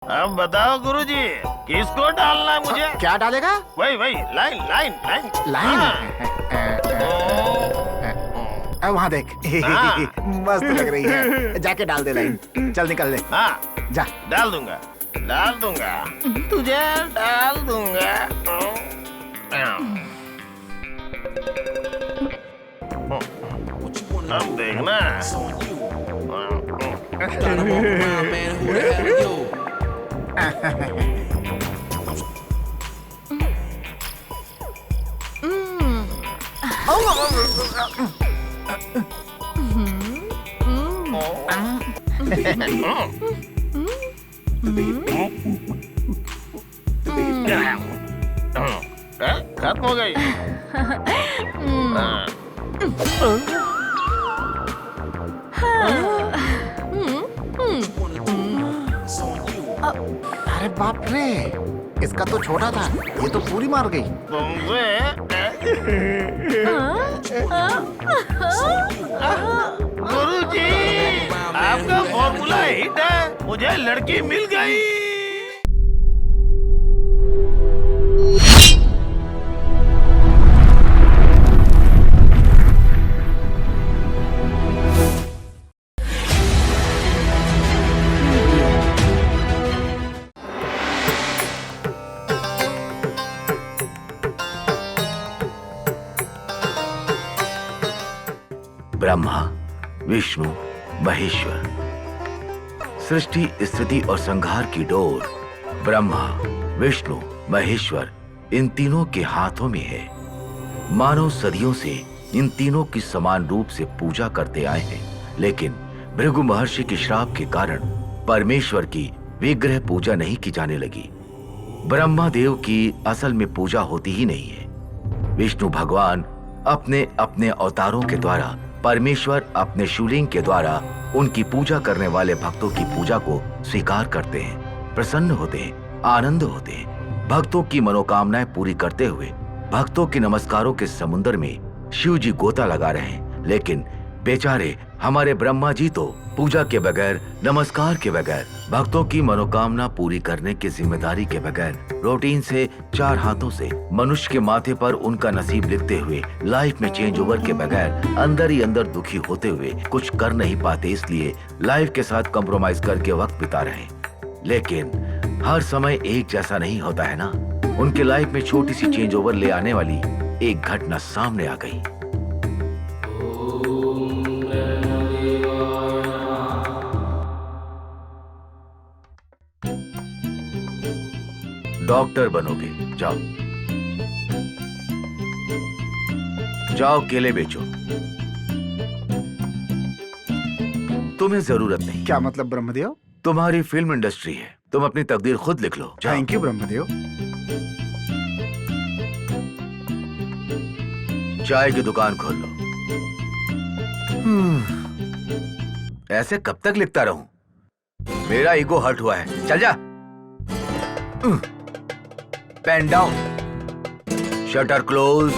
अब बताओ गुरुजी, किसको डालना है मुझे? क्या डालेगा? वही वही लाइन लाइन लाइन लाइन? वहाँ देख। हाँ। मस्त लग रही है। जाके डाल दे लाइन। चल निकल ले। हाँ जा। डाल दूंगा तुझे डाल दूंगा। अब देखना। खत्म हो गई। अरे बाप रे, इसका तो छोटा था, ये तो पूरी मार गई। तुमसे गुरुजी, आपका फॉर्मूला हिट है, मुझे लड़की मिल गई। ब्रह्मा, विष्णु, महेश्वर। सृष्टि, स्थिति और संहार की डोर ब्रह्मा, विष्णु, महेश्वर इन तीनों के हाथों में है। मानव सदियों से इन तीनों की समान रूप से पूजा करते आए हैं, लेकिन भृगु महर्षि के श्राप के कारण परमेश्वर की विग्रह पूजा नहीं की जाने लगी। ब्रह्मा देव की असल में पूजा होती ही नहीं है। विष्णु भगवान अपने अपने अवतारों के द्वारा, परमेश्वर अपने शिवलिंग के द्वारा उनकी पूजा करने वाले भक्तों की पूजा को स्वीकार करते हैं, प्रसन्न होते हैं, आनंद होते हैं। भक्तों की मनोकामनाएं पूरी करते हुए भक्तों के नमस्कारों के समुद्र में शिव जी गोता लगा रहे हैं, लेकिन बेचारे हमारे ब्रह्मा जी तो पूजा के बगैर, नमस्कार के बगैर, भक्तों की मनोकामना पूरी करने की जिम्मेदारी के बगैर, रूटीन से, चार हाथों से मनुष्य के माथे पर उनका नसीब लिखते हुए, लाइफ में चेंज ओवर के बगैर अंदर ही अंदर दुखी होते हुए कुछ कर नहीं पाते, इसलिए लाइफ के साथ कॉम्प्रोमाइज करके वक्त बिता रहे हैं। लेकिन हर समय एक जैसा नहीं होता है ना। उनके लाइफ में छोटी सी चेंज ओवर ले आने वाली एक घटना सामने आ गई। डॉक्टर बनोगे, जाओ जाओ केले बेचो। तुम्हें जरूरत नहीं। क्या मतलब ब्रह्मदेव? तुम्हारी फिल्म इंडस्ट्री है, तुम अपनी तकदीर खुद लिख लो। Thank you Brahmadev. चाय की दुकान खोल लो। ऐसे कब तक लिखता रहूं? मेरा ईगो हर्ट हुआ है, चल जा। Pen down, shutter close.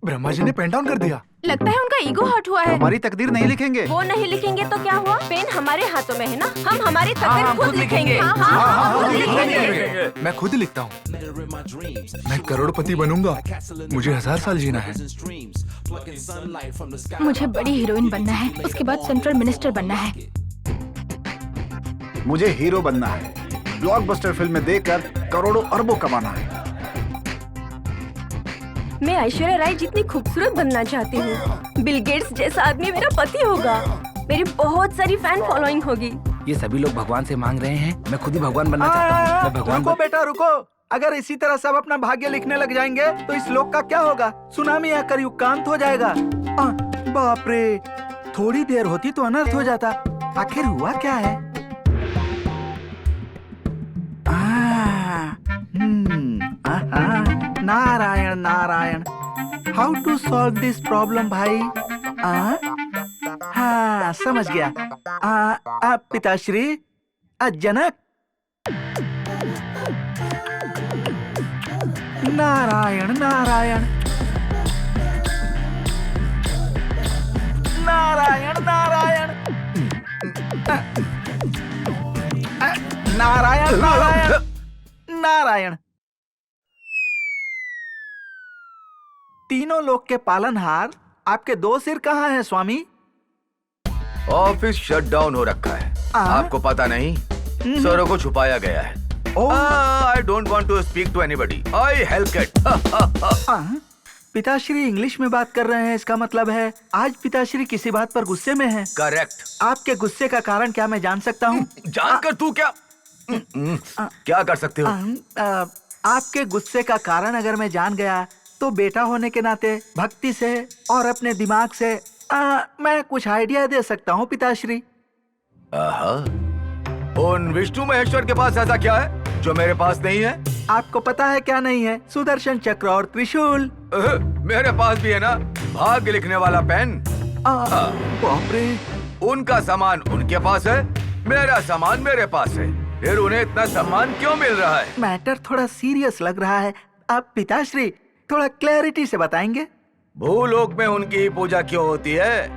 Brahma ji ने पेन डाउन कर दिया। लगता है उनका ईगो हर्ट हुआ है। हमारी तकदीर नहीं लिखेंगे। वो नहीं लिखेंगे तो क्या हुआ? पेन हमारे हाथों में है ना, हम हमारी तकदीर खुद लिखेंगे। मैं खुद लिखता हूँ। मैं करोड़पति बनूंगा। मुझे 1000 साल जीना है। मुझे बड़ी हीरोइन बनना है, उसके बाद सेंट्रल मिनिस्टर बनना है। मुझे हीरो बनना है, ब्लॉकबस्टर फिल्में देकर करोड़ों अरबों कमाना है। मैं ऐश्वर्या राय जितनी खूबसूरत बनना चाहती हूँ। बिल गेट्स जैसा आदमी मेरा पति होगा। मेरी बहुत सारी फैन फॉलोइंग होगी। ये सभी लोग भगवान से मांग रहे हैं, मैं खुद ही भगवान बनना चाहता हूँ। मैं भगवान रुको बेटा रुको। अगर इसी तरह सब अपना भाग्य लिखने लग जाएंगे तो इस लोक का क्या होगा? सुनामी आकर युगांत हो जाएगा। बाप रे, थोड़ी देर होती तो अनर्थ हो जाता। आखिर हुआ क्या है? Narayan Narayan, how to solve this problem भाई? हाँ समझ गया। पिताश्री, जनक। नारायण नारायण नारायण नारायण। नारायण नारायण नारायण। तीनों लोक के पालनहार, आपके दो सिर कहाँ हैं स्वामी? ऑफिस शट डाउन हो रखा है। आपको पता नहीं? सरों को छुपाया गया है। I don't want to speak to anybody. I help it. पिताश्री इंग्लिश में बात कर रहे हैं, इसका मतलब है आज पिताश्री किसी बात पर गुस्से में हैं। करेक्ट। आपके गुस्से का कारण क्या मैं जान सकता हूँ? जानकर तू क्या क्या कर सकते हो? आपके गुस्से का कारण अगर मैं जान गया तो बेटा होने के नाते भक्ति से और अपने दिमाग से मैं कुछ आइडिया दे सकता हूँ पिताश्री। उन विष्णु महेश्वर के पास ऐसा क्या है जो मेरे पास नहीं है? आपको पता है क्या नहीं है? सुदर्शन चक्र और त्रिशूल। मेरे पास भी है ना, भाग्य लिखने वाला पेन। बाप रे। उनका सामान उनके पास है, मेरा सामान मेरे पास है, फिर उन्हें इतना सम्मान क्यों मिल रहा है? मैटर थोड़ा सीरियस लग रहा है। आप पिताश्री थोड़ा क्लैरिटी से बताएंगे? भूलोक में उनकी ही पूजा क्यों होती है?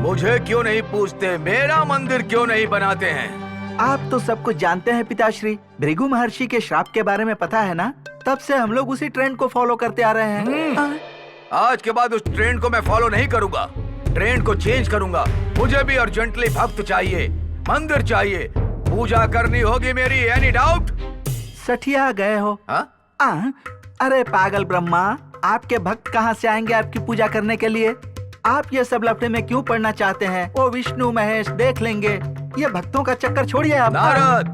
मुझे क्यों नहीं पूछते? मेरा मंदिर क्यों नहीं बनाते हैं? आप तो सब कुछ जानते हैं पिताश्री। भृगु महर्षि के श्राप के बारे में पता है ना? तब से हम लोग उसी ट्रेंड को फॉलो करते आ रहे हैं। आज के बाद उस ट्रेंड को मैं फॉलो नहीं करूंगा। ट्रेंड को चेंज करूंगा। मुझे भी अर्जेंटली भक्त चाहिए, मंदिर चाहिए, पूजा करनी होगी मेरी। Any doubt? सठिया गए हो। अरे पागल ब्रह्मा, आपके भक्त कहाँ से आएंगे आपकी पूजा करने के लिए? आप ये सब लफड़े में क्यों पड़ना चाहते हैं? वो विष्णु महेश देख लेंगे। ये भक्तों का चक्कर छोड़िए आप। नारद,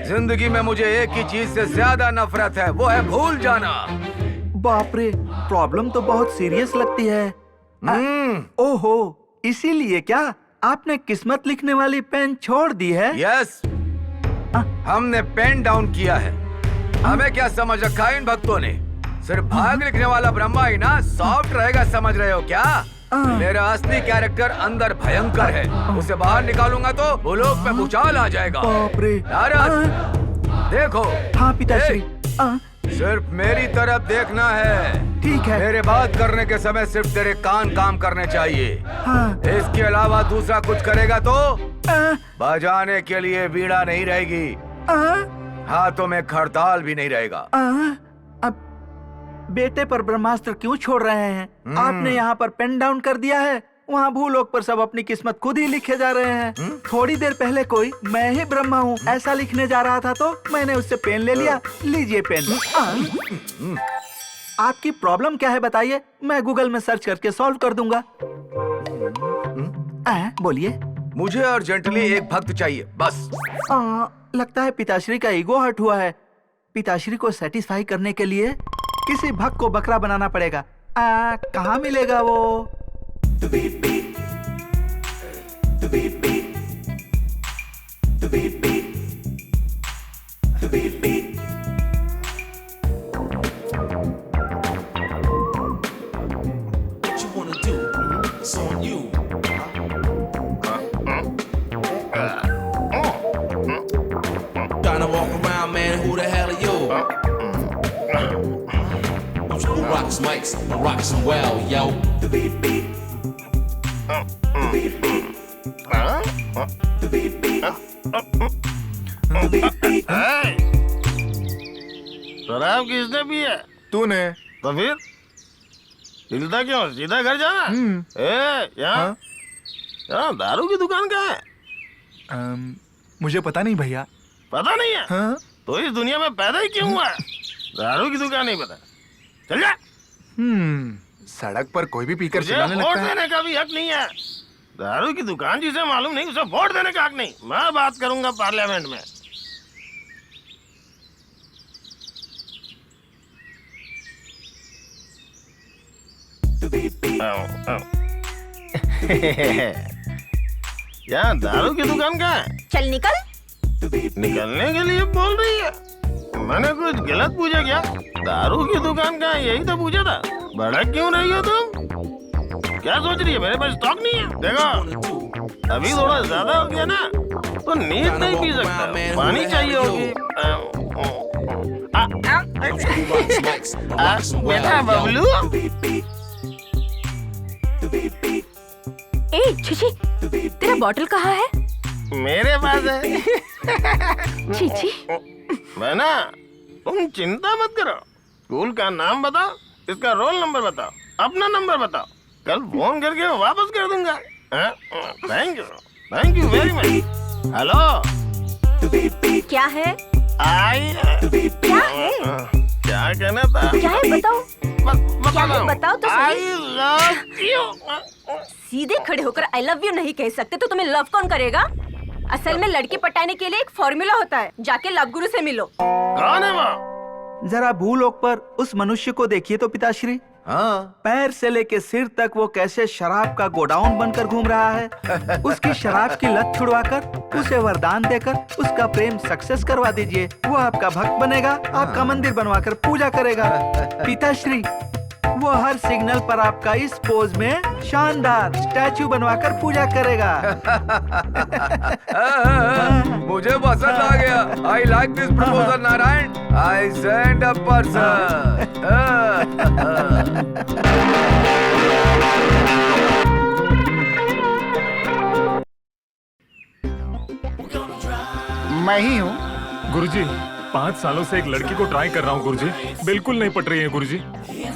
जिंदगी में मुझे एक ही चीज से ज्यादा नफरत है, वो है भूल जाना। बाप रे, प्रॉब्लम तो बहुत सीरियस लगती है। ओहो, इसीलिए क्या आपने किस्मत लिखने वाली पेन छोड़ दी है? यस, हमने पेन डाउन किया है। हमें क्या समझ रखा है इन भक्तों ने? सिर्फ भाग लिखने वाला ब्रह्मा ही ना सॉफ्ट रहेगा, समझ रहे हो क्या? मेरा असली कैरेक्टर अंदर भयंकर है, उसे बाहर निकालूंगा तो भूलोक में भूचाल आ जाएगा। बाप रे। नारद, देखो। हाँ पिताश्री। सिर्फ मेरी तरफ देखना है। ठीक है। मेरे बात करने के समय सिर्फ तेरे कान काम करने चाहिए। हाँ। इसके अलावा दूसरा कुछ करेगा तो बजाने के लिए वीणा नहीं रहेगी, हाथों में खड़ताल भी नहीं रहेगा। अब बेटे पर ब्रह्मास्त्र क्यों छोड़ रहे हैं? आपने यहाँ पर पेन डाउन कर दिया है, वहाँ भूलोक पर सब अपनी किस्मत खुद ही लिखे जा रहे हैं। थोड़ी देर पहले कोई मैं ही ब्रह्मा हूँ ऐसा लिखने जा रहा था तो मैंने उससे पेन ले लिया। लीजिए पेन। आपकी प्रॉब्लम क्या है बताइए, मैं गूगल में सर्च करके सॉल्व कर दूंगा। बोलिए। मुझे अर्जेंटली एक भक्त चाहिए, बस। लगता है पिताश्री का ईगो हर्ट हुआ है। पिताश्री को सेटिस्फाई करने के लिए किसी भक्त को बकरा बनाना पड़ेगा। कहाँ मिलेगा वो? Tryna walk around, man, who the hell are you? Who rocks mics and rocks them well, yo? The beat beat. The beat beat. The beat beat. The beat beat. शराब किसने पी है? तूने। तो फिर हिलता क्यों? सीधा घर जाना। यहाँ दारू की दुकान कहाँ है? मुझे पता नहीं भैया। पता नहीं है? हाँ? तो इस दुनिया में पैदा ही क्यों हुआ है? दारू की दुकान नहीं पता। चल जा। सड़क पर कोई भी पीकर मुझे चिल्लाने वोट लगता है। देने का भी हक नहीं है। दारू की दुकान जिसे मालूम नहीं उसे वोट देने का हक नहीं। मैं बात करूंगा पार्लियामेंट में। यहाँ दारू की दुकान कहाँ है? चल निकल। निकलने के लिए बोल रही है? मैंने कुछ गलत पूछा क्या? दारू की दुकान कहाँ है यही तो पूछा था। भड़क क्यों रही हो तुम? क्या सोच रही है मेरे पास स्टॉक नहीं है? देखो अभी थोड़ा ज्यादा हो गया ना तो नींद नहीं पी सकता, पानी चाहिए होगी। बेटा बबलू। ए छिछी, तेरा बॉटल कहाँ है? मेरे पास है। चीची, बहना, तुम चिंता मत करो। स्कूल का नाम बताओ, इसका रोल नंबर बताओ, अपना नंबर बताओ, कल फोन करके वापस कर दूंगा। Thank you very much. Hello, क्या है? आई क्या है? क्या कहना था? क्या है बताओ? क्या है बताओ तो आई सही। Love you. सीधे खड़े होकर आई लव यू नहीं कह सकते तो तुम्हें लव कौन करेगा? असल में लड़की पटाने के लिए एक फॉर्मूला होता है, जाके लव गुरु से मिलो। कौन है वो? जरा भूलोक पर उस मनुष्य को देखिए तो पिताश्री। हाँ, पैर से लेके सिर तक वो कैसे शराब का गोडाउन बनकर घूम रहा है। उसकी शराब की लत छुड़वाकर उसे वरदान देकर उसका प्रेम सक्सेस करवा दीजिए। वो आपका भक्त बनेगा, आपका मंदिर बनवाकर पूजा करेगा। पिताश्री, वो हर सिग्नल पर आपका इस पोज में शानदार स्टैचू बनवाकर पूजा करेगा। मुझे पसंद आ गया। I like this proposal Narayan. I send a person. मैं ही हूँ। गुरुजी, 5 सालों से एक लड़की को ट्राई कर रहा हूँ गुरुजी, बिल्कुल नहीं पट रही है गुरुजी।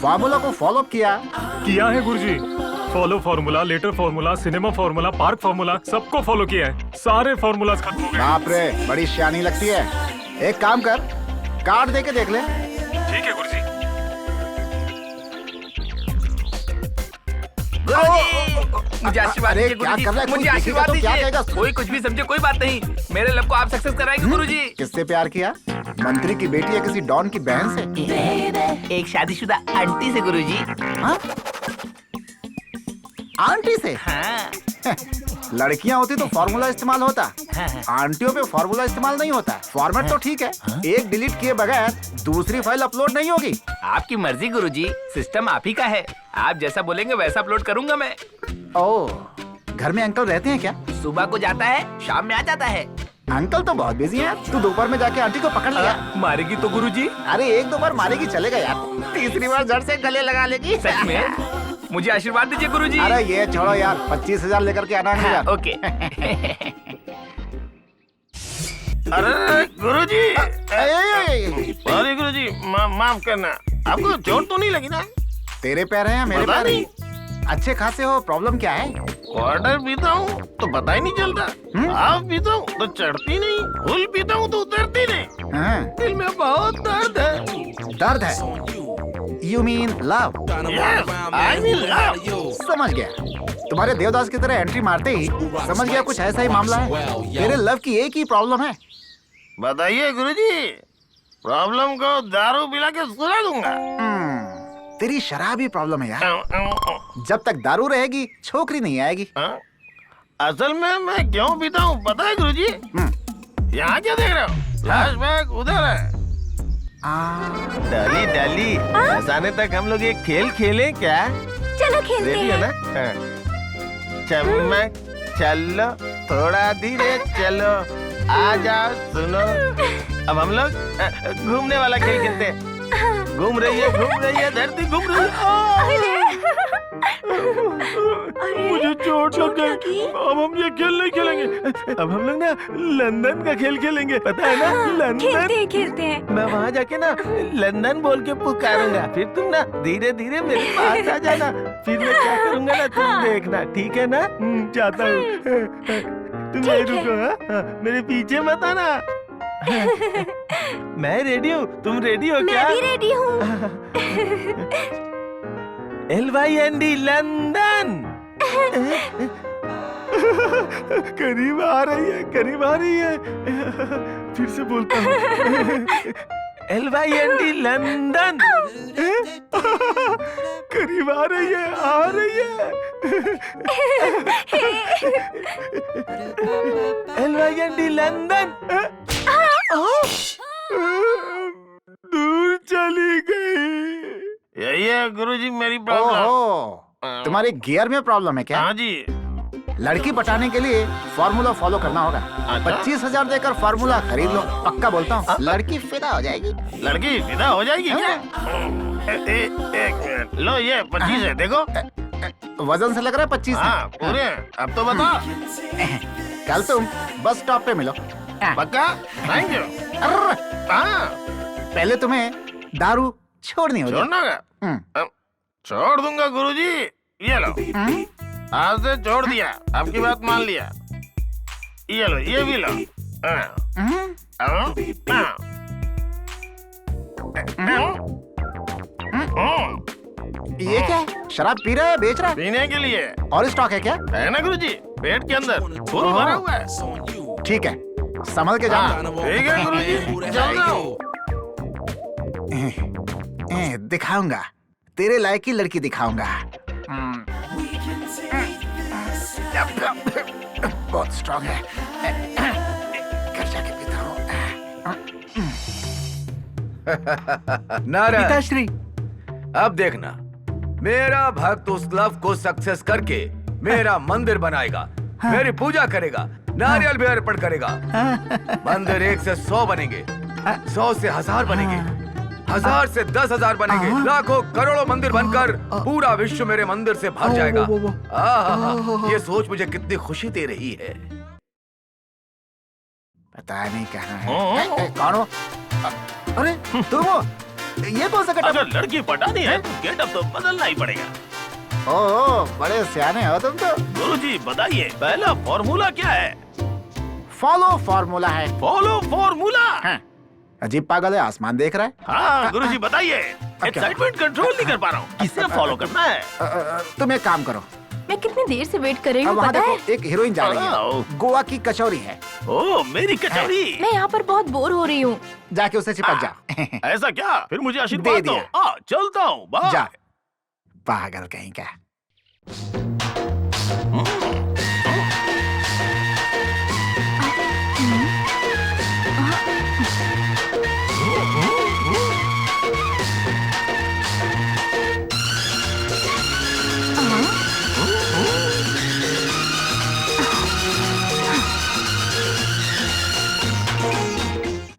फार्मूला को फॉलो किया। किया है guruji, follow formula, letter formula, cinema formula, park formula, सबको फॉलो किया है। सारे फार्मूलाज खत्म हो गए। बाप रे, बड़ी सियानी लगती है। एक काम कर, कार्ड दे के देख ले। ठीक है गुरुजी। मुझे आशीर्वाद अरे, दीजिए क्या गुरुजी, कर रहा है? मुझे कोई आशीर्वाद देखेगा तो क्या दीजिए। कहेगा? कोई कुछ भी समझे, कोई बात नहीं। मेरे लव को आप सक्सेस कराएंगे गुरुजी। किससे प्यार किया? मंत्री की बेटी या किसी डॉन की बहन से? एक शादीशुदा आंटी से गुरुजी। हाँ? आंटी से? हाँ। लड़कियां होती तो फॉर्मूला इस्तेमाल होता। आंटियों पे फॉर्मूला इस्तेमाल नहीं होता। फॉर्मेट तो ठीक है, एक डिलीट किए बगैर दूसरी फाइल अपलोड नहीं होगी। आपकी मर्जी गुरुजी, सिस्टम आप ही का है। आप जैसा बोलेंगे वैसा अपलोड करूंगा मैं। ओह, घर में अंकल रहते हैं क्या? सुबह को जाता है, शाम में आ जाता है। अंकल तो बहुत बिजी हैं। तू दोपहर में जाके आंटी को पकड़ लिया। मारेगी तो गुरुजी? अरे एक दो बार मारेगी चलेगा यार, तीसरी बार जड़ से गले लगा लेगी। सच में? मुझे आशीर्वाद दीजिए गुरुजी। अरे ये छोड़ो यार, 25,000 लेकर के आना है यार। ओके। अरे गुरुजी, ए, सॉरी गुरुजी, माफ करना। आपको चोट तो नहीं लगी ना? तेरे पैर हैं या मेरे पता पैर? नहीं। अच्छे खासे हो, प्रॉब्लम क्या है? क्वार्टर पीता हूँ तो पता ही नहीं चलता। हाफ पीता हूँ तो चढ़ती नहीं, फुल पीता हूँ तो उतरती नहीं। हाँ, दिल में बहुत दर्द है। दर्द है? You mean love? Yes, I mean love. समझ गया। तुम्हारे देवदास की तरह एंट्री मारते ही समझ गया कुछ ऐसा ही मामला है। तेरे लव की एक ही प्रॉब्लम है। बताइए गुरुजी, प्रॉब्लम को दारू पिला के सुला दूंगा। तेरी शराबी प्रॉब्लम है यार। जब तक दारू रहेगी छोकरी नहीं आएगी। हाँ? असल में मैं क्यों पीता हूँ पता है गुरुजी? यहाँ क्या देख रहे हो? फ्लैशबैक उधर है। डाली डाली, हंसाने तक हम लोग एक खेल खेलें क्या? चलो खेलते रेडी है हैं। ना? चमक चलो, थोड़ा धीरे चलो, आ जाओ सुनो। अब हम लोग घूमने वाला खेल खेलते हैं। घूम रही है धरती घूम रही है। मुझे चोट लग गई। अब हम ये खेल नहीं खेलेंगे। अब हम लोग ना लंदन का खेल खेलेंगे, पता है ना? लंदन। खेलते हैं। मैं वहाँ जाके ना लंदन बोल के पुकारूंगा, फिर तुम ना धीरे धीरे मेरे पास आ जाना। फिर मैं क्या करूंगा ना तुम देखना, ठीक है ना? जाता हूँ। तुम नहीं रुको, हाँ? मेरे पीछे मत आना। मैं रेडी हूँ, तुम रेडी हो क्या? मैं भी रेडी हूँ। LYND London. करीब आ रही है, करीब आ रही है। फिर से बोलता हूँ। LYND London. करीब आ रही है, आ रही है। LYND London. दूर चली गई। यही है गुरुजी मेरी प्रॉब्लम। ओहो, तुम्हारे गियर में प्रॉब्लम है क्या? हाँ जी। लड़की पटाने के लिए फॉर्मूला फॉलो करना होगा। अच्छा। 25,000 देकर फॉर्मूला खरीद लो, पक्का बोलता हूँ। लड़की फिदा हो जाएगी। लड़की फिदा हो जाएगी क्या? एक मिनट, लो ये 25 है, देखो। वजन से लग रहा है 25 है। हाँ पूरे हैं। अब तो बता। कल तुम बस स्टॉप पे मिलो। पक्का? Thank you. अर्र, हाँ पहले तुम्हें दारू छोड़नी होगी। छोड़ना का? हम्म। छोड़ दूंगा गुरुजी। ये लो, हम्म? आज से छोड़ दिया, आपकी बात मान लिया। ये लो, ये भी लो। हाँ, हम्म? हाँ, हाँ। ये क्या है? शराब पी रहा है, बेच रहा है? पीने के लिए और स्टॉक है क्या? है ना गुरुजी, पेट के अंदर फुल भरा हुआ है। It's on you. ठीक है, संभल के जाना। हाँ, ठीक है गुरुजी, चल रहा हूँ। दिखाऊंगा, तेरे लायक की लड़की दिखाऊंगा। बहुत स्ट्रांग है। घर जाके पीता हूँ। नारायण, पिताश्री, अब देखना, मेरा भक्त उस लव को सक्सेस करके मेरा मंदिर बनाएगा, मेरी पूजा करेगा, नारियल भी अर्पण करेगा। मंदिर 1 से 100 बनेंगे, 100 से 1000 बनेंगे, 1000 से 10,000 बनेंगे, लाखों करोड़ों मंदिर बनकर पूरा विश्व मेरे मंदिर से भर जाएगा। आहा, ये सोच मुझे कितनी खुशी दे रही है। पता नहीं कहाँ है। कौन हो? अरे तुम हो? ये कौन सा अगर गेटअप? लड़की पटानी है तो गेटअप तो बदलना ही पड़ेगा। ओह, बड़े सियाने हो तुम तो। गुरुजी बताइए, पहला फॉर्मूला क्या है? फॉलो फॉर्मूला है। Follow formula. हाँ। अजीब पागल है, आसमान देख रहा है। हाँ गुरुजी बताइए, एक्साइटमेंट कंट्रोल नहीं कर पा रहा हूँ, किसे फॉलो करना है? तुम एक काम करो, मैं कितनी देर से वेट कर रही अब हूँ वहाँ पता है? देखो, एक हीरोइन जा रही आओ। है, गोवा की कचौरी है। ओ मेरी कचौरी। मैं यहाँ पर बहुत बोर हो रही हूँ। जाके उसे चिपक जा। ऐसा क्या? फिर मुझे आशीर्वाद दे दो। दिया। चलता हूँ, बाय। जा, पागल कहीं का।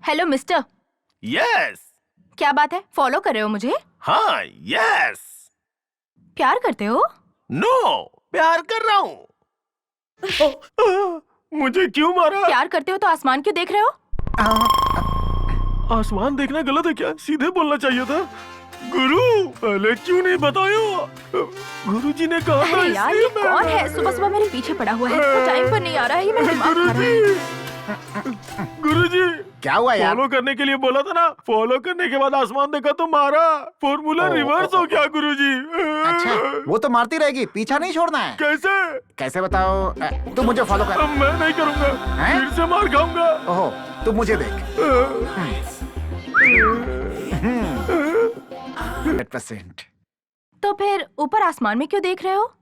Hello mister, yes. क्या बात है? फॉलो कर रहे हो मुझे? हाँ यस। प्यार करते हो? नो, प्यार कर रहा हूँ। मुझे क्यों मारा? प्यार करते हो तो आसमान क्यों देख रहे हो? आसमान देखना गलत है क्या? सीधे बोलना चाहिए था। गुरु, पहले क्यों नहीं बताया? गुरुजी ने कहा था। अरे यार, ये कौन है? सुबह सुबह मेरे पीछे पड़ा हुआ है, वो टाइम पर नहीं आ रहा है, ये मेरा दिमाग खा रहा है। गुरुजी, क्या हुआ यार? फॉलो करने के लिए बोला था ना, फॉलो करने के बाद आसमान देखा तो मारा। फॉर्मूला रिवर्स हो गया गुरुजी। अच्छा, वो तो मारती रहेगी, पीछा नहीं छोड़ना है। कैसे? कैसे बताओ? तुम मुझे फॉलो कर। मैं नहीं करूंगा, हैं? फिर से मार खाऊंगा। ओहो, तुम मुझे देख। 100%। तो फिर ऊपर आसमान में क्यों देख रहे हो?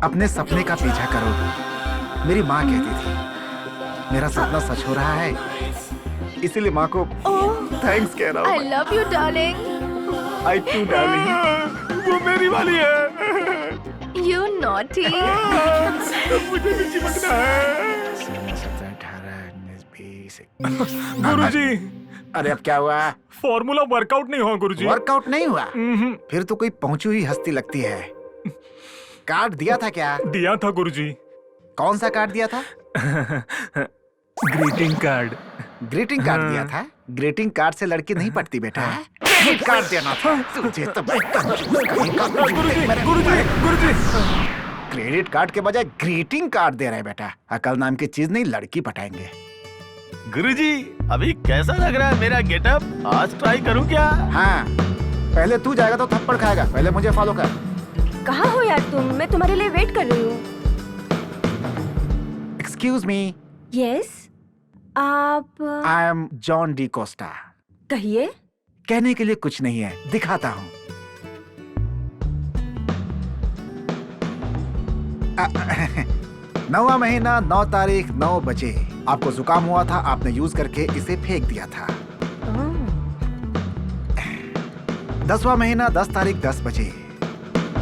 अपने सपने का पीछा करो। मेरी माँ कहती थी, मेरा सपना सच हो रहा है, इसीलिए माँ को थैंक्स कह रहा आई हूँ। Love you darling. I too darling. वो मेरी वाली है। You naughty. मुझे भी चिपकना है। 17, 18, 19, 20। गुरुजी, अरे अब क्या हुआ? फॉर्मूला वर्कआउट नहीं हुआ गुरुजी। वर्कआउट नहीं हुआ? फिर तो कोई पहुंची हुई हस्ती लगती है। कार्ड दिया था क्या? दिया था गुरुजी। कौन सा कार्ड दिया था? Greeting card. ग्रीटिंग कार्ड दिया था? ग्रीटिंग कार्ड से लड़की नहीं पटती बेटा। क्रेडिट कार्ड देना था तुझे तो। गुरुजी, क्रेडिट कार्ड के बजाय ग्रीटिंग कार्ड दे रहे बेटा। अकल नाम की चीज नहीं, लड़की पटाएंगे। गुरुजी, अभी कैसा लग रहा है मेरा गेटअप? आज ट्राई करूं क्या? हाँ, पहले तू जाएगा तो थप्पड़ खाएगा, पहले मुझे फॉलो कर। कहाँ हो यार तुम? मैं तुम्हारे लिए वेट कर रही हूँ। एक्सक्यूज मी, यस, आप I am John D Costa. कहिए। कहने के लिए कुछ नहीं है, दिखाता हूँ। 9वां महीना 9 तारीख 9 बजे आपको जुकाम हुआ था, आपने यूज करके इसे फेंक दिया था। 10वां महीना 10 तारीख 10 बजे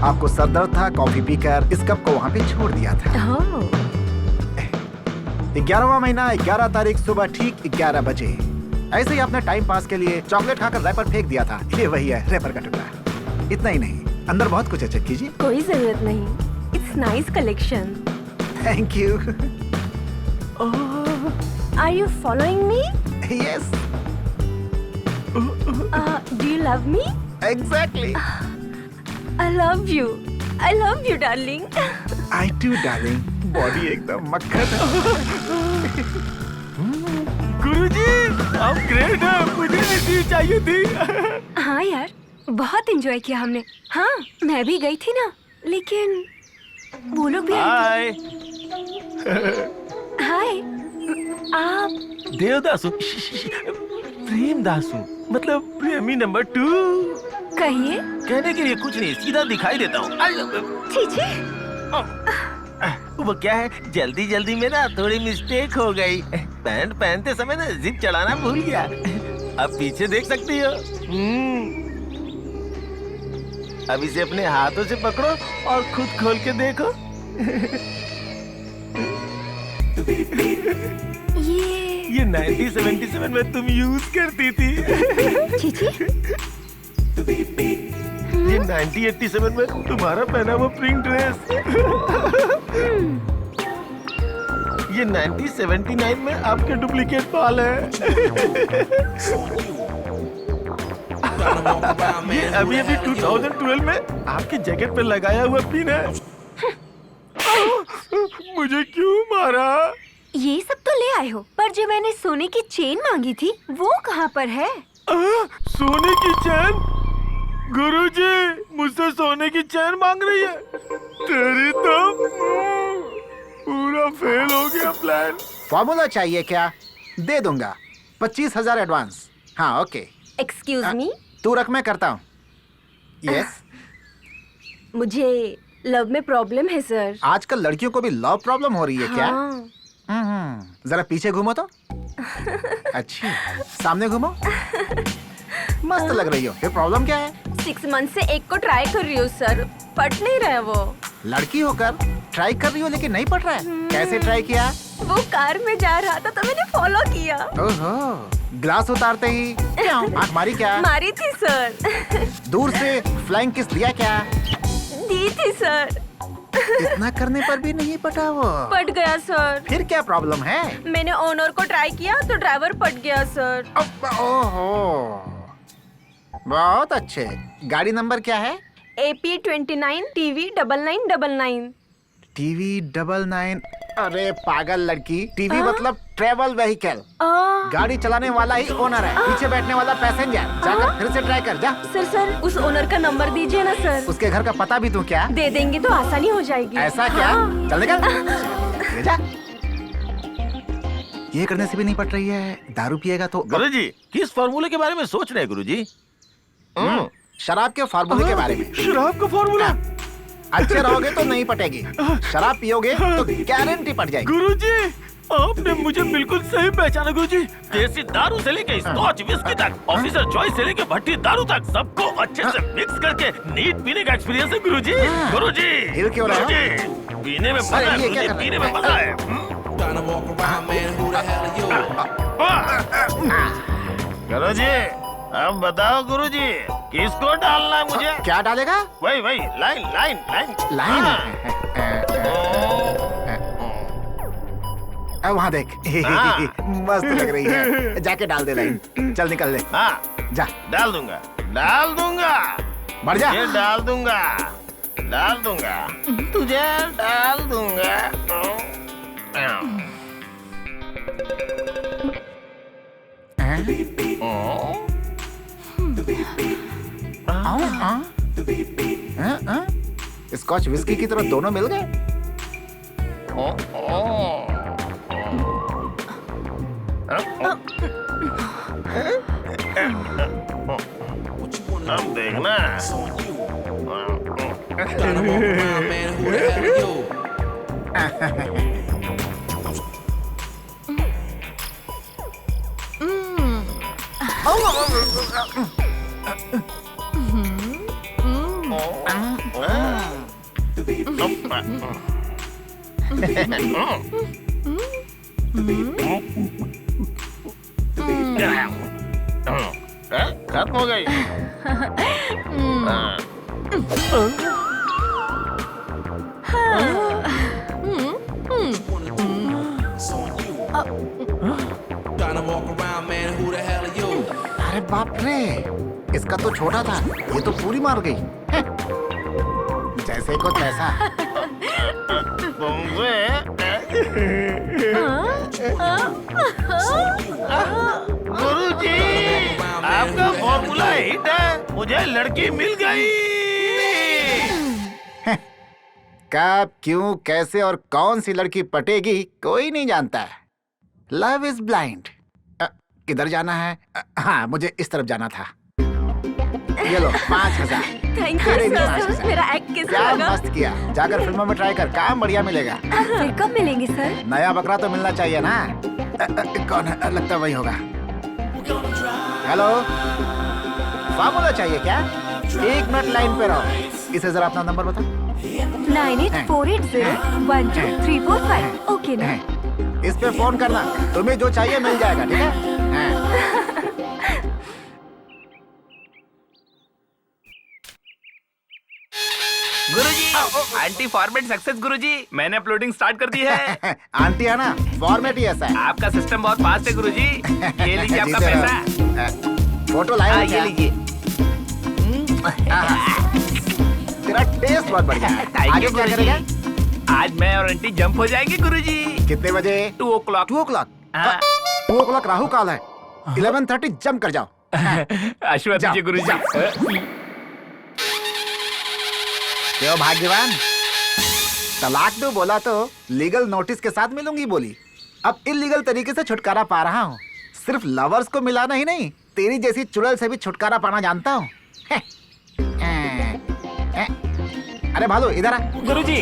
आपको सर दर्द था, कॉफी पीकर इस कप को वहां पे छोड़ दिया था। 11वां महीना 11 तारीख सुबह ठीक 11 बजे ऐसे ही आपने टाइम पास के लिए चॉकलेट खाकर रैपर फेंक दिया था। ये वही है, रैपर का टुकड़ा। इतना ही नहीं, अंदर बहुत कुछ है, चेक कीजिए। कोई जरूरत नहीं। It's nice collection. Thank you. Are you following me? Yes, do you love me? Exactly. I love you darling. I too darling. Body एकदम मक्खन है। गुरुजी आप ग्रेट है, मुझे ऐसी चाहिए थी। हाँ यार, बहुत एंजॉय किया हमने। हाँ, मैं भी गई थी ना, लेकिन वो लोग भी आए थे। हाय, आप देवदासु प्रेमदासु, मतलब प्रेमी नंबर 2। कहिए। कहने के लिए कुछ नहीं, सीधा दिखाई देता हूँ। चीची, वो क्या है, जल्दी जल्दी में ना थोड़ी मिस्टेक हो गई। पैंट पहनते समय ना जिप चढ़ाना भूल गया। अब पीछे देख सकती हो। अब इसे अपने हाथों से पकड़ो और खुद खोल के देखो। ये 1977 में तुम यूज करती थी। चीची, ये 1987 में तुम्हारा पहना हुआ पिंक ड्रेस। ये 1979 में आपके डुप्लीकेट बाल है। ये अभी अभी 2012 में आपकी जैकेट पे लगाया हुआ पिन है। मुझे क्यों मारा? ये सब तो ले आए हो, पर जो मैंने सोने की चेन मांगी थी वो कहाँ पर है? सोने की चैन? गुरुजी मुझसे सोने की चैन मांग रही है? तेरी तो पूरा फेल हो गया प्लान। फॉर्मूला चाहिए क्या? दे दूंगा। 25,000 एडवांस। हाँ, ओके। एक्सक्यूज मी, तू रख, मैं करता हूँ। यस। मुझे लव में प्रॉब्लम है सर। आजकल लड़कियों को भी लव प्रॉब्लम हो रही है क्या? जरा पीछे घूमो तो। अच्छी, सामने घूमो। मस्त लग रही हो। ये प्रॉब्लम क्या है? 6 मंथ से एक को ट्राई कर रही हूँ सर, पट नहीं रहा है वो। लड़की होकर ट्राई कर रही हो लेकिन नहीं पट रहा है। कैसे ट्राई किया? वो कार में जा रहा था तो मैंने फॉलो किया। ओहो, ग्लास उतारते ही आंख मारी क्या? मारी थी सर। दूर से फ्लाइंग किस दिया क्या? दी थी सर। इतना करने पर भी नहीं पटा वो? पट गया सर। फिर क्या प्रॉब्लम है? मैंने ओनर को ट्राई किया तो ड्राइवर पट गया सर। ओहो, बहुत अच्छे। गाड़ी नंबर क्या है? AP29 TV 9999। TV 99। अरे पागल लड़की, टीवी मतलब ट्रेवल व्हीकल। गाड़ी चलाने वाला ही ओनर है, पीछे बैठने वाला पैसेंजर। जाकर फिर से ट्राई कर जा। सर उस ओनर का नंबर दीजिए ना सर। उसके घर का पता भी दूं क्या? दे देंगे तो आसानी हो जाएगी। ऐसा क्या? चल निकल। जा। ये करने से भी नहीं पट रही है, दारू पिएगा तो। गुरुजी किस फॉर्मूले के बारे में सोच रहे हैं गुरुजी? शराब के फार्मूले के बारे में। शराब का फॉर्मूला? अच्छे रहोगे तो नहीं पटेगी, शराब पियोगे तो गारंटी पट जाएगी। गुरुजी आपने मुझे बिल्कुल सही पहचाना गुरुजी। देसी दारू से लेके स्कॉच विस्की तक, ऑफिसर चॉइस से लेके भट्टी दारू तक, सबको अच्छे से मिक्स करके नीट पीने का एक्सपीरियंस है गुरुजी। गुरुजी हिल क्यों रहे हो? गुरुजी पीने में मजा है गुरुजी, पीने में मजा है। गुरुजी अब बताओ गुरुजी किसको डालना है मुझे? क्या डालेगा? वही लाइन लाइन लाइन लाइन। अब वहाँ देख। मस्त लग रही है, जाके डाल दे लाइन। चल निकल ले। हाँ जा। डाल दूंगा बढ़ जा। ये डाल दूंगा तुझे डाल दूंगा। स्कॉच विस्की की तरह दोनों मिल गए। अब देखना। खत्म हो गई। Trying to walk around, man, who the hell are you? अरे बाप रे, इसका तो छोटा था, ये तो पूरी मार गई। जैसे को तैसा। तुमसे गुरुजी, आपका फॉर्मूला हिट है, मुझे लड़की मिल गई। कब, क्यों, कैसे और कौन सी लड़की पटेगी कोई नहीं जानता है। Love is blind. किधर जाना है? हाँ, मुझे इस तरफ जाना था। ये लो 5,000। थैंक तेरे यू भी सर। 5,000। मेरा एक्ट कैसा क्या लगा? मस्त किया। जाकर फिल्मों में ट्राई कर, काम बढ़िया मिलेगा। फिर कब मिलेंगे सर? नया बकरा तो मिलना चाहिए ना। कौन है? लगता है वही होगा। हेलो, फार्मूला चाहिए क्या? 1 मिनट लाइन पे रहो। इसे जरा अपना नंबर बता। 9848012345। ओके ना? इस पे फोन करना, तुम्हें जो चाहिए मिल जाएगा, ठीक है? गुरुजी, आंटी फॉर्मेट सक्सेस गुरुजी, मैंने अपलोडिंग स्टार्ट कर दी है। आंटी है ना, फॉर्मेट ही ऐसा है। आपका सिस्टम बहुत फास्ट है गुरुजी। ये लीजिए आपका जीते पैसा। रहो। फोटो लाए हो ये क्या? लीजिए। तेरा टेस्ट बहुत बढ़िया है। Thank आगे you, क्या गुरुजी। करेगा? आज मैं और आंटी जंप हो जाएंगे गुरुजी। कितने बजे? 2 o'clock। 2 o'clock। हाँ। 2 o'clock राहु काल है। 11:30 जंप कर जाओ। आशीर्वाद जाओ, दीजिए गुरुजी। क्यों भाग्यवान? तलाक दो बोला तो लीगल नोटिस के साथ मिलूंगी बोली। अब इलीगल तरीके से छुटकारा पा रहा हूँ। सिर्फ लवर्स को मिलाना ही नहीं, तेरी जैसी चुड़ैल से भी छुटकारा पाना जानता हूँ। अरे भालू इधर आ। गुरुजी,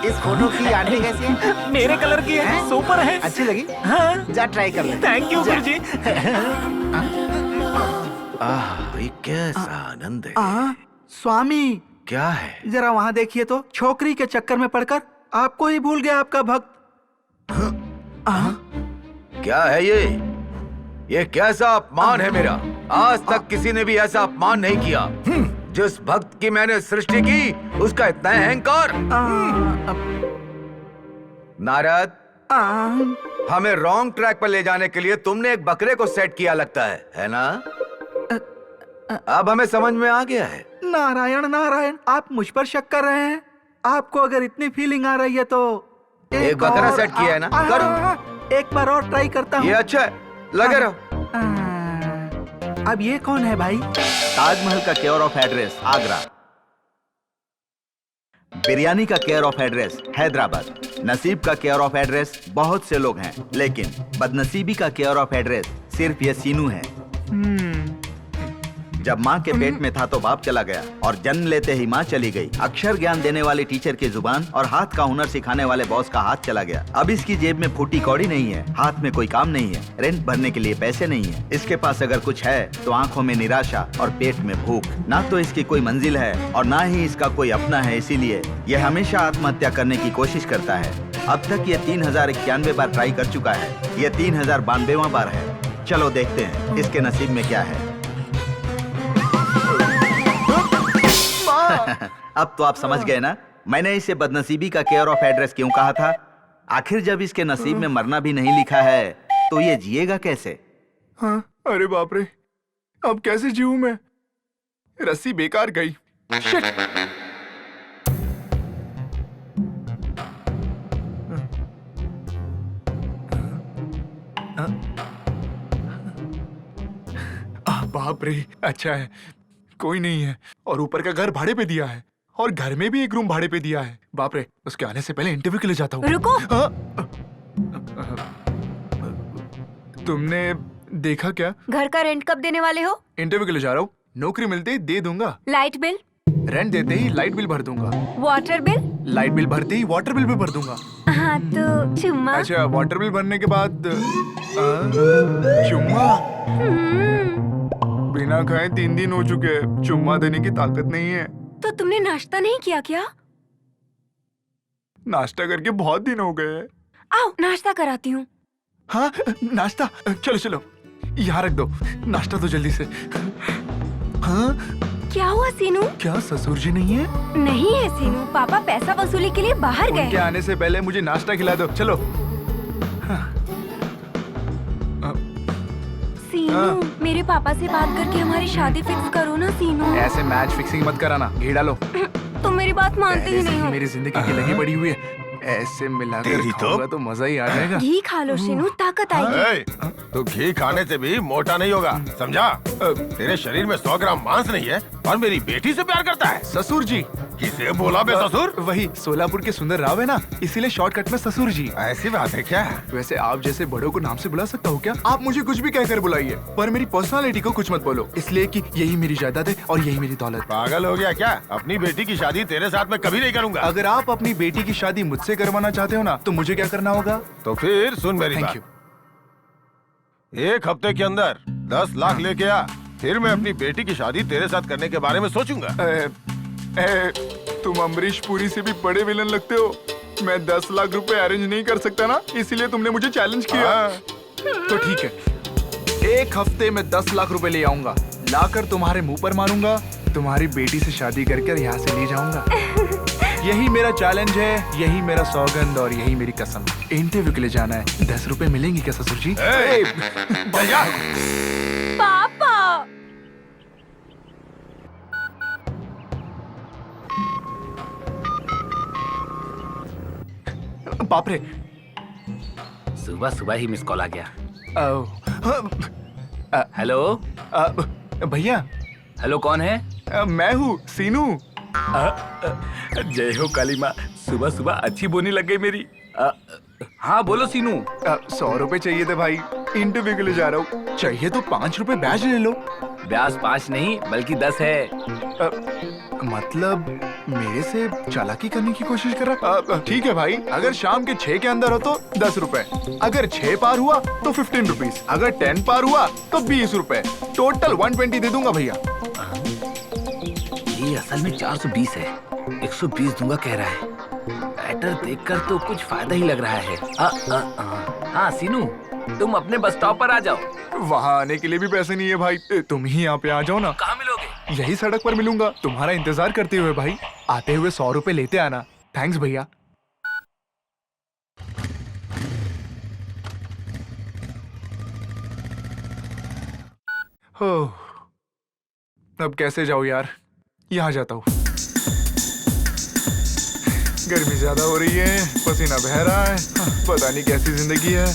इस फोटो की आंटी कैसी है? मेरे कलर की है, सुपर है। अच्छी लगी? हाँ। जा ट्राई कर ले। थैंक यू जा। गुरुजी। ये कैसा आनंद है। स्वामी, क्या है? जरा वहाँ देखिए तो, छोकरी के चक्कर में पड़कर आपको ही भूल गया आपका भक्त। क्या है ये कैसा अपमान है मेरा? आज तक किसी ने भी ऐसा अपमान नहीं किया। जिस भक्त की मैंने सृष्टि की, उसका इतना अहंकार। नारद, हमें रॉन्ग ट्रैक पर ले जाने के लिए तुमने एक बकरे को सेट किया लगता है ना? अब हमें समझ में आ गया है। नारायण नारायण, आप मुझ पर शक कर रहे हैं? आपको अगर इतनी फीलिंग आ रही है तो एक बकरा और- सेट किया है ना? करो। एक बार और ट्राई करता हूँ। ये अच्छा है, लगे रहो। अब ये कौन है भाई? ताजमहल का care of address Agra, biryani का केयर ऑफ एड्रेस हैदराबाद, नसीब का केयर ऑफ एड्रेस बहुत से लोग हैं, लेकिन बदनसीबी का केयर ऑफ एड्रेस सिर्फ ये सीनू है। जब माँ के पेट में था तो बाप चला गया और जन्म लेते ही माँ चली गई। अक्षर ज्ञान देने वाले टीचर की जुबान और हाथ का हुनर सिखाने वाले बॉस का हाथ चला गया। अब इसकी जेब में फूटी कौड़ी नहीं है, हाथ में कोई काम नहीं है, रेंट भरने के लिए पैसे नहीं है। इसके पास अगर कुछ है तो आंखों में निराशा और पेट में भूख। ना तो इसकी कोई मंजिल है और ना ही इसका कोई अपना है, इसीलिए यह हमेशा आत्महत्या करने की कोशिश करता है। अब तक ये 3091 बार ट्राई कर चुका है, ये 3092वां बार है। चलो देखते हैं इसके नसीब में क्या है। अब तो आप समझ गए ना, मैंने इसे बदनसीबी का केयर ऑफ एड्रेस क्यों कहा था। आखिर जब इसके नसीब में मरना भी नहीं लिखा है तो ये जिएगा कैसे? हाँ, अरे बाप रे, अब कैसे जीऊं मैं? रस्सी बेकार गई। Shit! बाप रे, अच्छा है कोई नहीं है, और ऊपर का घर भाड़े पे दिया है और घर में भी एक रूम भाड़े पे दिया है। बाप रे, उसके आने से पहले इंटरव्यू के लिए जाता हूँ। रुको। तुमने देखा क्या? घर का रेंट कब देने वाले हो? इंटरव्यू के लिए जा रहा हूँ, नौकरी मिलते ही दे दूंगा। Light bill? रेंट देते ही लाइट बिल भर दूंगा। Water bill? लाइट बिल भरते ही वाटर बिल भी भर दूंगा। हाँ तो चुम्मा? अच्छा, वाटर बिल भरने के बाद चुम्मा? बिना खाए 3 दिन हो चुके हैं, चुम्मा देने की ताकत नहीं है। तो तुमने नाश्ता नहीं किया क्या? नाश्ता करके बहुत दिन हो गए हैं। आओ नाश्ता कराती हूँ। हाँ, नाश्ता, चलो चलो यहाँ रख दो, नाश्ता तो जल्दी से। हाँ क्या हुआ सीनू? क्या ससुर जी नहीं है? नहीं है सीनू, पापा पैसा वसूली के लिए बाहर उनके गए। आने से पहले मुझे नाश्ता खिला दो, चलो। सीनू, मेरे पापा से बात करके हमारी शादी फिक्स करो ना सीनू। ऐसे मैच फिक्सिंग मत कराना, घी डालो। तुम मेरी बात मानते ही पहले से नहीं ही हो। मेरी जिंदगी की लगी पड़ी हुई है, ऐसे मिलाकर तेरी तो- खाऊंगा तो मजा ही आ जाएगा। घी खा लो सीनू, ताकत आएगी। ए, तू घी खाने से भी मोटा नहीं होगा, समझा? तेरे शरीर में 100 ग्राम मांस नहीं है और मेरी बेटी से प्यार करता है। ससुर जी। किसे बोला बे ससुर? वही सोलापुर के सुंदर राव है ना, इसीलिए शॉर्टकट में ससुर जी। ऐसी बात है क्या? वैसे आप जैसे बड़ों को नाम से बुला सकता हूँ क्या? आप मुझे कुछ भी कहकर बुलाइए, पर मेरी पर्सनालिटी को कुछ मत बोलो, इसलिए कि यही मेरी जायदाद है और यही मेरी दौलत। पागल हो गया क्या? अपनी बेटी की शादी तेरे साथ में कभी नहीं करूंगा। अगर आप अपनी बेटी की शादी मुझसे करवाना चाहते हो ना, तो मुझे क्या करना होगा? तो फिर सुन मेरी थैंक बात। यू। 1 हफ्ते के अंदर 10 लाख लेके आ, फिर मैं अपनी बेटी की शादी तेरे साथ करने के बारे में सोचूंगा। तुम अमरीश पुरी से भी बड़े विलन लगते हो। मैं 10 लाख रुपए अरेंज नहीं कर सकता ना, इसीलिए तुमने मुझे चैलेंज किया। हाँ। तो ठीक है, 1 हफ्ते में 10 लाख रुपए ले आऊंगा, लाकर तुम्हारे मुंह पर मारूंगा, तुम्हारी बेटी से शादी करके यहाँ से ले जाऊंगा। यही मेरा चैलेंज है, यही मेरा सौगंध और यही मेरी कसम। इंटरव्यू के लिए जाना है, 10 रुपए मिलेंगे क्या ससुर जी? भैया पापा बाप रे। सुबह सुबह ही मिस कॉल आ गया। हेलो भैया, हेलो, कौन है? मैं हूँ सीनू। जय हो काली माँ, सुबह सुबह अच्छी बोनी लग गई मेरी। हाँ बोलो सीनू। 100 रुपए चाहिए थे भाई, इंटरव्यू के लिए जा रहा हूँ। चाहिए तो 5 रुपए बैज ले लो। ब्याज 5 नहीं बल्कि 10 है। मतलब मेरे से चालाकी करने की कोशिश कर रहा? ठीक है भाई, अगर शाम के 6 के अंदर हो तो 10 रुपए, अगर 6 पार हुआ तो 15 रुपीज, अगर 10 पार हुआ तो 20 रुपए, टोटल 120 दे दूंगा भैया। ये असल में 420 है, 120 दूंगा कह रहा है। बैटर देखकर तो कुछ फायदा ही लग रहा है। हाँ सीनू, तुम अपने बस स्टॉप पर आ जाओ। वहाँ आने के लिए भी पैसे नहीं है भाई, तुम ही यहाँ पे आ जाओ ना। कहाँ मिलोगे? यही सड़क पर मिलूंगा, तुम्हारा इंतजार करते हुए भाई। आते हुए 100 रुपए लेते आना। थैंक्स भैया। हो, अब कैसे जाऊँ यार, यहाँ जाता हूँ। गर्मी ज्यादा हो रही है, पसीना बह रहा है, पता नहीं कैसी जिंदगी है।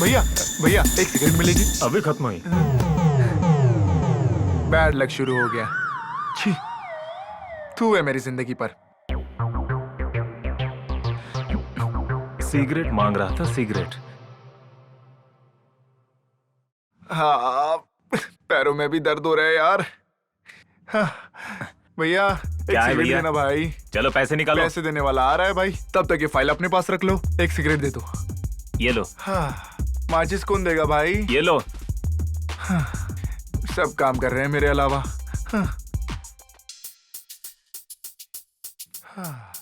भैया भैया, एक सिगरेट मिलेगी? अभी खत्म हुई। बैड लक शुरू हो गया। छी, तू है मेरी जिंदगी पर। सिगरेट मांग रहा था, सिगरेट। हाँ, पैरों में भी दर्द हो रहा है यार। हाँ, भैया एक क्या है सिगरेट भैया? देना भाई। चलो पैसे निकालो। पैसे देने वाला आ रहा है भाई, तब तक ये फाइल अपने पास रख लो। एक सिगरेट दे दो। ये लो। हाँ, माचिस कौन देगा भाई? ये लो। हाँ, सब काम कर रहे हैं मेरे अलावा। हाँ, हाँ,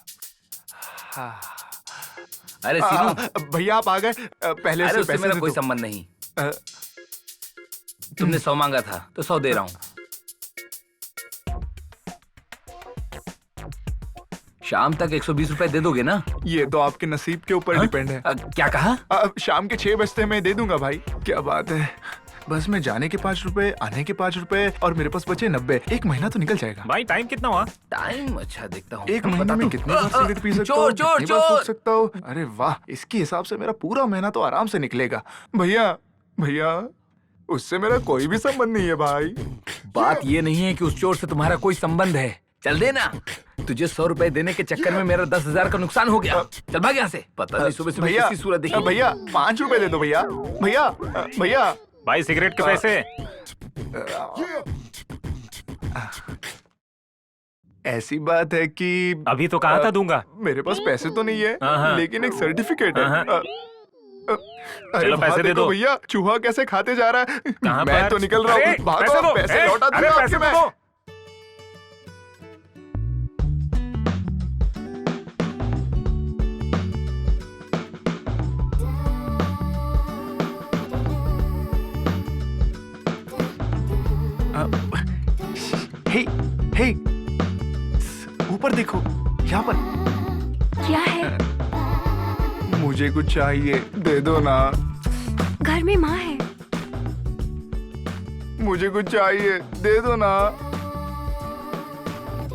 हाँ। अरे सीनू, भैया आप आ गए। पहले अरे से उससे पैसे मेरा दे कोई दो। संबंध नहीं। अ, तुमने 100 मांगा था तो 100 दे रहा हूँ। शाम तक 120 रुपए दे दोगे ना? ये तो आपके नसीब के ऊपर डिपेंड है। क्या कहा? शाम के 6 बजते मैं दे दूंगा भाई। क्या बात है, बस में जाने के 5 रुपए, आने के 5 रुपए और मेरे पास बचे 90। एक महीना तो निकल जाएगा भाई टाइम कितना हुआ? टाइम अच्छा देखता हूँ। एक महीने में कितनी बार सिगरेट पी सकता हूँ, चोर, कितनी बार चोर। फूंक सकता हूँ। अरे वाह, इसके हिसाब से मेरा पूरा महीना तो आराम से निकलेगा। भैया भैया, उससे मेरा कोई भी संबंध नहीं है भाई। बात ये नहीं है कि उस चोर से तुम्हारा कोई संबंध है। चल देना, तुझे 100 रुपए देने के चक्कर में मेरा 10,000 का नुकसान हो गया। चल भाग यहाँ से। पता नहीं सुबह सुबह भैया किसकी सूरत देखी। भैया 5 रुपए दे दो भैया। भैया भैया, भाई सिगरेट के पैसे। ऐसी बात है कि अभी तो कहा था दूंगा। मेरे पास पैसे तो नहीं है, हाँ। लेकिन एक सर्टिफिकेट है। हाँ। अरे चलो वहाँ पैसे दे देखो दो। भैया, चूहा कैसे खाते जा रहा है। कहाँ मैं पर? तो निकल रहा अरे, हूँ, भागो, पैसे दो। पैसे लौटा अरे दूंगा पैसे आपके दो। मैं। हे हे, ऊपर देखो, यहाँ पर। क्या है? मुझे कुछ चाहिए, दे दो ना। घर में माँ है। मुझे कुछ चाहिए, दे दो ना।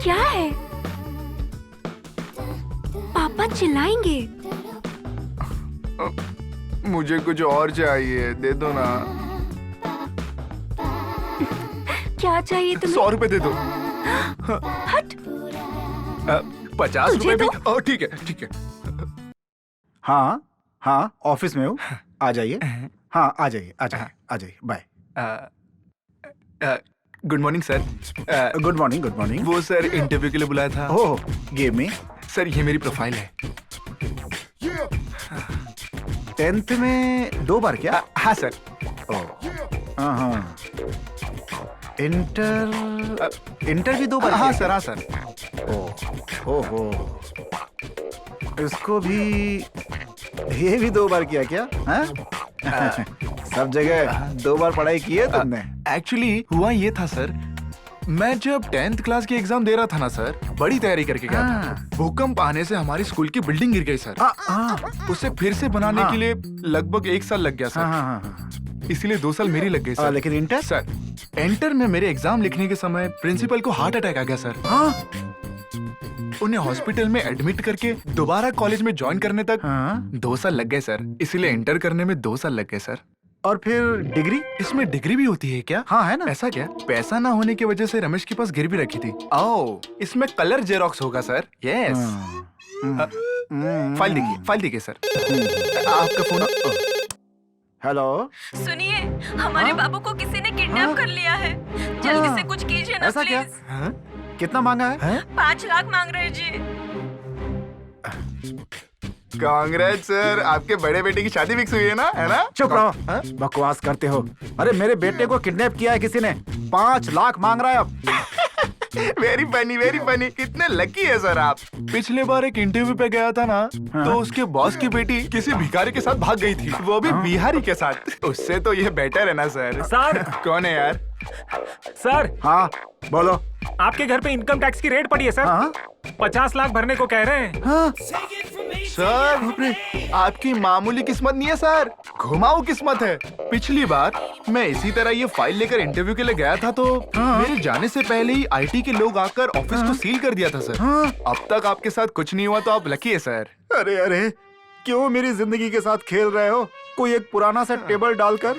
क्या है? पापा चिल्लाएंगे। मुझे कुछ और चाहिए, दे दो ना। क्या चाहिए तुम्हें? 100 रुपए दे दो। हट। 50 तुझे रुपए भी। तो- ओ, ठीक है, ठीक है। हाँ हाँ, ऑफिस में हूँ, आ जाइए। हाँ, आ जाइए, आ जाइए, आ जाइए, bye. Good morning sir. Good morning, good morning. वो सर इंटरव्यू के लिए बुलाया था। ओह, गिव मी। सर ये मेरी प्रोफाइल है। 10th में 2 बार क्या? हाँ सर। हाँ हाँ। इंटर भी 2 बार? हाँ किया? सर, हाँ सर। ओहो, इसको भी, ये भी 2 बार किया क्या? हाँ? सब जगह 2 बार पढ़ाई की है तुमने? एक्चुअली हुआ ये था सर, मैं जब 10th क्लास की एग्जाम दे रहा था ना सर, बड़ी तैयारी करके गया था। भूकंप आने से हमारी स्कूल की बिल्डिंग गिर गई सर। उसे फिर से बनाने के लिए लगभग 1 साल लग गया सर। इसलिए 2 साल मेरी लग गई सर। लेकिन इंटर? सर इंटर में मेरे एग्जाम लिखने के समय प्रिंसिपल को हार्ट अटैक आ गया सर। उन्हें हॉस्पिटल में एडमिट करके दोबारा कॉलेज में ज्वाइन करने तक 2 साल लग गए सर। इसलिए इंटर करने में 2 साल लग गए सर। और फिर डिग्री? इसमें डिग्री भी होती है क्या? हाँ, है ना। ऐसा क्या? पैसा ना होने की वजह से रमेश के पास गिरवी रखी थी। ओह, इसमें कलर जेरोक्स होगा सर। यस। फाइल देखिए, फाइल देखिए सर। आपका फोन। हेलो, सुनिए, हमारे बाबू को किसी ने किडनैप कर लिया है। जल्दी से कुछ कीजिए ना ऐसा क्या? प्लीज। कितना मांगा है? 5 लाख मांग रहे जी। कांग्रेस सर, आपके बड़े बेटे की शादी फिक्स हुई है ना? है ना? चुप रहो, बकवास करते हो। अरे मेरे बेटे को किडनैप किया है किसी ने, 5 लाख मांग रहा है अब। Very funny, very funny. कितने लकी है सर आप। पिछले बार एक इंटरव्यू पे गया था ना, तो उसके बॉस की बेटी किसी भिखारी के साथ भाग गई थी, वो भी बिहारी के साथ। उससे तो ये बेटर है ना सर। सर। कौन है यार? सर। हाँ बोलो। आपके घर पे इनकम टैक्स की रेड पड़ी है सर। हाँ? 50 लाख भरने को कह रहे हैं। हाँ? सर आपकी मामूली किस्मत नहीं है सर, घुमाऊ किस्मत है। पिछली बार मैं इसी तरह ये फाइल लेकर इंटरव्यू के लिए गया था, तो मेरे जाने से पहले ही आईटी के लोग आकर ऑफिस को सील कर दिया था सर। अब तक आपके साथ कुछ नहीं हुआ, तो आप लकी है सर। अरे अरे, क्यों मेरी जिंदगी के साथ खेल रहे हो? कोई एक पुराना सा टेबल डालकर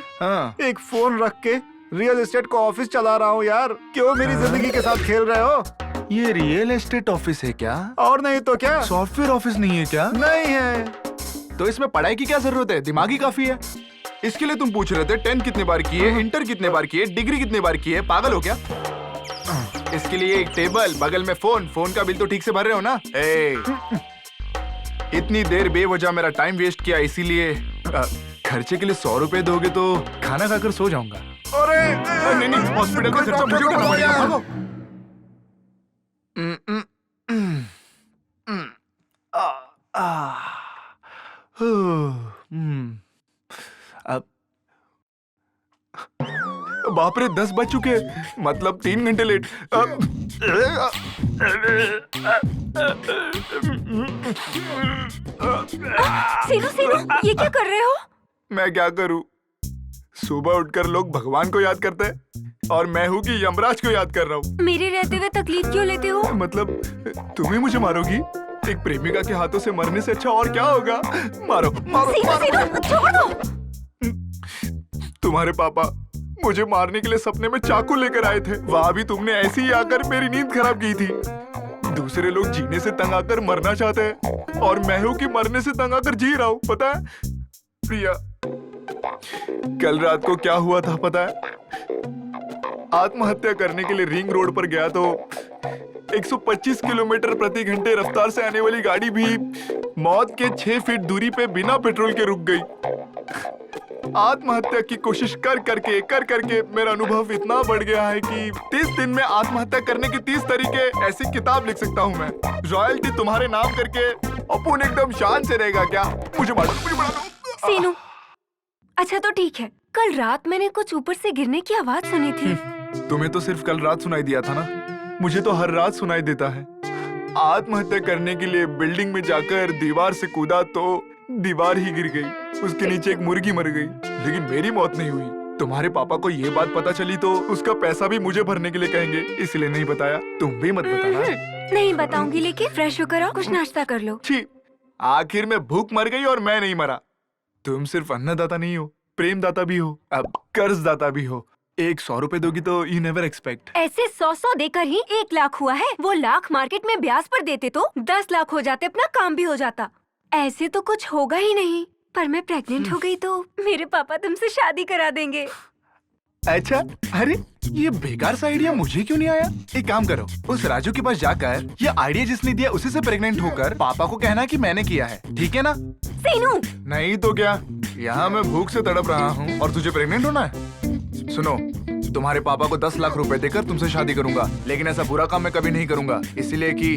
एक फोन रख के रियल एस्टेट का ऑफिस चला रहा हूँ यार। क्यों मेरी जिंदगी के साथ खेल रहे हो? ये रियल एस्टेट ऑफिस है क्या? और नहीं तो क्या? सॉफ्टवेयर ऑफिस नहीं है क्या? नहीं है। तो इसमें पढ़ाई की क्या जरूरत है? दिमागी काफी है। इसके लिए तुम पूछ रहे थे 10th कितने बार की है, इंटर कितने बार की है, डिग्री कितने बार की है? पागल हो क्या? इसके लिए एक टेबल, बगल में फोन। फोन का बिल तो ठीक से भर रहे हो ना? इतनी देर बेवजह मेरा टाइम वेस्ट किया, इसीलिए खर्चे के लिए 100 रुपए दोगे तो खाना खाकर सो जाऊंगा। अरे नहीं, हॉस्पिटल का खर्चा मुझे उठाना पड़ेगा। भागो। अब बाप रे, 10 बज चुके, मतलब 3 घंटे लेट। सीनू सीनू, ये क्या कर रहे हो? मैं क्या करूं? सुबह उठकर लोग भगवान को याद करते हैं और मैं हूं कि यमराज को याद कर रहा हूं। मेरे रहते हुए तकलीफ क्यों लेते हो? मतलब तुम्हें मुझे मारोगी? एक प्रेमिका के हाथों से मरने से अच्छा और क्या होगा? मारो मारो सीनू सीनू, छोड़ दो। तुम्हारे पापा मुझे मारने के लिए सपने में चाकू लेकर आए थे। वहां भी तुमने ऐसे ही आकर मेरी नींद खराब की थी। दूसरे लोग जीने से तंग आकर मरना चाहते हैं और मैं हूं कि मरने से तंग आकर जी रहा हूं। पता है प्रिया, कल रात को क्या हुआ था पता है? आत्महत्या करने के लिए रिंग रोड पर गया तो 125 किलोमीटर प्रति घंटे रफ्तार से आने वाली गाड़ी भी मौत के 6 फीट दूरी पे बिना पेट्रोल के रुक गई। आत्महत्या की कोशिश कर करके मेरा अनुभव इतना बढ़ गया है कि 30 दिन में आत्महत्या करने के 30 तरीके ऐसी किताब लिख सकता हूँ मैं। रॉयल्टी तुम्हारे नाम करके अपुन एकदम शान से रहेगा क्या? मुझे मारो, मुझे मारो। सीनू, अच्छा तो ठीक है, कल रात मैंने कुछ ऊपर से गिरने की आवाज सुनी थी। तुम्हें तो सिर्फ कल रात सुनाई दिया था ना? मुझे तो हर रात सुनाई देता है। आत्महत्या करने के लिए बिल्डिंग में जाकर दीवार से कूदा तो दीवार ही गिर गई, उसके नीचे एक मुर्गी मर गई, लेकिन मेरी मौत नहीं हुई। तुम्हारे पापा को ये बात पता चली तो उसका पैसा भी मुझे भरने के लिए कहेंगे, इसलिए नहीं बताया। तुम भी मत बताना। नहीं बताऊंगी, लेकिन फ्रेश होकर आओ, कुछ नाश्ता कर लो। छी, आखिर में भूख मर गई और मैं नहीं मरा। तुम सिर्फ अन्नदाता नहीं हो, प्रेमदाता भी हो, अब कर्जदाता भी हो। 100 रुपए दोगी तो यू नेवर एक्सपेक्ट। ऐसे 100 देकर ही 1 लाख हुआ है। वो लाख मार्केट में ब्याज पर देते तो 10 लाख हो जाते, अपना काम भी हो जाता। ऐसे तो कुछ होगा ही नहीं। पर मैं प्रेग्नेंट हो गई तो मेरे पापा तुमसे शादी करा देंगे। अच्छा, अरे ये बेकार सा आइडिया मुझे क्यों नहीं आया? एक काम करो, उस राजू के पास जाकर ये आइडिया जिसने दिया उसी से प्रेग्नेंट होकर पापा को कहना कि मैंने किया है, ठीक है ना? सीनू, नहीं तो क्या, यहाँ मैं भूख से तड़प रहा हूँ और तुझे प्रेग्नेंट होना है? सुनो, तुम्हारे पापा को 10 लाख रुपए देकर तुमसे शादी करूंगा, लेकिन ऐसा बुरा काम मैं कभी नहीं करूंगा, इसलिए कि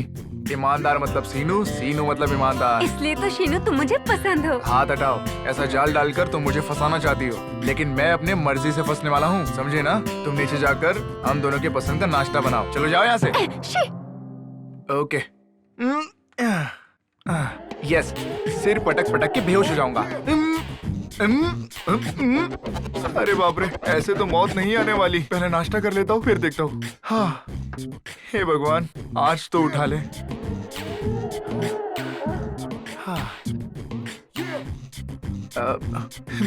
ईमानदार मतलब सीनू, सीनू मतलब ईमानदार। इसलिए तो शीनू तुम मुझे पसंद हो। हाथ हटाओ, ऐसा जाल डालकर तुम मुझे फंसाना चाहती हो, लेकिन मैं अपने मर्जी से फंसने वाला हूँ, समझे ना? तुम नीचे जाकर हम दोनों के पसंद का नाश्ता बनाओ। चलो जाओ यहाँ से। ओके। यस, सिर पटक पटक के बेहोश हो जाऊंगा। अरे बाप रे, ऐसे तो मौत नहीं आने वाली। पहले नाश्ता कर लेता हूँ, फिर देखता हूँ। हाँ, हे भगवान, आज तो उठा ले। हाँ।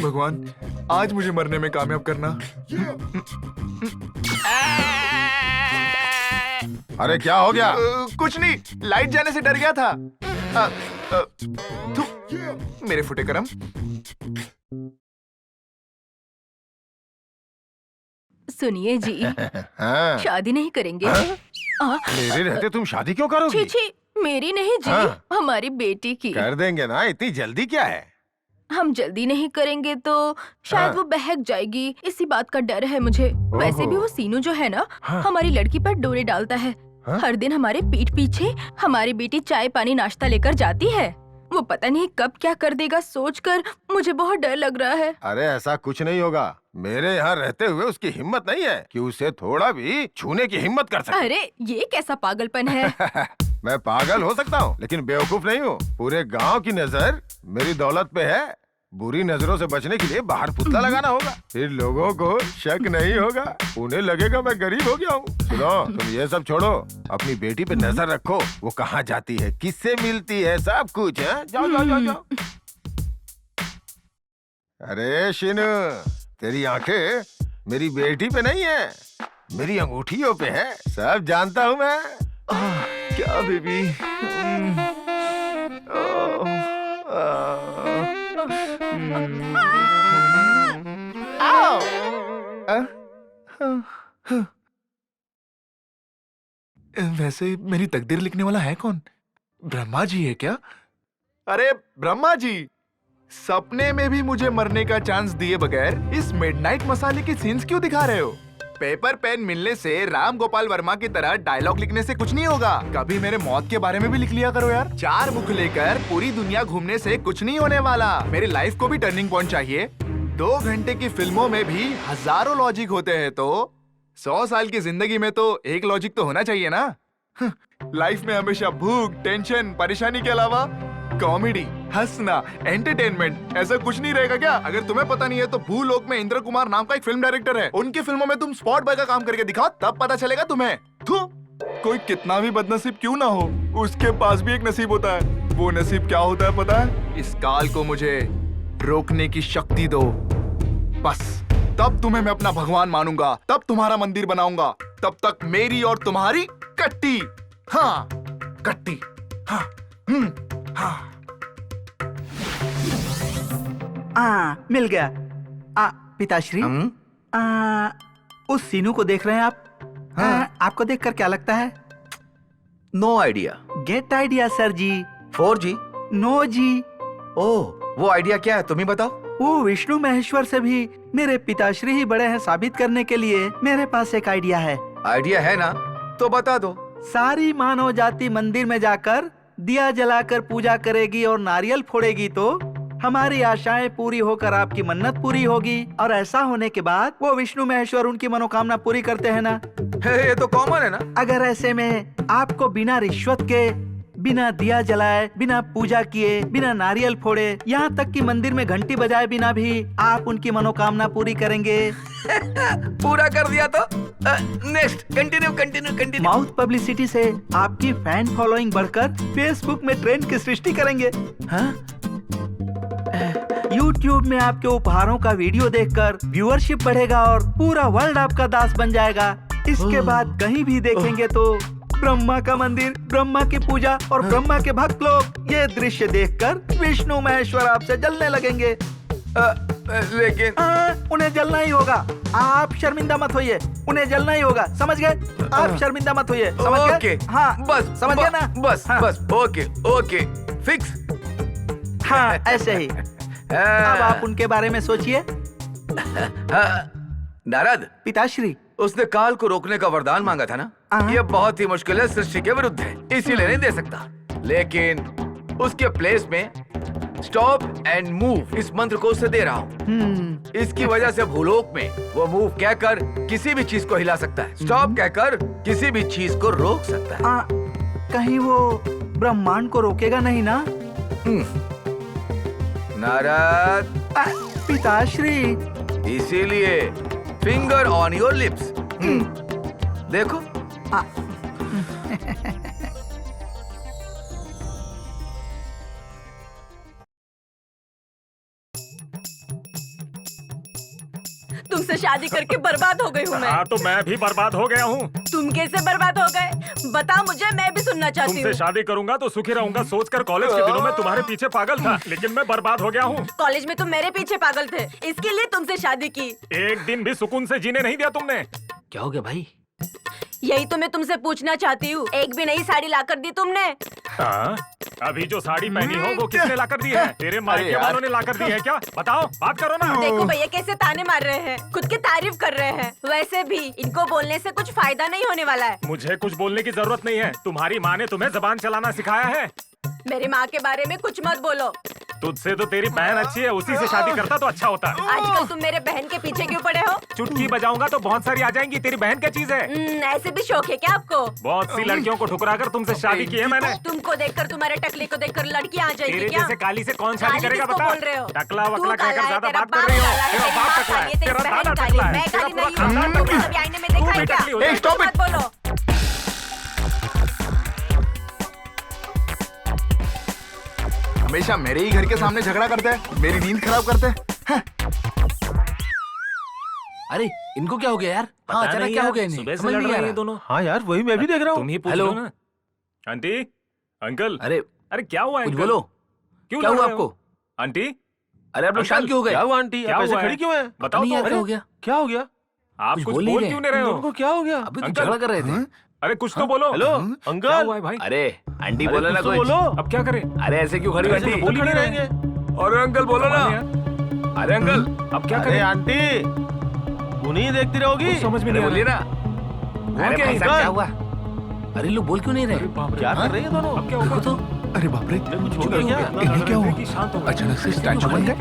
भगवान, आज मुझे मरने में कामयाब करना। अरे क्या हो गया? कुछ नहीं, लाइट जाने से डर गया था। मेरे फुटे करम। सुनिए जी, हाँ। शादी नहीं करेंगे। मेरे रहते तुम शादी क्यों करोगी? छी छी, मेरी नहीं जी, हाँ। हमारी बेटी की। कर देंगे ना, इतनी जल्दी क्या है? हम जल्दी नहीं करेंगे तो शायद हाँ। वो बहक जाएगी, इसी बात का डर है मुझे। वैसे भी वो सीनू जो है ना, हाँ। हमारी लड़की पर डोरे डालता है। हाँ? हर दिन हमारे पीठ पीछे हमारी बेटी चाय पानी नाश्ता लेकर जाती है। वो पता नहीं कब क्या कर देगा, सोचकर मुझे बहुत डर लग रहा है। अरे ऐसा कुछ नहीं होगा। मेरे यहाँ रहते हुए उसकी हिम्मत नहीं है कि उसे थोड़ा भी छूने की हिम्मत कर सके। अरे ये कैसा पागलपन है? मैं पागल हो सकता हूँ, लेकिन बेवकूफ नहीं हूँ। पूरे गांव की नजर मेरी दौलत पे है। बुरी नजरों से बचने के लिए बाहर पुतला लगाना होगा, फिर लोगों को शक नहीं होगा, उन्हें लगेगा मैं गरीब हो गया हूँ। सुनो, तुम ये सब छोड़ो, अपनी बेटी पे नजर रखो। वो कहाँ जाती है, किससे मिलती है, सब कुछ है। जाओ जाओ जाओ जाओ। अरे शिनू, तेरी आंखें मेरी बेटी पे नहीं है, मेरी अंगूठियों पे है। सब जानता हूँ मैं। क्या बेबी? वैसे मेरी तकदीर लिखने वाला है कौन? ब्रह्मा जी है क्या? अरे ब्रह्मा जी, सपने में भी मुझे मरने का चांस दिए बगैर इस मिडनाइट मसाले के सीन्स क्यों दिखा रहे हो? पेपर पेन मिलने से राम गोपाल वर्मा की तरह डायलॉग लिखने से कुछ नहीं होगा। कभी मेरे मौत के बारे में भी लिख लिया करो यार। 4 मुख लेकर पूरी दुनिया घूमने से कुछ नहीं होने वाला। मेरी लाइफ को भी टर्निंग पॉइंट चाहिए। 2 घंटे की फिल्मों में भी हजारों लॉजिक होते हैं, तो 100 साल की जिंदगी में तो एक लॉजिक तो होना चाहिए ना। लाइफ में हमेशा भूख, टेंशन, परेशानी के अलावा कॉमेडी, हंसना, एंटरटेनमेंट, ऐसा कुछ नहीं रहेगा क्या? अगर तुम्हें पता नहीं है तो भूलोक में इंद्र कुमार नाम का एक फिल्म डायरेक्टर है, उनकी फिल्मों में तुम स्पॉट बॉय का काम करके दिखाओ, तब पता चलेगा तुम्हें। कोई कितना भी बदनसीब क्यों ना हो, उसके पास भी एक नसीब होता है। वो नसीब क्या होता है पता है? इस काल को मुझे रोकने की शक्ति दो, बस तब तुम्हें मैं अपना भगवान मानूंगा, तब तुम्हारा मंदिर बनाऊंगा। तब तक मेरी और तुम्हारी कट्टी। हाँ, कट्टी। हाँ, हाँ। मिल गया। पिताश्री, उस सीनू को देख रहे हैं आप? आपको देखकर क्या लगता है? No idea. Get idea sir जी। 4G? नो जी। ओह, वो आइडिया क्या है, तुम ही बताओ। वो विष्णु महेश्वर से भी मेरे पिताश्री ही बड़े हैं साबित करने के लिए मेरे पास एक आइडिया है। आइडिया है ना, तो बता दो। सारी मानव जाति मंदिर में जाकर दिया जलाकर पूजा करेगी और नारियल फोड़ेगी तो हमारी आशाएं पूरी होकर आपकी मन्नत पूरी होगी, और ऐसा होने के बाद वो विष्णु महेश्वर उनकी मनोकामना पूरी करते हैं ना। ये तो कॉमन है ना। अगर ऐसे में आपको बिना रिश्वत के, बिना दिया जलाए, बिना पूजा किए, बिना नारियल फोड़े, यहाँ तक कि मंदिर में घंटी बजाए बिना भी आप उनकी मनोकामना पूरी करेंगे। पूरा कर दिया तो नेक्स्ट कंटिन्यू। माउथ पब्लिसिटी से आपकी फैन फॉलोइंग बढ़कर फेसबुक में ट्रेंड की सृष्टि करेंगे। हाँ? YouTube में आपके उपहारों का वीडियो देखकर व्यूअरशिप बढ़ेगा और पूरा वर्ल्ड आपका दास बन जाएगा। इसके बाद कहीं भी देखेंगे तो ब्रह्मा का मंदिर, ब्रह्मा की पूजा और ब्रह्मा के भक्त लोग ये दृश्य देखकर विष्णु महेश्वर आपसे जलने लगेंगे। लेकिन उन्हें जलना ही होगा। आप शर्मिंदा मत होइए, उन्हें जलना ही होगा, समझ गए? आप शर्मिंदा मत होइए, समझ गए? ओके, हाँ बस समझ गए ना? बस हाँ। बस ओके फिक्स। हाँ ऐसे ही। अब आप उनके बारे में सोचिए। नारद, पिताश्री, उसने काल को रोकने का वरदान मांगा था ना। ये बहुत ही मुश्किल है, सृष्टि के विरुद्ध है, इसीलिए नहीं दे सकता। लेकिन उसके प्लेस में स्टॉप एंड मूव इस मंत्र को उससे दे रहा हूँ। इसकी वजह से भूलोक में वो मूव कहकर किसी भी चीज को हिला सकता है, स्टॉप कहकर किसी भी चीज को रोक सकता है। कहीं वो ब्रह्मांड को रोकेगा नहीं ना? नारद, पिताश्री, इसीलिए फिंगर ऑन योर लिप्स। देखो। तुमसे शादी करके बर्बाद हो गई हूँ मैं। हाँ तो मैं भी बर्बाद हो गया हूँ। तुम कैसे बर्बाद हो गए? बता मुझे, मैं भी सुनना चाहती हूँ। तुमसे शादी करूंगा तो सुखी रहूंगा सोचकर कॉलेज के दिनों में तुम्हारे पीछे पागल था, लेकिन मैं बर्बाद हो गया हूँ। कॉलेज में तुम मेरे पीछे पागल थे, इसके लिए तुमसे शादी की। एक दिन भी सुकून से जीने नहीं दिया तुमने। क्या हो गया भाई? यही तो मैं तुमसे पूछना चाहती हूँ, एक भी नई साड़ी लाकर दी तुमने? हाँ? अभी जो साड़ी पहनी हो वो किसने लाकर दी है? तेरे मायके वालों ने लाकर दी है क्या? बताओ, बात करो ना। देखो भैया कैसे ताने मार रहे हैं, खुद की तारीफ कर रहे हैं। वैसे भी इनको बोलने से कुछ फायदा नहीं होने वाला है। मुझे कुछ बोलने की जरूरत नहीं है, तुम्हारी माँ ने तुम्हें जबान चलाना सिखाया है। मेरी माँ के बारे में कुछ मत बोलो। तुझसे तो तेरी बहन अच्छी है, उसी से शादी करता तो अच्छा होता। आजकल तुम मेरे बहन के पीछे क्यों पड़े हो? चुटकी बजाऊंगा तो बहुत सारी आ जाएंगी, तेरी बहन क्या चीज है? ऐसे भी शौक है क्या आपको? बहुत सी लड़कियों को ठुकराकर तुमसे शादी की है मैंने। तुमको देखकर, तुम्हारे टकले को देखकर लड़की आ जाएगी तेरे क्या? जैसे काली से कौन शादी काली करेगा किसको बता? बोल रहे हो? टकला तू वकला काला कहकर है, ज्यादा तेरा बात कर रही हो। बाप काला है, तेरा तेरी बाप माँ टकला है, काली है, तेरा तेरी दादा बहन टकला काली है, है, मैं तेरा काली पूरा नहीं हूँ। खानदान तुम टकला कभी है। आईने में देखा है क्या? टकली हो जाएगी। Stop it! मत बोलो। हमेशा मेरे ही घर के सामने झगड़ा करते हैं, मेरी नींद खराब करते हैं। अरे इनको क्या हो गया यार? पता अचानक नहीं क्या यार, हो गया इन्हें? सुबह से समझ लड़ नहीं आ रहे हैं रहा। ये दोनों। हाँ यार, वही मैं भी देख रहा हूँ। तुम ही पूछ हेलो। लो ना। आंटी, अंकल, अरे अरे क्या हुआ कुछ अंकल? बोलो। क्यों क्या लड़ हुआ रहे हो? आपको? आंटी, अरे आप लोग शांत क्यों हो गए? क्या हुआ आंटी? क्या आप ऐसे हुआ है? खड़ी क्यों है? बताओ नहीं यार, तो। क्या हो गया? क्या हो गया? आप कुछ कुछ बोल नहीं बोल रहे। क्यों नहीं रहे हो? उनको क्या हो गया? अभी तो अंकल। झगड़ा कर रहे थे। अरे कुछ तो बोलो। हेलो क्या अंकल, हुआ है भाई? अरे आंटी अरे बोलो ना कुछ तो कुछ। बोलो। अब क्या करें? अरे ऐसे क्यों खड़ी हो ऐसे आंटी? तो बोल ही खड़े नहीं रहेंगे। अरे अंकल बोलो ना। अरे अंकल अब क्या अरे करें? आंटी, उन्हीं देखती रहोगी। कुछ समझ में अरे नहीं आ बोलिए रहा। ना। अरे क्या भाई साहब अंकल? क्या हुआ? अरे लोग बोल क्यों नहीं रहे? बाप रे। क्या कर रही है दोनों? अब क्या होगा? देखो तो। अरे बाप रे, कुछ हो गया क्या? ये क्या हुआ? शांत हो गए। अचानक से स्टैचू बन गए।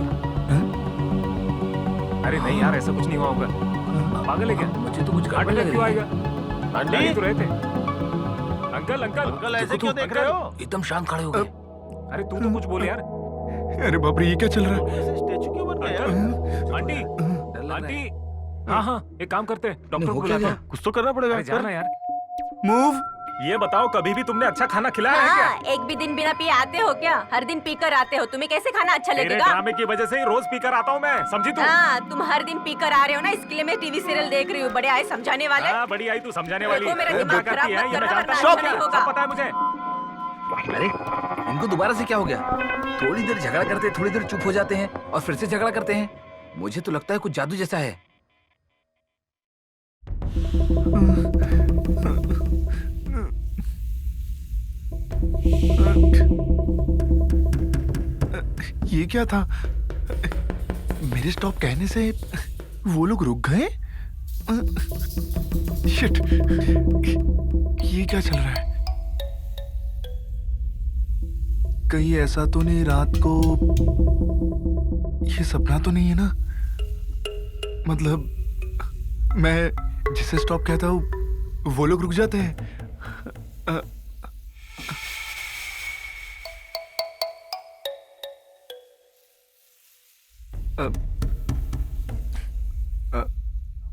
अरे नहीं यार, ऐसा कुछ नहीं हुआ होगा। पागल है क्या? मुझे तो कुछ हार्ट गड़बड़ अटैक लग क्यों रही है। आएगा? आंटी, नहीं तो रहे थे। अंकल अंकल अंकल ऐसे देखो क्यों तू, देख रहे अंकल। हो? एकदम शांत खड़े हो गए। अरे तू तो कुछ बोल यार। अरे बाप रे, ये क्या चल रहा है? ऐसे स्टैचू क्यों बन गए यार? आंटी, डर लग रहा है। आंटी, हाँ हाँ, एक काम करते हैं, डॉक्टर नहीं, को हो क्या बुलाते गया? हैं। कुछ तो करना पड़ेगा। अरे जाना यार। मूव। ये बताओ, कभी भी तुमने अच्छा खाना खिलाया है क्या? हाँ, एक भी दिन बिना पिए आते हो क्या? हर दिन पीकर आते हो, तुम्हें कैसे खाना अच्छा तेरे लगेगा? ड्रामे की वजह से ही रोज पीकर आता हूँ मैं, समझी तू? हाँ, तुम हर दिन पीकर आ रहे हो ना, इसके लिए मैं टीवी सीरियल देख रही हूँ। बड़े आए समझाने वाले। हाँ, बड़ी आई तू समझाने वाली। देखो, मेरा क्या दिमाग करती खराब है, मत ये मैं करना, जानता वरना हूँ। अच्छा नहीं सब होगा। पता है मुझे। अरे इनको दोबारा से क्या हो गया? थोड़ी देर झगड़ा करते, थोड़ी देर चुप हो जाते हैं और फिर से झगड़ा करते हैं। मुझे तो लगता है कुछ जादू जैसा है। ये क्या था? मेरे स्टॉप कहने से वो लोग रुक गए? शिट, ये क्या चल रहा है? कहीं ऐसा तो नहीं रात को ये सपना तो नहीं है ना? मतलब मैं जिसे स्टॉप कहता हूँ वो लोग रुक जाते हैं।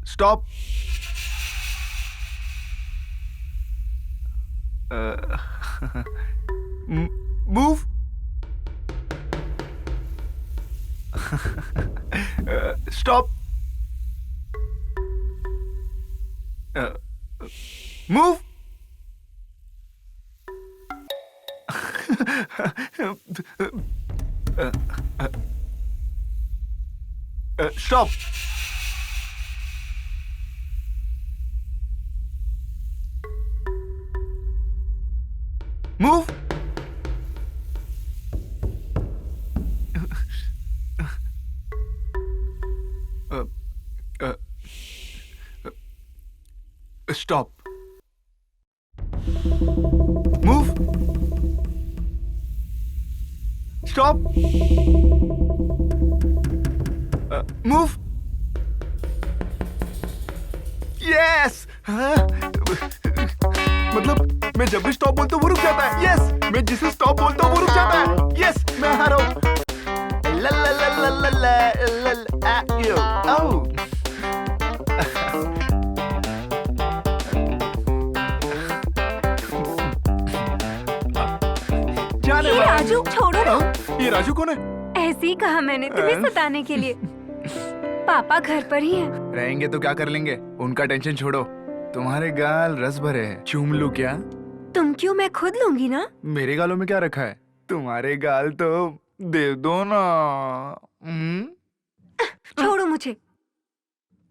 Stop. Move. Stop. Move. Stop. Move. Stop. Move. Stop. Move. Yes. मतलब मैं जब भी स्टॉप बोलता हूँ वो रुक जाता है। यस। मैं जिसे स्टॉप बोलता हूँ वो रुक जाता है। यस। मैं आ रहा हूँ। ला ला ला ला ला ला ला यो आओ। जाने ये वाला। राजू छोड़ो ना। ये राजू कौन है? ऐसे ही कहा मैंने तुम्हें सताने के लिए। पापा घर पर ही हैं। रहेंगे तो क्या कर लेंगे, उनका टेंशन छोड़ो। तुम्हारे गाल रस भरे हैं, चूम लूं क्या? तुम क्यों, मैं खुद लूंगी ना। मेरे गालों में क्या रखा है? तुम्हारे गाल तो दे दो ना। छोड़ो मुझे,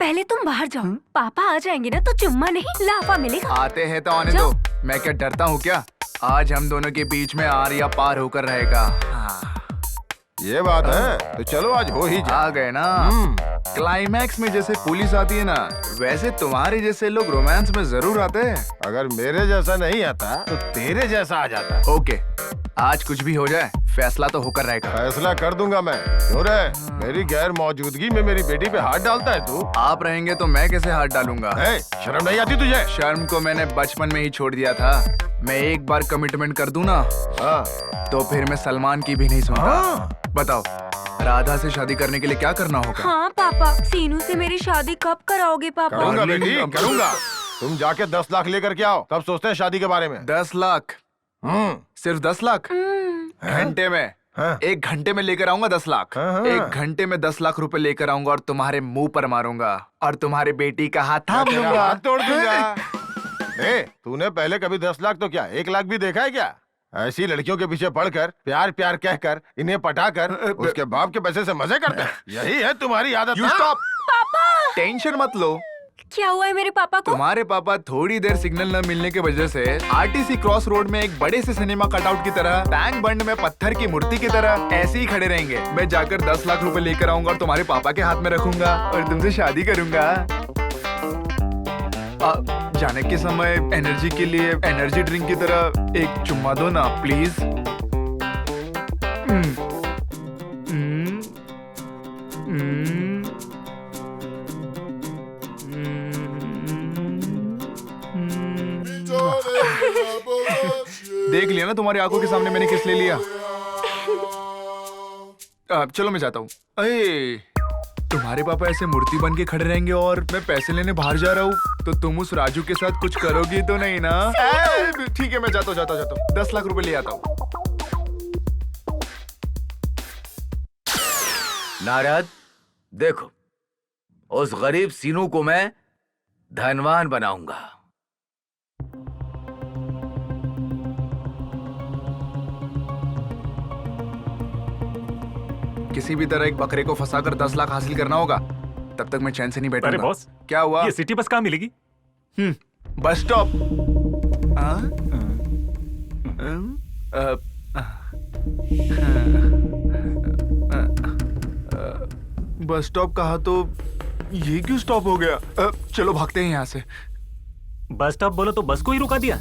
पहले तुम बाहर जाओ। पापा आ जाएंगे ना तो चुम्मा नहीं लाफा मिलेगा। आते हैं तो आने दो। मैं क्या डरता हूँ क्या? आज हम दोनों के बीच में आर या पार होकर रहेगा। ये बात है तो चलो आज हो ही जा। आ गए ना। क्लाइमैक्स में जैसे पुलिस आती है ना, वैसे तुम्हारे जैसे लोग रोमांस में जरूर आते हैं। अगर मेरे जैसा नहीं आता तो तेरे जैसा आ जाता। ओके, आज कुछ भी हो जाए फैसला तो होकर रहेगा। फैसला कर दूंगा मैं। क्यों रे, मेरी गैर मौजूदगी में मेरी बेटी पे हाथ डालता है तू? आप रहेंगे तो मैं कैसे हाथ डालूंगा? शर्म नहीं आती तुझे? शर्म को मैंने बचपन में ही छोड़ दिया था। मैं एक बार कमिटमेंट कर दूं ना, तो फिर मैं सलमान की भी नहीं सुनता। बताओ, राधा से शादी करने के लिए क्या करना होगा? हाँ पापा, सीनू से मेरी शादी कब कराओगे पापा? करूंगा बेटी, करूंगा। तुम जाके 10 लाख लेकर के आओ, तब सोचते हैं शादी के बारे में। 10 लाख? सिर्फ 10 लाख? घंटे में? 1 घंटे में लेकर आऊंगा 10 लाख। 1 घंटे में 10 लाख रुपए लेकर आऊंगा और तुम्हारे मुंह पर मारूंगा और तुम्हारी बेटी का हाथ थाम लूंगा। हाथ तोड़ दूंगा। तूने पहले कभी 10 लाख तो क्या 1 लाख भी देखा है क्या? ऐसी लड़कियों के पीछे पड़कर प्यार प्यार कहकर इन्हें पटाकर उसके बाप के पैसे से मजे करते हैं। यही है तुम्हारी आदत। You stop! पापा! टेंशन मत लो। क्या हुआ है मेरे पापा को? तुम्हारे पापा थोड़ी देर सिग्नल न मिलने की वजह से आरटीसी क्रॉस रोड में एक बड़े से सिनेमा कटआउट की तरह, टैंक बंड में पत्थर की मूर्ति की तरह ऐसे ही खड़े रहेंगे। मैं जाकर 10 लाख रुपए लेकर आऊंगा और तुम्हारे पापा के हाथ में रखूंगा और तुमसे शादी करूंगा। जाने के समय एनर्जी के लिए एनर्जी ड्रिंक की तरह एक चुम्मा दो ना प्लीज। देख लिया ना तुम्हारी आंखों के सामने मैंने किस ले लिया। चलो मैं जाता हूँ। तुम्हारे पापा ऐसे मूर्ति बन के खड़े रहेंगे और मैं पैसे लेने बाहर जा रहा हूँ, तो तुम उस राजू के साथ कुछ करोगी तो नहीं ना? ठीक है, मैं जाता हूँ 10 लाख रुपए ले आता हूँ। नारद, देखो, उस गरीब सीनू को मैं धनवान बनाऊंगा। किसी भी तरह एक बकरे को फंसाकर 10 लाख हासिल करना होगा, तब तक मैं चैन से नहीं बैठूंगा। अरे बॉस, क्या हुआ? ये सिटी बस कहाँ मिलेगी? Bus stop. बस स्टॉप कहा तो ये क्यों स्टॉप हो गया? चलो भागते हैं यहाँ से। बस स्टॉप बोलो तो बस को ही रुका दिया।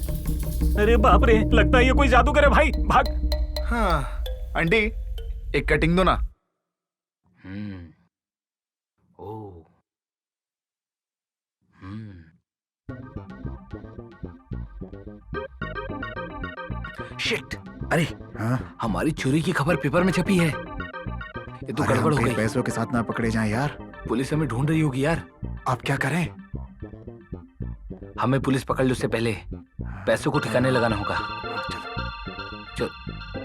अरे बाप रे, लगता है ये कोई जादूगर है भाई, भाग। हाँ आंटी एक कटिंग दो ना। ओ शिट, अरे हाँ? हमारी चोरी की खबर पेपर में छपी है। ये तो अरे गड़बड़ हम हो कहीं गई। पैसों के साथ ना पकड़े जाएं यार। पुलिस हमें ढूंढ रही होगी यार। अब क्या करें? हमें पुलिस पकड़ ले उससे पहले पैसों को ठिकाने लगाना होगा।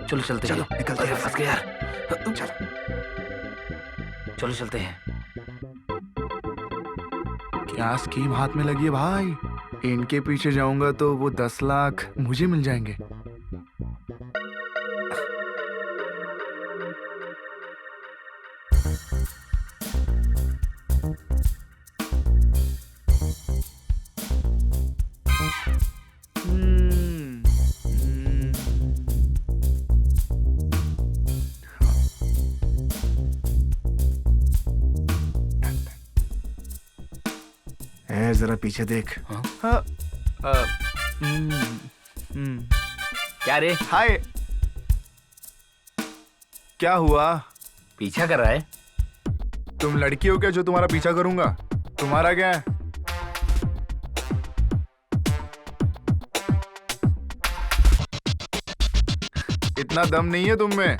चलो चलते चलो, हैं। निकलते अरे, हैं। फंस गए यार। चलो। चलो चलते हैं। क्या स्कीम हाथ में लगी है भाई। इनके पीछे जाऊंगा तो वो 10 लाख मुझे मिल जाएंगे। ए, जरा पीछे देख। क्या रे? हाय, क्या हुआ? पीछा कर रहा है? तुम लड़की हो क्या जो तुम्हारा पीछा करूंगा? तुम्हारा क्या है? इतना दम नहीं है तुम में।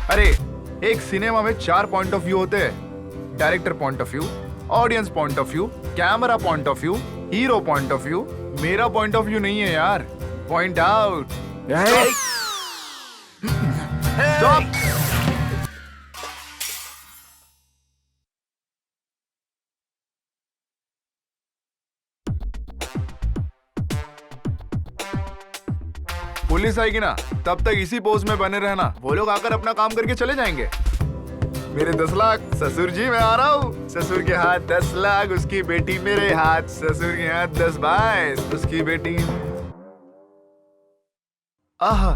अरे एक सिनेमा में 4 पॉइंट ऑफ व्यू होते हैं। Director point of view, audience point of view, camera point of view, hero point of view. मेरा पॉइंट ऑफ व्यू नहीं है यार। Point out. स्टॉप। पुलिस आएगी ना तब तक इसी पोज में बने रहना। वो लोग आकर अपना काम करके चले जाएंगे। मेरे 10 लाख। ससुर जी मैं आ रहा हूँ। ससुर के हाथ 10 लाख, उसकी बेटी मेरे हाथ। ससुर के हाथ 10 बाईस, उसकी बेटी। आहा,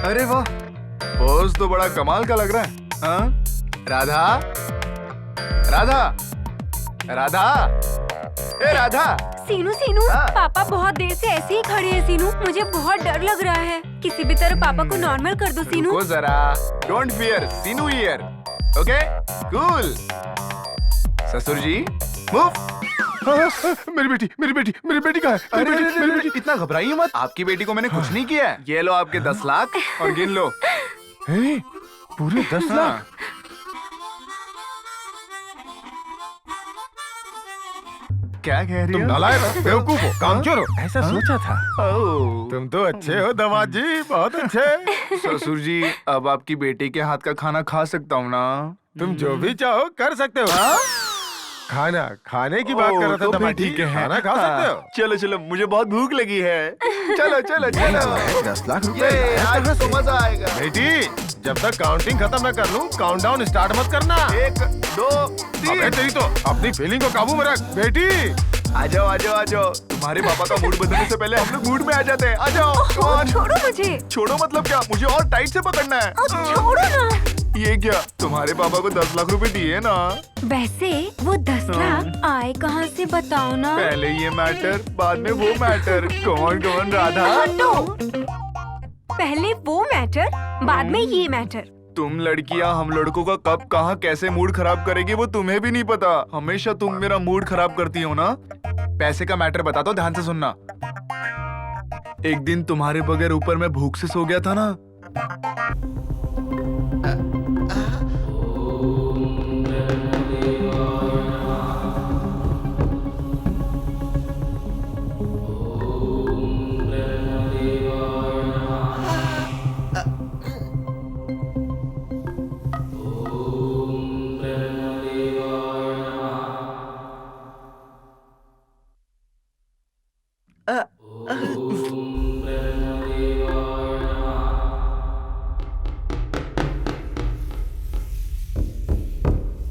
अरे वाह, पोज तो बड़ा कमाल का लग रहा है। हाँ? राधा, राधा, राधा, ए राधा। सीनू सीनू, पापा बहुत देर से ऐसे ही खड़े हैं सीनू। मुझे बहुत डर लग रहा है। किसी भी तरह पापा को नॉर्मल कर दो सीनू। रुको जरा। Don't fear, Seenu here. Okay, cool. ससुर जी, मूव। मेरी बेटी, मेरी बेटी, मेरी बेटी कहाँ है? मेरी बेटी, इतना घबराइए मत। आपकी बेटी को मैंने कुछ नहीं किया है। ये लो आपके 10 लाख और गिन लो। पूरे 10 लाख? क्या कह रही तुम हो? नालायक हो, बेवकूफ हो, कामचोर हो। ऐसा सोचा था। ओह, तुम तो अच्छे हो दामाद जी, बहुत अच्छे। ससुर जी अब आपकी बेटी के हाथ का खाना खा सकता हूँ ना? तुम जो भी चाहो कर सकते हो। खाना खाने की बात कर रहा था तो दामाद जी। ठीक है। खाना खा सकते हो। चलो चलो, मुझे बहुत भूख लगी है। चलो चलो चलो। 10 लाख रुपए ये आज तो मजा आएगा। बेटी जब तक काउंटिंग खत्म न कर लूं, काउंटडाउन स्टार्ट मत करना। 1 2 अबे 3। तेरी तो अपनी फीलिंग को काबू में रख बेटी। आ जाओ आ जाओ आ जाओ। तुम्हारे पापा का मूड बदलने से पहले हम लोग मूड में आ जाते हैं। आ जाओ। Come on। छोड़ो मुझे। छोड़ो मतलब क्या? मुझे और टाइट से पकड़ना है। छोड़ो ना। ये क्या, तुम्हारे पापा को 10 लाख रुपए दिए ना? वैसे वो 10 लाख आए कहाँ से बताओ ना। पहले ये मैटर, बाद में वो मैटर। कौन कौन राधा? हटो। पहले वो मैटर, बाद में ये मैटर। तुम लड़कियां हम लड़कों का कब कहाँ कैसे मूड खराब करेगी वो तुम्हें भी नहीं पता। हमेशा तुम मेरा मूड खराब करती हो ना। पैसे का मैटर बता दो, ध्यान से सुनना। एक दिन तुम्हारे बगैर ऊपर मैं भूख से सो गया था ना।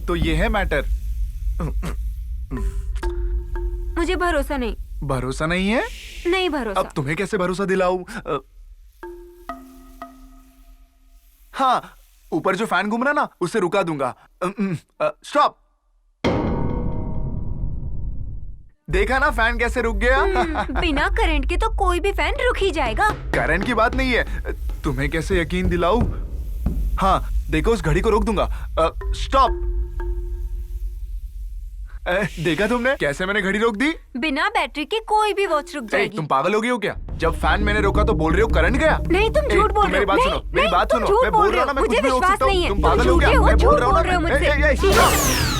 तो ये है मैटर। मुझे भरोसा नहीं। भरोसा नहीं है? नहीं भरोसा। अब तुम्हें कैसे भरोसा दिलाऊं? हाँ, ऊपर जो फैन घूम रहा ना उसे रुका दूंगा। स्टॉप। देखा ना फैन कैसे रुक गया? बिना करंट के तो कोई भी फैन रुक ही जाएगा। करंट की बात नहीं है, तुम्हें कैसे यकीन दिलाऊं? हाँ देखो, उस घड़ी को रोक दूंगा। स्टॉप। देखा तुमने कैसे मैंने घड़ी रोक दी? बिना बैटरी के कोई भी वॉच रुक जाएगी। तुम पागल हो गई हो क्या? जब फैन मैंने रोका तो बोल रही हो करंट गया? नहीं, तुम झूठ बोल रहे हो। मेरी बात सुनो, मेरी बात सुनो। मैं बोल रहा हूँ ना, मैं कुछ भी रोक सकता हूँ। तुम पागल हो क्या? मैं बोल रहा हूँ ना।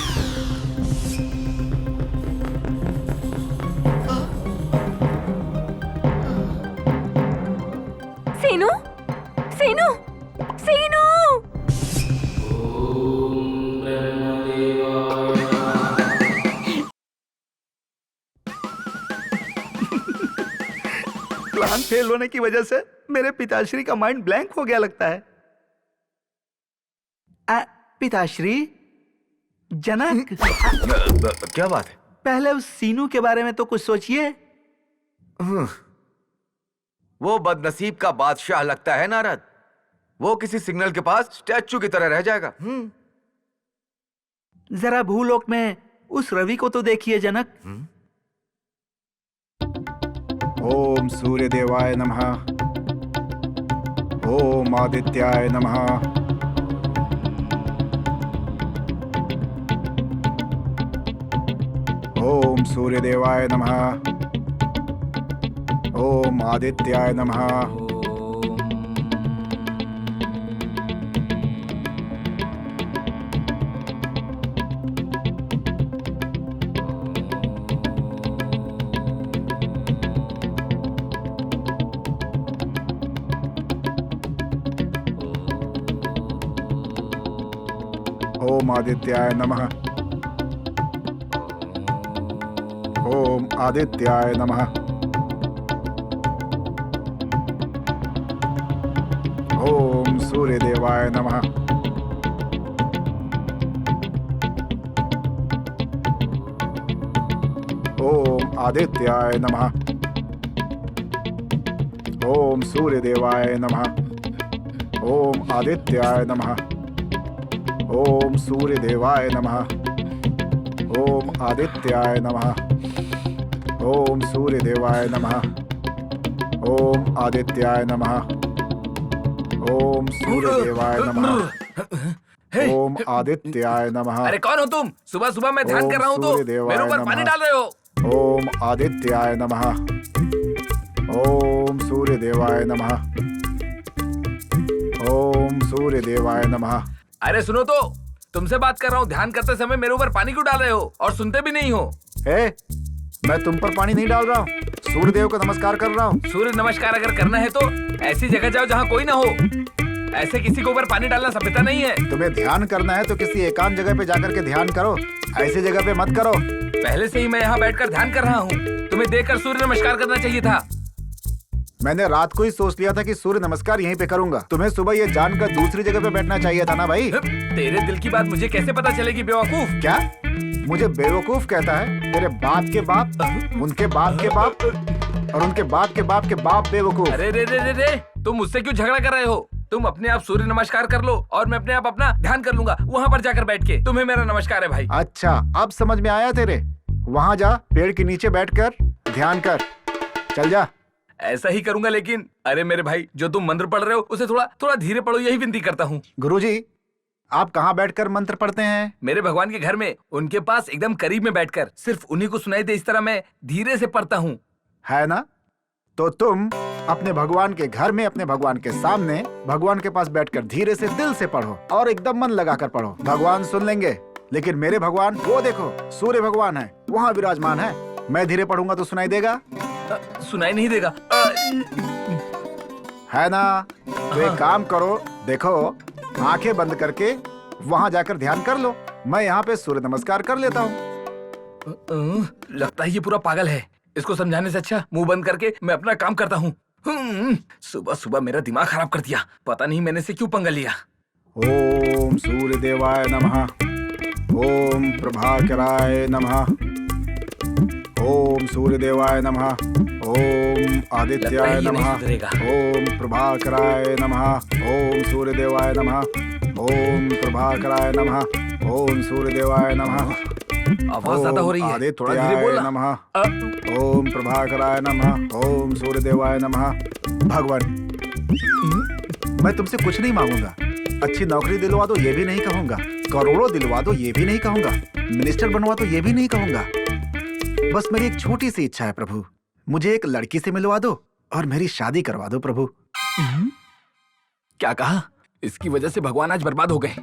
सीनू, सीनू, सीनू। प्लान फेल होने की वजह से मेरे पिताश्री का माइंड ब्लैंक हो गया लगता है। पिताश्री, जनक। क्या बात है? पहले उस सीनू के बारे में तो कुछ सोचिए। वो बदनसीब का बादशाह लगता है नारद। वो किसी सिग्नल के पास स्टैचू की तरह रह जाएगा। जरा भूलोक में उस रवि को तो देखिए जनक। ओम सूर्य देवाय नमः। ओम आदित्याय नमः। ओम सूर्य देवाय नमः। ओम आदित्याय नमः। ओम आदित्याय नमः। ओम आदित्याय नमः। ओम सूर्य देवाय नमः। ओम आदित्याय नमः। ओम सूर्य देवाय नमः। ओम आदित्याय नमः। ओम सूर्य देवाय नमः। ओम आदित्याय नमः। ओम सूर्य देवाय नमः। ओम आदित्याय नमः। ओम सूर्य देवाय नमः। ओम आदित्याय नमः। अरे कौन हो तुम? सुबह सुबह मैं ध्यान कर रहा हूँ तो मेरे ऊपर पानी डाल रहे हो। ओम आदित्याय नमः। ओम सूर्य देवाय नमः। ओम सूर्य देवाय नमः। अरे सुनो तो, तुमसे बात कर रहा हूँ। ध्यान करते समय मेरे ऊपर पानी क्यों डाल रहे हो और सुनते भी नहीं हो? मैं तुम पर पानी नहीं डाल रहा हूँ, सूर्य देव को नमस्कार कर रहा हूँ। सूर्य नमस्कार अगर करना है तो ऐसी जगह जाओ जहाँ कोई ना हो। ऐसे किसी के ऊपर पानी डालना सभ्यता नहीं है। तुम्हें ध्यान करना है तो किसी एकांत जगह पे जाकर के ध्यान करो, ऐसी जगह पे मत करो। पहले से ही मैं यहाँ बैठकर ध्यान कर रहा हूँ। तुम्हें देखकर सूर्य नमस्कार करना चाहिए था। मैंने रात को ही सोच लिया था कि सूर्य नमस्कार यहीं पे करूंगा। तुम्हें सुबह ये जानकर दूसरी जगह पे बैठना चाहिए था ना भाई। तेरे दिल की बात मुझे कैसे पता चलेगी बेवकूफ? क्या मुझे बेवकूफ कहता है? तेरे बाप के बाप, उनके बाप के बाप और उनके बाप के बाप के बाप बेवकूफ। अरे रे रे रे रे, तुम मुझसे क्यों झगड़ा कर रहे हो? तुम अपने आप सूर्य नमस्कार कर लो और मैं अपने आप अपना ध्यान कर लूंगा वहाँ पर जाकर बैठ के। तुम्हें मेरा नमस्कार है भाई। अच्छा, अब समझ में आया तेरे। वहाँ जा, पेड़ के नीचे बैठकर ध्यान कर। चल जा। ऐसा ही करूंगा, लेकिन अरे मेरे भाई, जो तुम मंत्र पढ़ रहे हो उसे थोड़ा थोड़ा धीरे पढ़ो, यही विनती करता हूँ। गुरुजी, आप कहाँ बैठकर मंत्र पढ़ते हैं? मेरे भगवान के घर में, उनके पास एकदम करीब में बैठकर। सिर्फ उन्हीं को सुनाई दे इस तरह मैं धीरे से पढ़ता हूँ। है ना? तो तुम अपने भगवान के घर में, अपने भगवान के सामने, भगवान के पास बैठकर धीरे से दिल से पढ़ो और एकदम मन लगाकर पढ़ो। भगवान सुन लेंगे। लेकिन मेरे भगवान, वो देखो सूर्य भगवान है, वहाँ विराजमान है। मैं धीरे पढ़ूंगा तो सुनाई देगा? सुनाई नहीं देगा। है ना? तो एक काम करो, देखो आंखें बंद करके वहां जाकर ध्यान कर लो। मैं यहाँ पे सूर्य नमस्कार कर लेता हूँ। लगता है ये पूरा पागल है। इसको समझाने से अच्छा मुंह बंद करके मैं अपना काम करता हूँ। सुबह सुबह मेरा दिमाग खराब कर दिया। पता नहीं मैंने से क्यों पंगा लिया। ओम सूर्य देवाय नमः। ओम प्रभाकराय नमः। ओम सूर्य देवाय नमः। ओम आदित्याय नमः। ओम प्रभाकराय नमः। ओम सूर्य देवाय नमः। ओम प्रभाकराय नमः। ओम सूर्य देवाय नमः। आवाज ज्यादा हो रही है, थोड़ा धीरे आदित्याय बोलना। नमः, ओम प्रभाकराय नमः, ओम सूर्यदेवाय नमः। भगवान, मैं तुमसे कुछ नहीं मांगूंगा। अच्छी नौकरी दिलवा दो ये भी नहीं कहूंगा, करोड़ों दिलवा दो ये भी नहीं कहूंगा, मिनिस्टर बनवा दो ये भी नहीं कहूंगा। बस मेरी एक छोटी सी इच्छा है प्रभु, मुझे एक लड़की से मिलवा दो और मेरी शादी करवा दो प्रभु। क्या कहा? इसकी वजह से भगवान आज बर्बाद हो गए।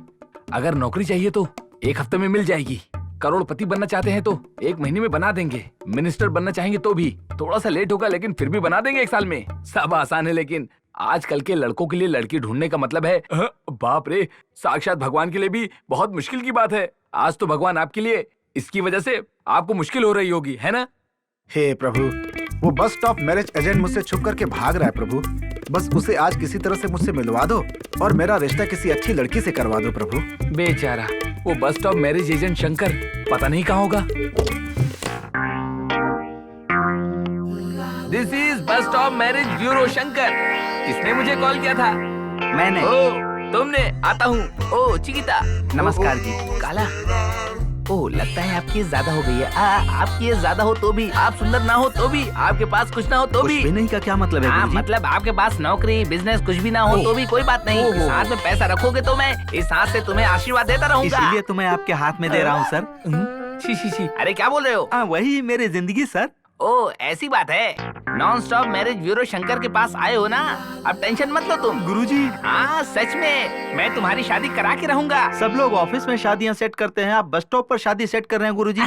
अगर नौकरी चाहिए तो 1 हफ्ते में मिल जाएगी, करोड़पति बनना चाहते हैं तो 1 महीने में बना देंगे, मिनिस्टर बनना चाहेंगे तो भी थोड़ा सा लेट होगा लेकिन फिर भी बना देंगे 1 साल में। सब आसान है, लेकिन आजकल के लड़कों के लिए लड़की ढूंढने का मतलब है बाप रे, साक्षात भगवान के लिए भी बहुत मुश्किल की बात है। आज तो भगवान आपके लिए इसकी वजह से आपको मुश्किल हो रही होगी, है ना? हे प्रभु, वो बस स्टॉप मैरिज एजेंट मुझसे छुप करके भाग रहा है प्रभु। बस उसे आज किसी तरह से मुझसे मिलवा दो और मेरा रिश्ता किसी अच्छी लड़की से करवा दो प्रभु। बेचारा वो बस स्टॉप मैरिज एजेंट शंकर पता नहीं कहाँ होगा। दिस इज बस स्टॉप मैरिज ब्यूरो शंकर। किसने मुझे कॉल किया था? मैंने। ओ तुमने? आता हूँ। ओ चिकिता, नमस्कार जी। काला, ओ लगता है आपकी एज ज्यादा हो गई है। आपकी एज ज्यादा हो तो भी, आप सुंदर ना हो तो भी, आपके पास कुछ ना हो तो कुछ भी नहीं का क्या मतलब है गुरुजी? मतलब आपके पास नौकरी बिजनेस कुछ भी ना हो तो भी कोई बात नहीं, साथ में पैसा रखोगे तो मैं इस हाथ से तुम्हें आशीर्वाद देता रहूंगा। इसीलिए तो मैं आपके हाथ में दे रहा हूँ सर। शी। अरे क्या बोल रहे हो? वही मेरी जिंदगी सर। ओ ऐसी बात है। Non stop marriage bureau Shankar के पास आए हो ना, अब टेंशन मत लो तुम। गुरुजी, हाँ सच में मैं तुम्हारी शादी करा के रहूंगा। सब लोग ऑफिस में शादियां सेट करते हैं, आप बस स्टॉप पर शादी सेट कर रहे हैं गुरुजी।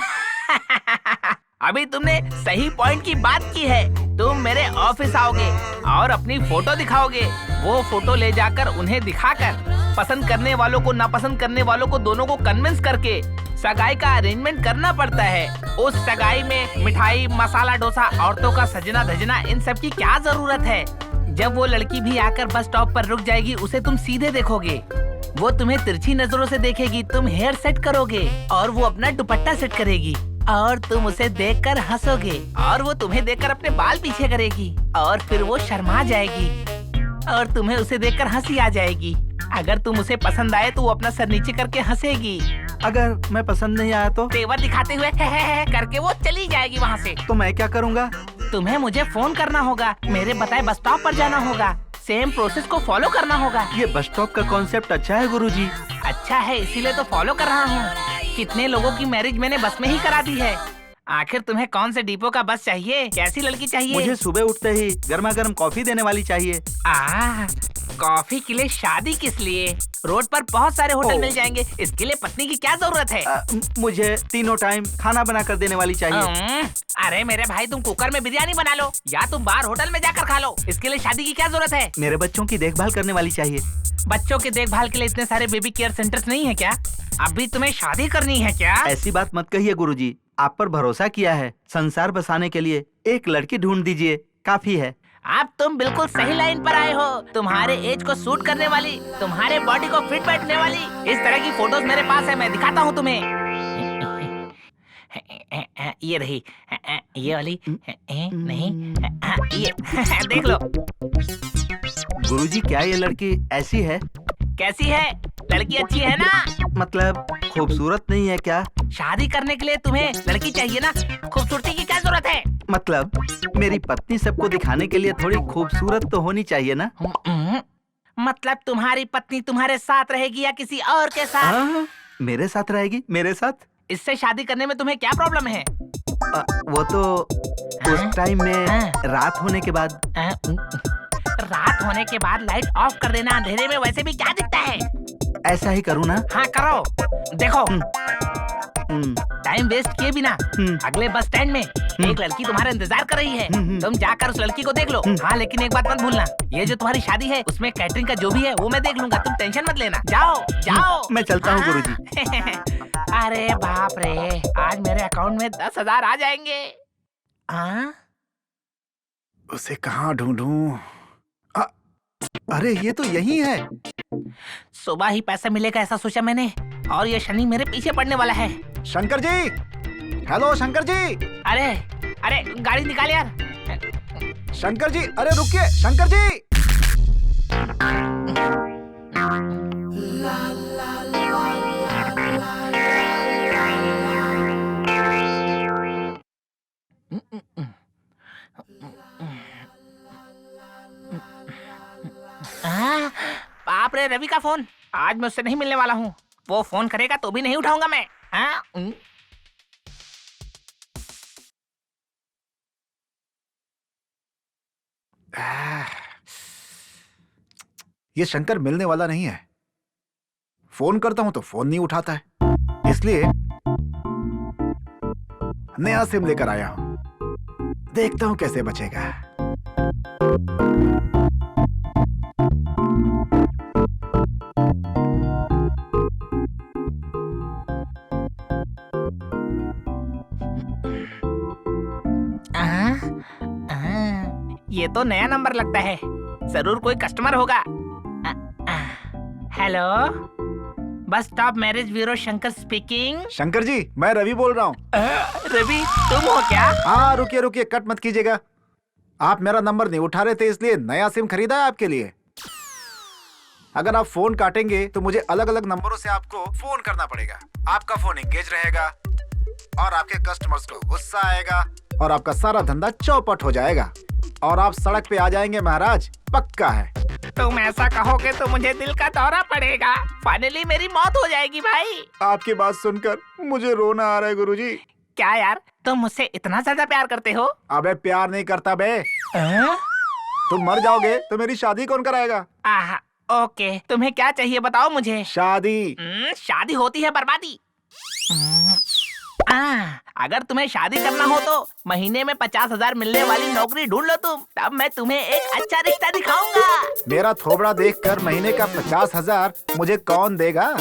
अभी तुमने सही पॉइंट की बात की है। तुम मेरे ऑफिस आओगे और अपनी फोटो दिखाओगे, वो फोटो ले जाकर उन्हें दिखाकर पसंद करने वालों को नापसंद करने वालों को दोनों को कन्विंस करके सगाई का अरेंजमेंट करना पड़ता है। उस सगाई में मिठाई मसाला डोसा औरतों का सजना धजना इन सब की क्या जरूरत है। जब वो लड़की भी आकर बस स्टॉप पर रुक जाएगी उसे तुम सीधे देखोगे, वो तुम्हें तिरछी नजरों से देखेगी, तुम हेयर सेट करोगे और वो अपना दुपट्टा सेट करेगी और तुम उसे देखकर हंसोगे और वो तुम्हें देखकर अपने बाल पीछे करेगी और फिर वो शर्मा जाएगी और तुम्हें उसे देखकर हंसी आ जाएगी। अगर तुम उसे पसंद आए तो वो अपना सर नीचे करके हंसेगी। अगर मैं पसंद नहीं आया तो? तेवर दिखाते हुए हे करके वो चली जाएगी वहाँ से। तो मैं क्या करूँगा? तुम्हें मुझे फोन करना होगा, मेरे बताए बस स्टॉप पर जाना होगा, सेम प्रोसेस को फॉलो करना होगा। ये बस स्टॉप का कॉन्सेप्ट अच्छा है गुरुजी। अच्छा है इसीलिए तो फॉलो कर रहा हूँ। कितने लोगों की मैरिज मैंने बस में ही करा दी है। आखिर तुम्हें कौन से डिपो का बस चाहिए, कैसी लड़की चाहिए? मुझे सुबह उठते ही गर्मा गर्म कॉफी देने वाली चाहिए। कॉफी के लिए शादी किस लिए? रोड पर बहुत सारे होटल मिल जाएंगे, इसके लिए पत्नी की क्या जरूरत है? मुझे तीनों टाइम खाना बना कर देने वाली चाहिए। अरे मेरे भाई तुम कुकर में बिरयानी बना लो या तुम बाहर होटल में जाकर खा लो, इसके लिए शादी की क्या जरूरत है? मेरे बच्चों की देखभाल करने वाली चाहिए। बच्चों के देखभाल के लिए इतने सारे बेबी केयर सेंटर्स नहीं है क्या? अभी तुम्हें शादी करनी है क्या? ऐसी बात मत कहिए गुरुजी, आप पर भरोसा किया है, संसार बसाने के लिए एक लड़की ढूंढ दीजिए, काफी है। अब तुम बिल्कुल सही लाइन पर आए हो। तुम्हारे एज को सूट करने वाली, तुम्हारे बॉडी को फिट बैठने वाली इस तरह की फोटोज मेरे पास है, मैं दिखाता हूँ तुम्हें। ये रही, ये वाली नहीं, ये देख लो। गुरुजी क्या ये लड़की ऐसी है? कैसी है? लड़की अच्छी है ना? मतलब खूबसूरत नहीं है क्या? शादी करने के लिए तुम्हें लड़की चाहिए ना, खूबसूरती की क्या जरूरत है? मतलब मेरी पत्नी सबको दिखाने के लिए थोड़ी खूबसूरत तो होनी चाहिए ना? मतलब तुम्हारी पत्नी तुम्हारे साथ रहेगी या किसी और के साथ? मेरे साथ रहेगी, मेरे साथ। इससे शादी करने में तुम्हें क्या प्रॉब्लम है? वो तो उस टाइम में रात होने के बाद। रात होने के बाद लाइट ऑफ कर देना, अंधेरे में वैसे भी क्या दिखता है? ऐसा ही करूँ ना? हाँ करो। देखो टाइम वेस्ट किए बिना अगले बस स्टैंड में एक लड़की तुम्हारा इंतजार कर रही है, तुम जाकर उस लड़की को देख लो। हाँ लेकिन एक बात मत भूलना, ये जो तुम्हारी शादी है उसमें कैटरिंग का जो भी है वो मैं देख लूंगा, तुम टेंशन मत लेना। जाओ जाओ। मैं चलता हूँ गुरुजी। अरे बाप रे, आज मेरे अकाउंट में 10,000 आ जाएंगे। उसे कहाँ ढूंढूं? अरे ये तो यही है। सुबह ही पैसा मिलेगा ऐसा सोचा मैंने, और ये शनि मेरे पीछे पड़ने वाला है। शंकर जी, हेलो शंकर जी। अरे अरे गाड़ी निकाल यार। शंकर जी, अरे रुकिए शंकर जी। का फोन? आज मैं उससे नहीं मिलने वाला हूँ। वो फोन करेगा तो भी नहीं उठाऊंगा मैं। हाँ? ये शंकर मिलने वाला नहीं है। फोन करता हूं तो फोन नहीं उठाता है, इसलिए नया सिम लेकर आया हूं। देखता हूं कैसे बचेगा। ये तो नया नंबर लगता है, जरूर कोई कस्टमर होगा। Hello, bus stop marriage bureau Shankar speaking. Shankar ji, मैं रवि बोल रहा हूँ। रवि, तुम हो क्या? हाँ, रुकिए रुकिए, कट मत कीजिएगा। आप मेरा नंबर नहीं उठा रहे थे, इसलिए नया सिम खरीदा है आपके लिए। अगर आप फोन काटेंगे तो मुझे अलग अलग नंबरों से आपको फोन करना पड़ेगा। आपका फोन एंगेज रहेगा और आपके कस्टमर्स को गुस्सा आएगा और आपका सारा धंधा चौपट हो जाएगा और आप सड़क पे आ जाएंगे महाराज, पक्का है। तुम ऐसा कहोगे तो मुझे दिल का दौरा पड़ेगा। फाइनली मेरी मौत हो जाएगी भाई। आपकी बात सुनकर मुझे रोना आ रहा है गुरुजी। क्या यार, तुम मुझसे इतना ज्यादा प्यार करते हो? अबे प्यार नहीं करता बे। तुम मर जाओगे तो मेरी शादी कौन कराएगा? आहा, ओके, तुम्हें क्या चाहिए बताओ मुझे। शादी। शादी होती है बर्बादी। अगर तुम्हें शादी करना हो तो महीने में 50,000 मिलने वाली नौकरी ढूंढ लो तुम, तब मैं तुम्हें एक अच्छा रिश्ता दिखाऊंगा। मेरा थोबड़ा देखकर महीने का 50,000 मुझे कौन देगा?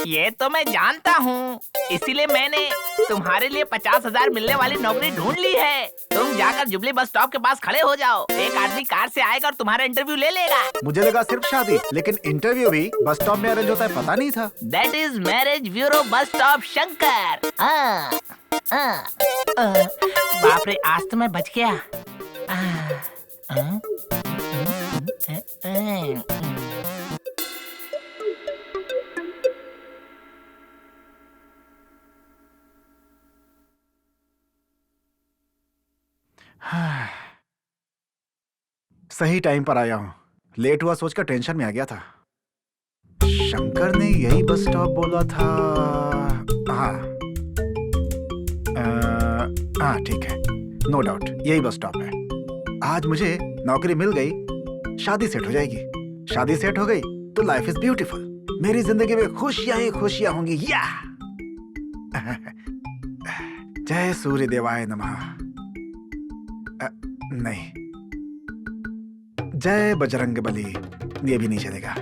ये तो मैं जानता हूँ, इसीलिए मैंने तुम्हारे लिए 50,000 मिलने वाली नौकरी ढूंढ ली है। तुम जाकर जुबली बस स्टॉप के पास खड़े हो जाओ, एक आदमी कार से आएगा और तुम्हारा इंटरव्यू ले लेगा। मुझे लगा सिर्फ शादी, लेकिन इंटरव्यू भी बस स्टॉप में अरेंज होता है, पता नहीं था। That is marriage bureau bus stop Shankar. बाप रे, आज तो मैं बच गया। सही टाइम पर आया हूँ। लेट हुआ सोचकर टेंशन में आ गया था। शंकर ने यही बस स्टॉप बोला था। हाँ ठीक है, नो डाउट यही बस स्टॉप है। आज मुझे नौकरी मिल गई, शादी सेट हो जाएगी। शादी सेट हो गई तो लाइफ इज ब्यूटीफुल। मेरी जिंदगी में खुशियां ही खुशियां होंगी। या जय सूर्य देवाय नमः। नहीं, जय बजरंग बली, ये भी नहीं चलेगा।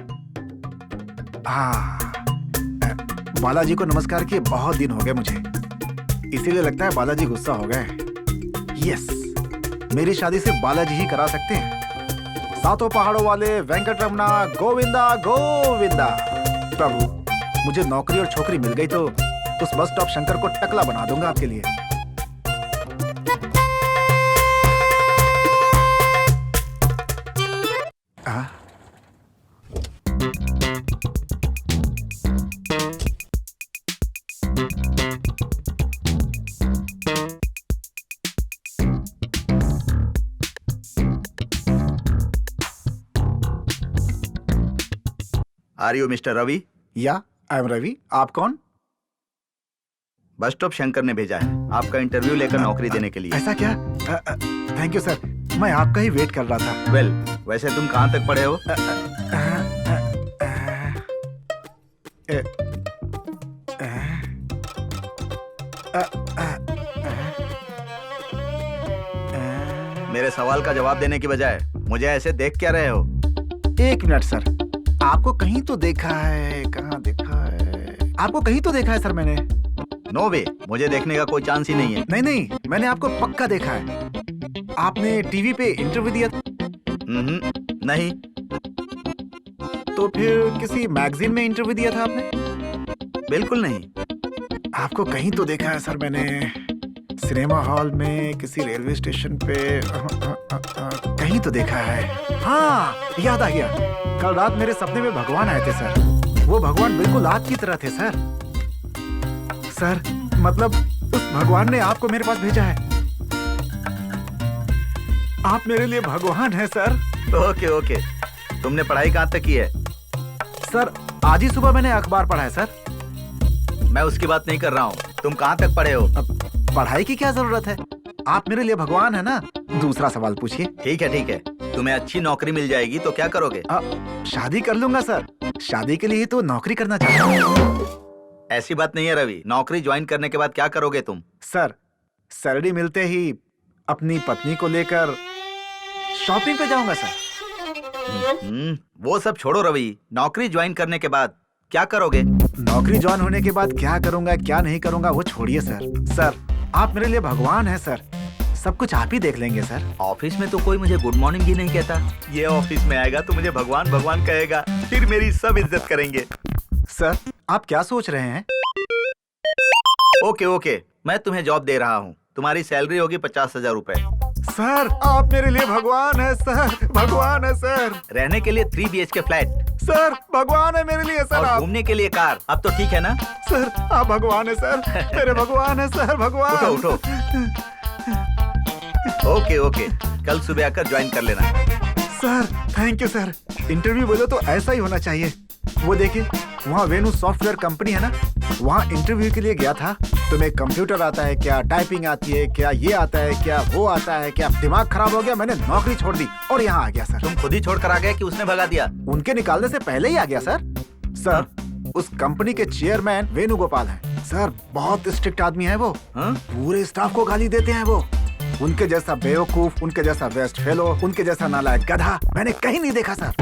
बालाजी को नमस्कार किए बहुत दिन हो गए मुझे, इसीलिए लगता है बालाजी गुस्सा हो गए। यस, मेरी शादी से बालाजी ही करा सकते हैं। सातों पहाड़ों वाले वेंकटरमना गोविंदा गोविंदा। प्रभु, मुझे नौकरी और छोकरी मिल गई तो उस बस स्टॉप शंकर को टकला बना दूंगा आपके लिए। Are you mister Ravi? Yeah, I M Ravi. आप कौन? बस स्टॉप शंकर ने भेजा है आपका इंटरव्यू लेकर नौकरी देने के लिए। ऐसा क्या? थैंक यू सर, मैं आपका ही वेट कर रहा था। वेल, वैसे तुम कहाँ तक पढ़े हो? मेरे सवाल का जवाब देने की बजाय मुझे ऐसे देख क्या रहे हो? एक मिनट सर, आपको कहीं तो देखा है। कहाँ देखा है? आपको कहीं तो देखा है सर मैंने। नो वे, मुझे देखने का कोई चांस ही नहीं है। नहीं नहीं, मैंने आपको पक्का देखा है। आपने टीवी पे इंटरव्यू दिया था? नहीं। तो फिर किसी मैगजीन में इंटरव्यू दिया था आपने? बिल्कुल नहीं। आपको कहीं तो देखा है सर मैंने, सिनेमा हॉल में, किसी रेलवे स्टेशन पे, कहीं तो देखा है। हाँ, याद आ गया। कल रात मेरे सपने में भगवान आए थे सर। वो भगवान बिल्कुल आग की तरह थे सर। सर, मतलब उस भगवान ने आपको मेरे पास भेजा है। आप मेरे लिए भगवान हैं सर। ओके ओके, तुमने पढ़ाई कहाँ तक की है? सर आज ही सुबह मैंने अखबार पढ़ा है सर। मैं उसकी बात नहीं कर रहा हूँ। तुम कहाँ तक पढ़े हो? पढ़ाई की क्या जरूरत है, आप मेरे लिए भगवान है ना। दूसरा सवाल पूछिए। ठीक है। तुम्हें अच्छी नौकरी मिल जाएगी तो क्या करोगे? शादी कर लूंगा सर, शादी के लिए ही तो नौकरी करना चाहता हूँ। ऐसी बात नहीं है रवि, नौकरी ज्वाइन करने के बाद क्या करोगे तुम? सर सैलरी मिलते ही अपनी पत्नी को लेकर शॉपिंग पे जाऊंगा सर। वो सब छोड़ो रवि, नौकरी ज्वाइन करने के बाद क्या करोगे? नौकरी ज्वाइन होने के बाद क्या करूंगा क्या नहीं करूंगा वो छोड़िए सर। सर आप मेरे लिए भगवान है सर, सब कुछ आप ही देख लेंगे सर। ऑफिस में तो कोई मुझे गुड मॉर्निंग भी नहीं कहता, ये ऑफिस में आएगा तो मुझे भगवान भगवान कहेगा, फिर मेरी सब इज्जत करेंगे। सर आप क्या सोच रहे हैं? ओके, मैं तुम्हें जॉब दे रहा हूँ, तुम्हारी सैलरी होगी 50,000 रुपए। सर आप मेरे लिए भगवान है सर, भगवान है सर। रहने के लिए 3 BHK फ्लैट। सर भगवान है मेरे लिए सर। और आप घूमने के लिए कार। अब तो ठीक है ना? सर आप भगवान है सर, मेरे भगवान है सर, भगवान। उठो। ओके, कल सुबह आकर ज्वाइन कर लेना। Sir thank you sir. Interview बोलो तो ऐसा ही होना चाहिए। वो देखिए वहाँ वेनू सॉफ्टवेयर कंपनी है ना, वहाँ इंटरव्यू के लिए गया था। तुम्हें कंप्यूटर आता है क्या, टाइपिंग आती है क्या, ये आता है क्या, वो आता है क्या? दिमाग खराब हो गया, मैंने नौकरी छोड़ दी और यहाँ आ गया सर। तुम खुद ही छोड़ कर आ गए कि उसने भगा दिया? उनके निकालने से पहले ही आ गया सर। सर उस कंपनी के चेयरमैन वेणुगोपाल हैं सर, बहुत स्ट्रिक्ट आदमी है वो। पूरे स्टाफ को गाली देते हैं वो। उनके जैसा बेवकूफ, उनके जैसा वेस्ट फेलो, उनके जैसा नालायक गधा मैंने कहीं नहीं देखा सर।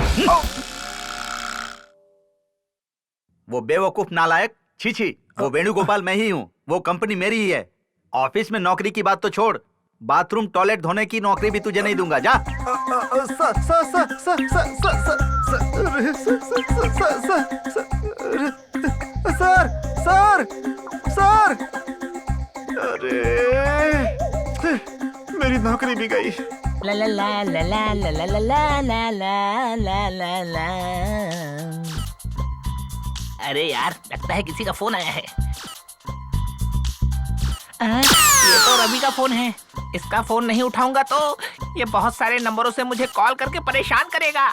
वो बेवकूफ नालायक? छी, वो वेणुगोपाल मैं ही हूँ, वो कंपनी मेरी ही है। ऑफिस में नौकरी की बात तो छोड़, बाथरूम टॉयलेट धोने की नौकरी भी तुझे नहीं दूंगा, जा। सर अरे मेरी नौकरी भी गई। ला ला ला ला ला ला ला ला ला ला ला ला ला। अरे यार लगता है किसी का फोन आया है। ये तो रवि का फोन है, इसका फोन नहीं उठाऊंगा तो ये बहुत सारे नंबरों से मुझे कॉल करके परेशान करेगा।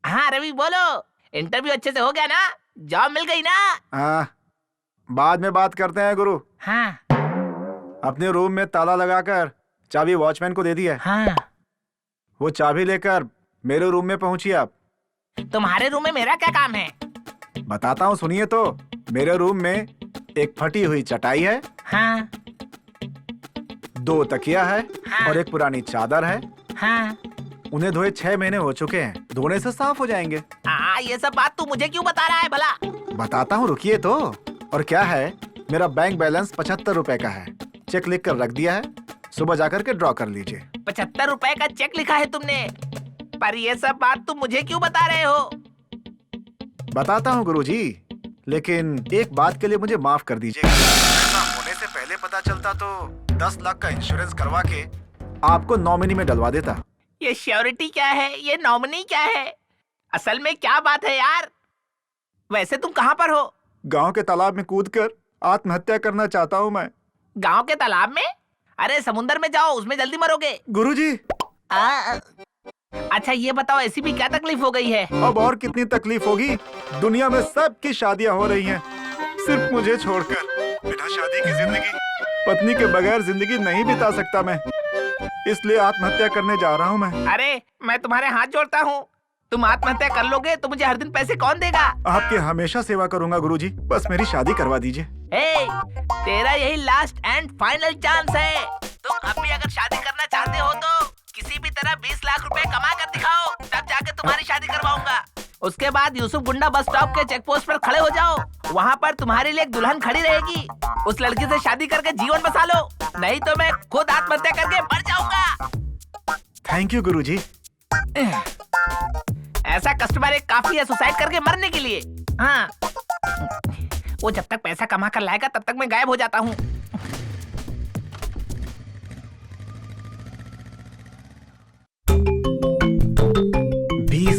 हाँ रवि बोलो, इंटरव्यू अच्छे से हो गया ना? जॉब मिल गई ना? हाँ बाद में बात करते हैं गुरु। हाँ अपने रूम में ताला लगाकर चाबी वॉचमैन को दे दी है। हाँ वो चाबी लेकर मेरे रूम में पहुंची। आप तुम्हारे रूम में मेरा क्या काम है? बताता हूँ सुनिए तो। मेरे रूम में एक फटी हुई चटाई है। हाँ 2 तकिया है। हाँ। और एक पुरानी चादर है। हाँ उन्हें धोए 6 महीने हो चुके हैं, धोने से साफ हो जाएंगे। ये सब बात तू मुझे क्यों बता रहा है भला? बताता हूँ रुकिए तो। और क्या है, मेरा बैंक बैलेंस 75 रुपए का है, चेक लिख कर रख दिया है, सुबह जाकर के ड्रॉ कर लीजिए। 75 रुपए का चेक लिखा है तुमने? पर ये सब बात तुम मुझे क्यों बता रहे हो? बताता हूँ गुरुजी, लेकिन एक बात के लिए मुझे माफ कर दीजिए। ऐसा होने से पहले पता चलता तो 10 लाख का इंश्योरेंस करवा के आपको नॉमिनी में डलवा देता। ये श्योरिटी क्या है, ये नॉमिनी क्या है? असल में क्या बात है यार? वैसे तुम कहाँ पर हो? गांव के तालाब में कूदकर आत्महत्या करना चाहता हूँ मैं। गांव के तालाब में? अरे समुंदर में जाओ, उसमें जल्दी मरोगे। गुरुजी अच्छा ये बताओ, ऐसी भी क्या तकलीफ हो गई है? अब और कितनी तकलीफ होगी, दुनिया में सबकी शादियां हो रही हैं, सिर्फ मुझे छोड़कर। बिना शादी की जिंदगी, पत्नी के बगैर जिंदगी नहीं बिता सकता मैं, इसलिए आत्महत्या करने जा रहा हूँ मैं। अरे मैं तुम्हारे हाथ जोड़ता हूँ, तुम आत्महत्या कर लोगे तो मुझे हर दिन पैसे कौन देगा? आपकी हमेशा सेवा करूंगा गुरुजी, बस मेरी शादी करवा दीजिए। तेरा यही लास्ट एंड फाइनल चांस है। तुम अब भी अगर शादी करना चाहते हो तो किसी भी तरह 20 लाख रुपए कमा कर दिखाओ, तब जाके तुम्हारी शादी करवाऊंगा। उसके बाद यूसुफ गुंडा बस स्टॉप के चेक पोस्ट पर खड़े हो जाओ, वहाँ पर तुम्हारे लिए एक दुल्हन खड़ी रहेगी। उस लड़की से शादी करके जीवन बसा लो, नहीं तो मैं खुद आत्महत्या करके मर जाऊंगा। थैंक यू गुरुजी। ऐसा कस्टमर एक काफी है सुसाइड करके मरने के लिए। हाँ वो जब तक पैसा कमा कर लाएगा तब तक मैं गायब हो जाता हूँ।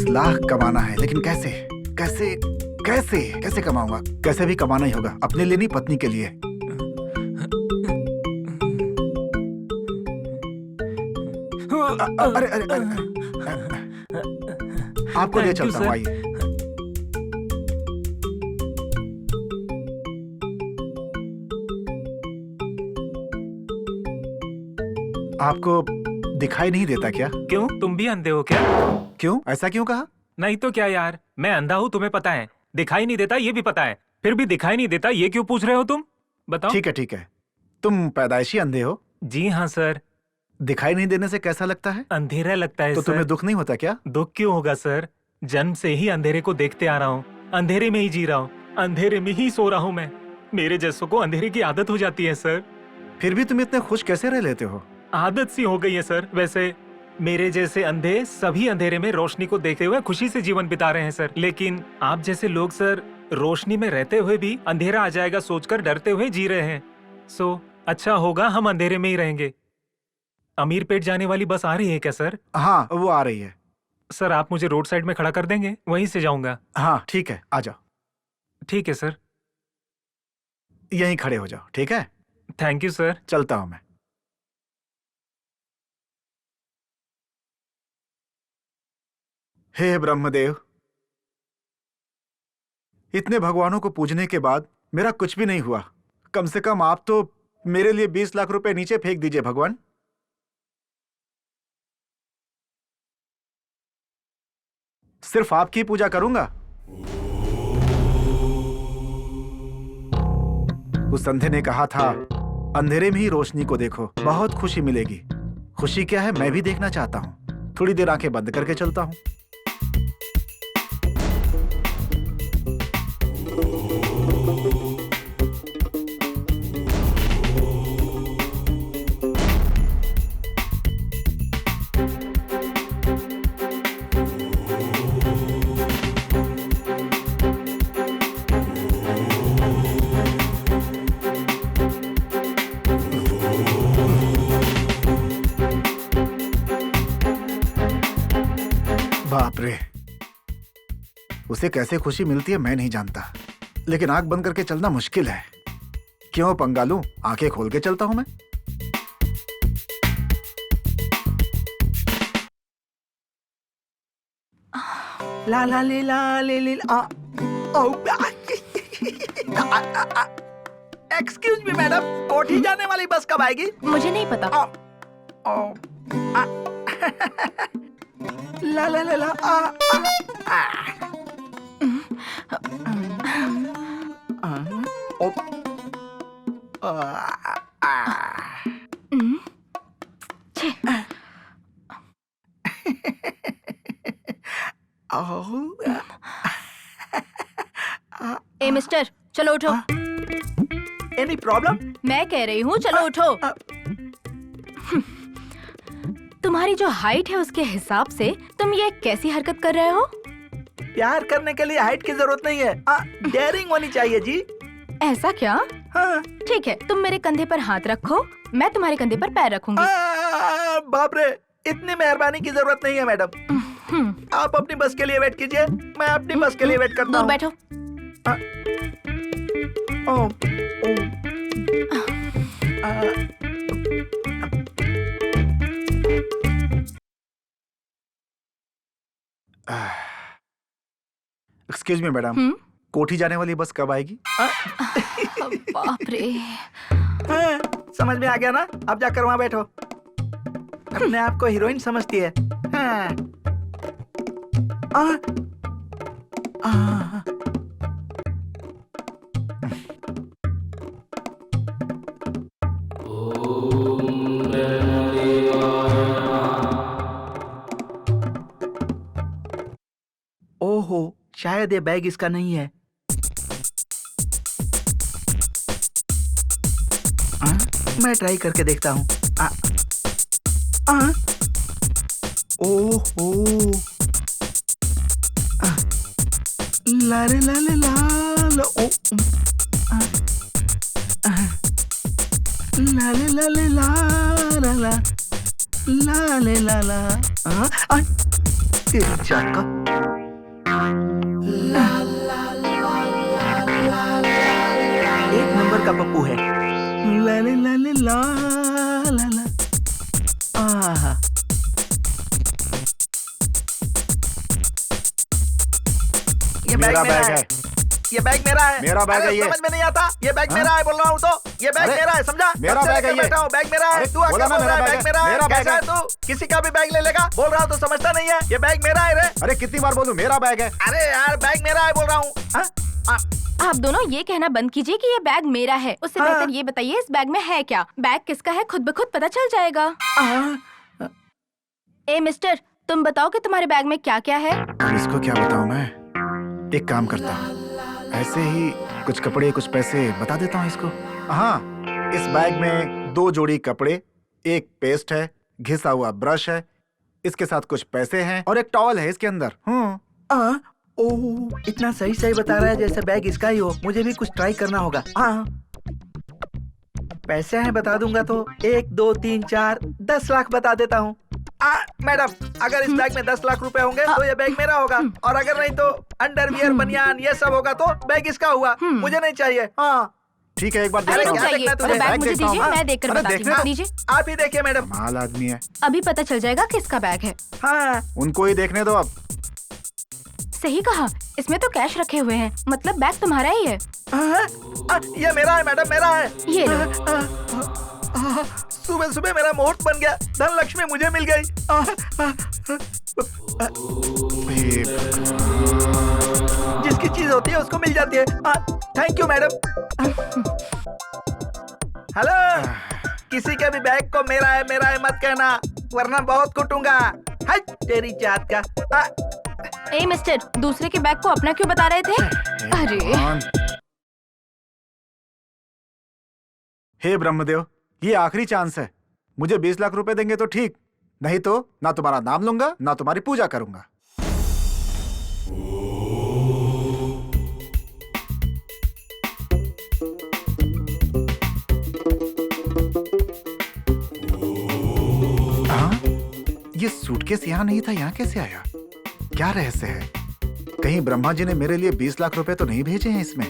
लाख कमाना है, लेकिन कैसे कैसे कैसे कैसे कमाऊंगा? कैसे भी कमाना ही होगा, अपने लिए नहीं पत्नी के लिए। अरे आपको ले चलता हूँ, आइए। आपको दिखाई नहीं देता क्या? क्यों, तुम भी अंधे हो क्या? क्यों, ऐसा क्यों कहा? नहीं तो क्या यार, मैं अंधा हूँ तुम्हें पता है, दिखाई नहीं देता ये भी पता है, फिर भी दिखाई नहीं देता ये क्यों पूछ रहे हो तुम? बताओ। ठीक है, तुम पैदाइशी अंधे हो? जी हाँ सर। दिखाई नहीं देने से कैसा लगता है? अंधेरा लगता है तो सर। तुम्हें दुख नहीं होता क्या? दुख क्यों होगा सर, जन्म से ही अंधेरे को देखते आ रहा हूँ, अंधेरे में ही जी रहा हूँ, अंधेरे में ही सो रहा हूँ मैं। मेरे जैसों को अंधेरे की आदत हो जाती है सर। फिर भी तुम इतने खुश कैसे रह लेते हो? आदत सी हो गई है सर। वैसे मेरे जैसे अंधे सभी अंधेरे में रोशनी को देखते हुए खुशी से जीवन बिता रहे हैं सर, लेकिन आप जैसे लोग सर रोशनी में रहते हुए भी अंधेरा आ जाएगा सोचकर डरते हुए जी रहे हैं। सो अच्छा होगा हम अंधेरे में ही रहेंगे। अमीरपेट जाने वाली बस आ रही है क्या सर? हाँ, वो आ रही है। सर आप मुझे रोड साइड में खड़ा कर देंगे, वहीं से जाऊंगा। हाँ ठीक है, आ जाओ। ठीक है सर। यहीं खड़े हो जाओ, ठीक है? Thank you sir. चलता हूं मैं। हे ब्रह्मदेव, इतने भगवानों को पूजने के बाद मेरा कुछ भी नहीं हुआ। कम से कम आप तो मेरे लिए 20 लाख रुपए नीचे फेंक दीजिए भगवान। सिर्फ आपकी पूजा करूंगा। उस अंधे ने कहा था अंधेरे में ही रोशनी को देखो, बहुत खुशी मिलेगी। खुशी क्या है मैं भी देखना चाहता हूं। थोड़ी देर आंखें बंद करके चलता हूं। बाप रे, उसे कैसे खुशी मिलती है मैं नहीं जानता, लेकिन आंख बंद करके चलना मुश्किल है। क्यों पंगा लूं, आंखें खोल के चलता हूं मैं। ला ला ले ला ले ले आ एक्सक्यूज मी मैडम, कोठी जाने वाली बस कब आएगी? मुझे नहीं पता। ला ला ला ला ए मिस्टर, चलो उठो। Any problem? मैं कह रही हूँ चलो उठो। तुम्हारी जो हाइट है उसके हिसाब से तुम ये कैसी हरकत कर रहे हो? प्यार करने के लिए हाइट की जरूरत नहीं है, डेयरिंग होनी चाहिए जी। ऐसा क्या? हाँ। ठीक है, तुम मेरे कंधे पर हाथ रखो, मैं तुम्हारे कंधे पर पैर रखूंगी। बाप रे, इतनी मेहरबानी की जरूरत नहीं है मैडम। आप अपनी बस के लिए वेट कीजिए, मैं अपनी बस के लिए वेट करता हूँ। दूर बैठो। एक्सक्यूज मी मैडम, कोठी जाने वाली बस कब आएगी? बाप रे। समझ में आ गया ना? अब जाकर वहाँ बैठो। अपने आप को हीरोइन समझती है। ओहो, शायद ये बैग इसका नहीं है। मैं ट्राई करके देखता हूँ। ओहो, ला रे ला ले ला ला ओ ला ले ला ले ला ला ला ला ले ला ला तेरी जान का एक नंबर का पप्पू है। ला ले ला ले ला ला ला आहा। ये मेरा बैग है। ये बैग मेरा है। मेरा बैग अरे है ये। समझ में नहीं आता, ये बैग मेरा है बोल रहा हूँ तो। ये बैग अरे, मेरा है, समझा? मेरा कब से बैग है लेकर ये। बैठा हूँ, बैग मेरा है। अरे, तू आके बोला ना बोल रहा है मेरा बैग मेरा है। मेरा बैग कैसा है है। तू? किसी का भी बैग ले लेगा? बोल रहा हूँ तो समझता नहीं है। ये बैग मेरा है रे। अरे कितनी बार बोलूं मेरा बैग है। अरे यार बैग मेरा है बोल रहा हूँ। हाँ? आप दोनों ये कहना बंद कीजिए कि ये बैग मेरा है। उससे बेहतर ये बताइए इस बैग में है क्या। बैग किसका है खुद ब खुद पता चल जाएगा। ए मिस्टर, तुम बताओ कि तुम्हारे बैग में क्या क्या है। इसको क्या बताऊं मैं। एक काम करता हूँ, ऐसे ही कुछ कपड़े कुछ पैसे बता देता हूँ इसको। हाँ, इस बैग में 2 जोड़ी कपड़े, एक पेस्ट है, घिसा हुआ ब्रश है, इसके साथ कुछ पैसे हैं और एक टॉवल है इसके अंदर। ओह, इतना सही सही बता रहा है जैसे बैग इसका ही हो। मुझे भी कुछ ट्राई करना होगा। हाँ, पैसे हैं बता दूंगा तो 1 2 3 4 10 लाख बता देता हूँ। मैडम, अगर इस बैग में 10 लाख रुपए होंगे तो ये बैग मेरा होगा, और अगर नहीं तो अंडरवियर बनियान ये सब होगा तो बैग इसका हुआ। मुझे नहीं चाहिए। हाँ ठीक है, एक बार अरे देखता रुक हूँ। जाइए, अरे, बैग मुझे देखता हूँ। दीजिए, मैं देखकर अरे, बताती देखने हूँ। दो। दीजिए, आप ही देखिए मैडम। माल आदमी है, अभी पता चल जाएगा किसका बैग है। हाँ, उनको ही देखने दो अब। सही कहा, इसमें तो कैश रखे हुए हैं, मतलब बैग तुम्हारा ही है। ये मेरा है मैडम, मेरा है। ये लो। सुबह सुबह मेरा मुहूर्त बन गया, धन लक्ष्मी मुझे मिल गई। जिसकी चीज होती है उसको मिल जाती है। Thank you madam. हेलो, किसी के भी बैग को मेरा है मत कहना, वरना बहुत कुटूंगा। हाय तेरी जात का। ए मिस्टर, दूसरे के बैग को अपना क्यों बता रहे थे? अरे हे ब्रह्मदेव, ये आखिरी चांस है। मुझे 20 लाख रुपए देंगे तो ठीक, नहीं तो ना तुम्हारा नाम लूंगा ना तुम्हारी पूजा करूंगा। हाँ? ये सूटकेस यहाँ नहीं था, यहाँ कैसे आया? क्या रहस्य है? कहीं ब्रह्मा जी ने मेरे लिए 20 लाख रुपए तो नहीं भेजे हैं इसमें?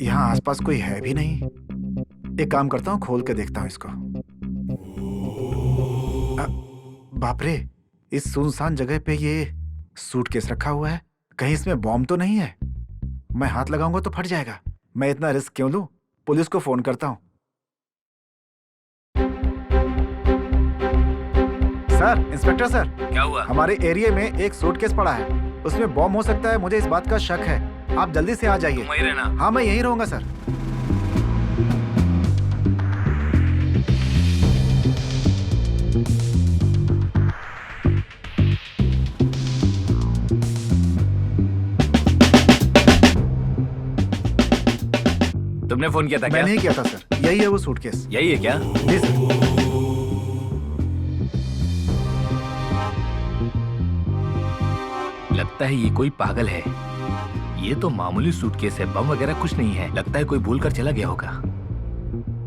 यहाँ आसपास कोई है भी नहीं। एक काम करता हूँ, खोल के देखता हूँ इसको। बाप रे, इस सुनसान जगह पे ये सूटकेस रखा हुआ है। कहीं इसमें बॉम्ब तो नहीं है? मैं हाथ लगाऊंगा तो फट जाएगा। मैं इतना रिस्क क्यों लूं? पुलिस को फोन करता हूँ। सर, इंस्पेक्टर सर, क्या हुआ? हमारे एरिया में एक सूटकेस पड़ा है, उसमें बॉम्ब हो सकता है, मुझे इस बात का शक है। आप जल्दी से आ जाइए। तुम वहीं रहना। हाँ, मैं यहीं रहूंगा सर। तुमने फोन किया था क्या? मैं नहीं किया था सर, यही है वो सूटकेस। यही है क्या? जी सर। लगता है ये कोई पागल है। ये तो मामूली सूटकेस है, बम वगैरह कुछ नहीं है। लगता है कोई भूल कर चला गया होगा।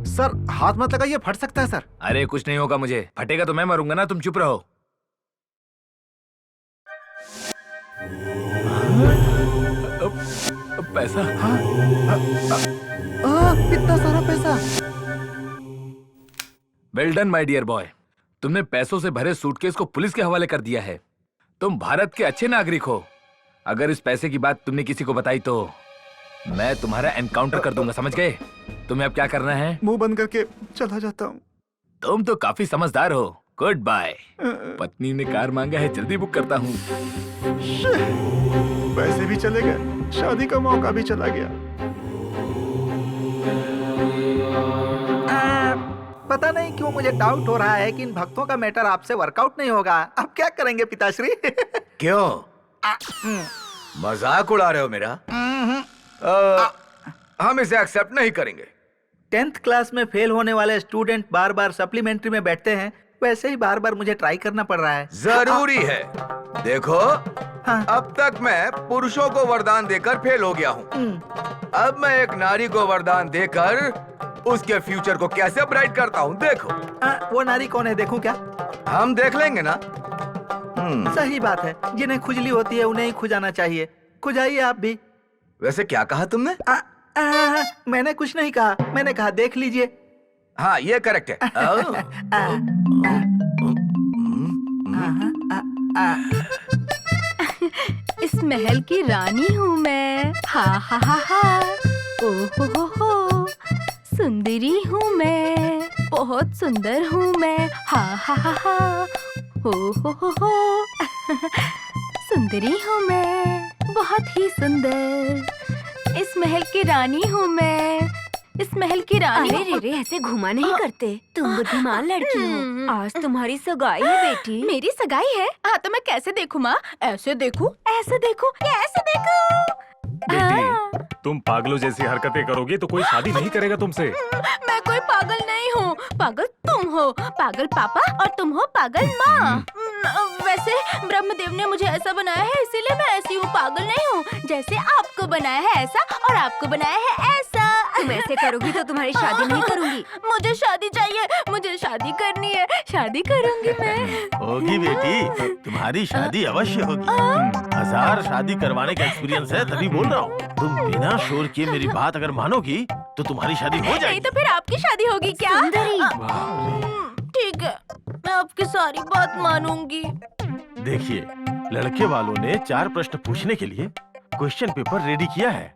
सर हाथ मत लगाइए, फट सकता है सर। अरे कुछ नहीं होगा मुझे, फटेगा तो मैं मरूंगा ना, तुम चुप रहो। पैसा? इतना सारा पैसा। Well done my dear boy, तुमने पैसों से भरे सूटकेस को पुलिस के हवाले कर दिया है। तुम भारत के अच्छे नागरिक हो। अगर इस पैसे की बात तुमने किसी को बताई तो मैं तुम्हारा एनकाउंटर कर दूंगा, समझ गए? तुम्हें अब क्या करना है? मुंह बंद करके चला जाता हूँ। तुम तो काफी समझदार हो। Goodbye. पत्नी ने कार मांगा है, जल्दी बुक करता हूँ। पैसे भी चले गए, शादी का मौका भी चला गया। पता नहीं क्यों मुझे डाउट हो रहा है कि इन भक्तों का मैटर आपसे वर्कआउट नहीं होगा। अब क्या करेंगे पिताश्री? क्यों? मजाक उड़ा रहे हो मेरा? हम इसे एक्सेप्ट नहीं करेंगे। 10th क्लास में फेल होने वाले स्टूडेंट बार बार सप्लीमेंट्री में बैठते हैं, वैसे ही बार बार मुझे ट्राई करना पड़ रहा है। जरूरी है। देखो, अब तक मैं पुरुषों को वरदान देकर फेल हो गया हूँ। अब मैं एक नारी को वरदान देकर उसके फ्यूचर को कैसे ब्राइट करता हूँ, देखो। वो नारी कौन है, देखूं क्या? हम देख लेंगे ना। सही बात है, जिन्हें खुजली होती है उन्हें ही खुजाना चाहिए। खुजाइए आप भी। वैसे क्या कहा तुमने? मैंने कुछ नहीं कहा, मैंने कहा देख लीजिए। हाँ, ये करेक्ट है। इस महल की रानी हूँ मैं। हा हा हा हा। ओ हो, सुंदरी हूँ मैं, बहुत सुंदर हूँ मैं। हा हा हा हा। हो सुंदरी हूँ मैं, बहुत ही सुंदर। इस महल की रानी हूँ मैं, इस महल की रानी। अरे रे, ऐसे घुमा नहीं करते। तुम बुद्धिमान लड़की हो। आज तुम्हारी सगाई है बेटी। मेरी सगाई है? हाँ तो मैं कैसे देखूं माँ? ऐसे देखूं, ऐसे देखूं या ऐसे देखूं? बेटी, तुम पागलों जैसी हरकतें करोगी तो कोई शादी नहीं करेगा तुमसे। मैं कोई पागल नहीं हूँ, पागल तुम हो। पागल पापा और तुम हो पागल माँ। वैसे ब्रह्मदेव ने मुझे ऐसा बनाया है, इसीलिए मैं ऐसी हूँ। पागल नहीं हूँ। जैसे आपको बनाया है ऐसा और आपको बनाया है ऐसा। तुम ऐसे करोगी तो तुम्हारी शादी नहीं करूंगी। मुझे शादी चाहिए, मुझे शादी करनी है, शादी करूंगी मैं। होगी बेटी, तुम्हारी शादी अवश्य होगी। 1000 शादी करवाने का एक्सपीरियंस है, तभी बोल रहा हूँ। तुम बिना शोर किए मेरी बात अगर मानोगी तो तुम्हारी शादी हो नहीं जाएगी। तो फिर आपकी शादी होगी क्या? ठीक है, मैं आपकी सारी बात मानूंगी। देखिए, लड़के वालों ने 4 प्रश्न पूछने के लिए क्वेश्चन पेपर रेडी किया है।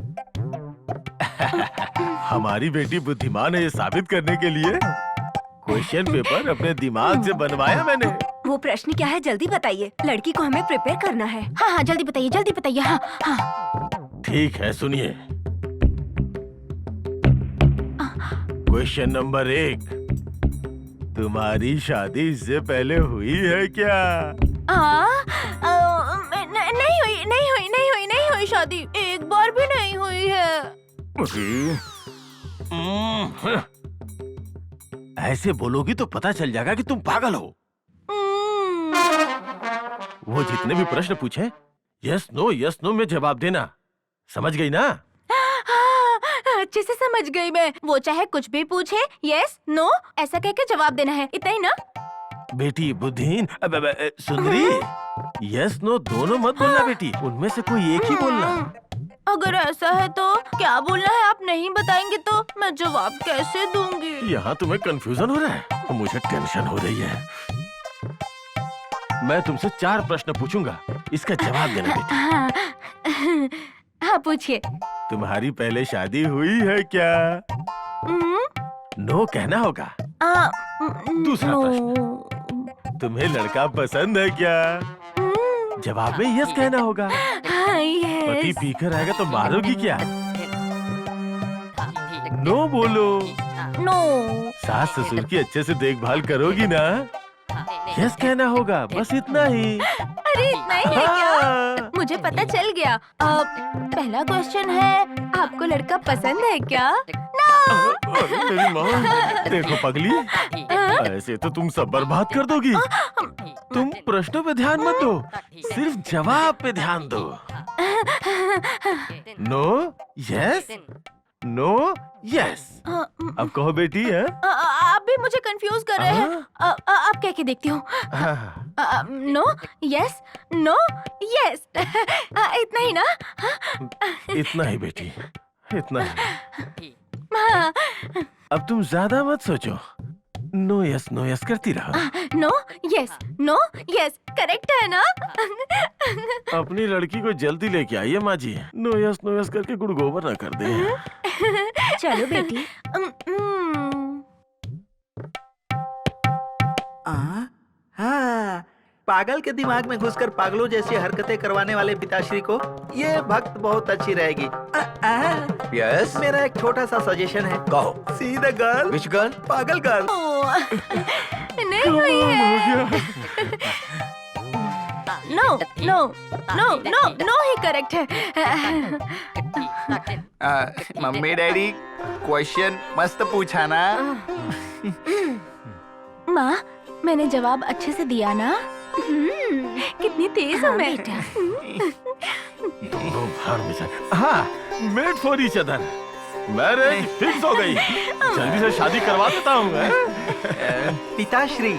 हमारी बेटी बुद्धिमान है ये साबित करने के लिए क्वेश्चन पेपर अपने दिमाग से बनवाया मैंने। वो प्रश्न क्या है जल्दी बताइए, लड़की को हमें प्रिपेयर करना है। हाँ हाँ जल्दी बताइए, जल्दी बताइए। हाँ हाँ। ठीक है, सुनिए। क्वेश्चन नंबर 1, तुम्हारी शादी इससे पहले हुई है क्या? नहीं हुई शादी, एक बार भी नहीं हुई है। ऐसे बोलोगी तो पता चल जाएगा कि तुम पागल हो। वो जितने भी प्रश्न पूछे यस नो में जवाब देना, समझ गई ना? अच्छे से समझ गई मैं। वो चाहे कुछ भी पूछे, यस नो ऐसा कह के जवाब देना है, इतना ही ना? बेटी बुद्धिहीन, सुंदरी, यस नो दोनों मत बोलना बेटी, उनमें से कोई एक ही बोलना। अगर ऐसा है तो क्या बोलना है? आप नहीं बताएंगे तो मैं जवाब कैसे दूंगी? यहाँ तुम्हें कंफ्यूजन हो रहा है, मुझे टेंशन हो रही है। मैं तुमसे 4 प्रश्न पूछूंगा, इसका जवाब देना बेटी। हाँ पूछिए। तुम्हारी पहले शादी हुई है क्या? नो कहना होगा। दूसरा प्रश्न, तुम्हें लड़का पसंद है क्या? जवाब में यस कहना होगा। पति पीकर आएगा तो मारोगी क्या? नो बोलो। नो। सास ससुर की अच्छे से देखभाल करोगी ना? यस कहना होगा, बस इतना ही। अरे इतना ही है क्या? मुझे पता चल गया। पहला क्वेश्चन है, आपको लड़का पसंद है क्या? मेरी माँ, देखो पगली, ऐसे तो तुम सब बर्बाद कर दोगी। तुम प्रश्नों पे ध्यान मत दो, सिर्फ जवाब पे ध्यान दो। No yes, no yes. अब कहो बेटी है? आप भी मुझे कंफ्यूज कर रहे हैं। आप कह के देखती हूँ। नो यस, नो यस, इतना ही ना? इतना ही बेटी, इतना ही। अब तुम ज्यादा मत सोचो, नो यस करती रहो। नो यस करेक्ट है ना? अपनी लड़की को जल्दी लेके आइए माँ जी, नो यस करके गुड़ गोबर ना कर दे। चलो बेटी। हाँ, पागल के दिमाग में घुसकर पागलों जैसी हरकतें करवाने वाले पिताश्री को ये भक्त बहुत अच्छी रहेगी। यस, मेरा एक छोटा सा सजेशन है। कहो। See the girl. Which girl? पागल गर्ल। नहीं हुई है। नो ही करेक्ट है। मम्मी डैडी, क्वेश्चन मस्त पूछा ना? माँ, मैंने जवाब अच्छे से दिया ना? कितनी तेज हूँ मैं। हाँ, made for each other, marriage fix हो गई। जल्दी से शादी करवा देता हूँ मैं। पिताश्री,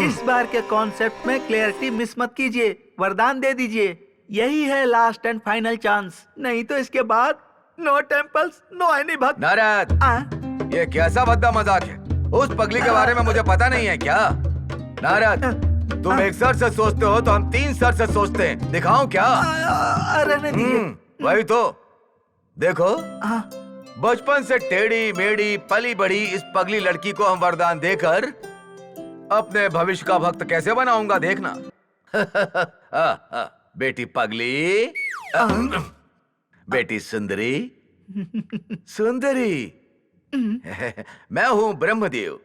इस बार के कॉन्सेप्ट में क्लैरिटी मिस मत कीजिए, वरदान दे दीजिए। यही है लास्ट एंड फाइनल चांस, नहीं तो इसके बाद नो टेम्पल्स, नो एनी भक्त। नारद, ये कैसा भद्दा मजाक है? उस पगली के बारे में मुझे पता नहीं है क्या? नारद, तुम एक सर से सोचते हो तो हम 3 सर से सोचते हैं। दिखाऊं क्या? रहने दीजिए। वही तो देखो, बचपन से टेढ़ी मेढ़ी पली बड़ी इस पगली लड़की को हम वरदान देकर अपने भविष्य का भक्त कैसे बनाऊंगा, देखना। बेटी पगली, बेटी सुंदरी, सुंदरी। मैं हूँ ब्रह्मदेव।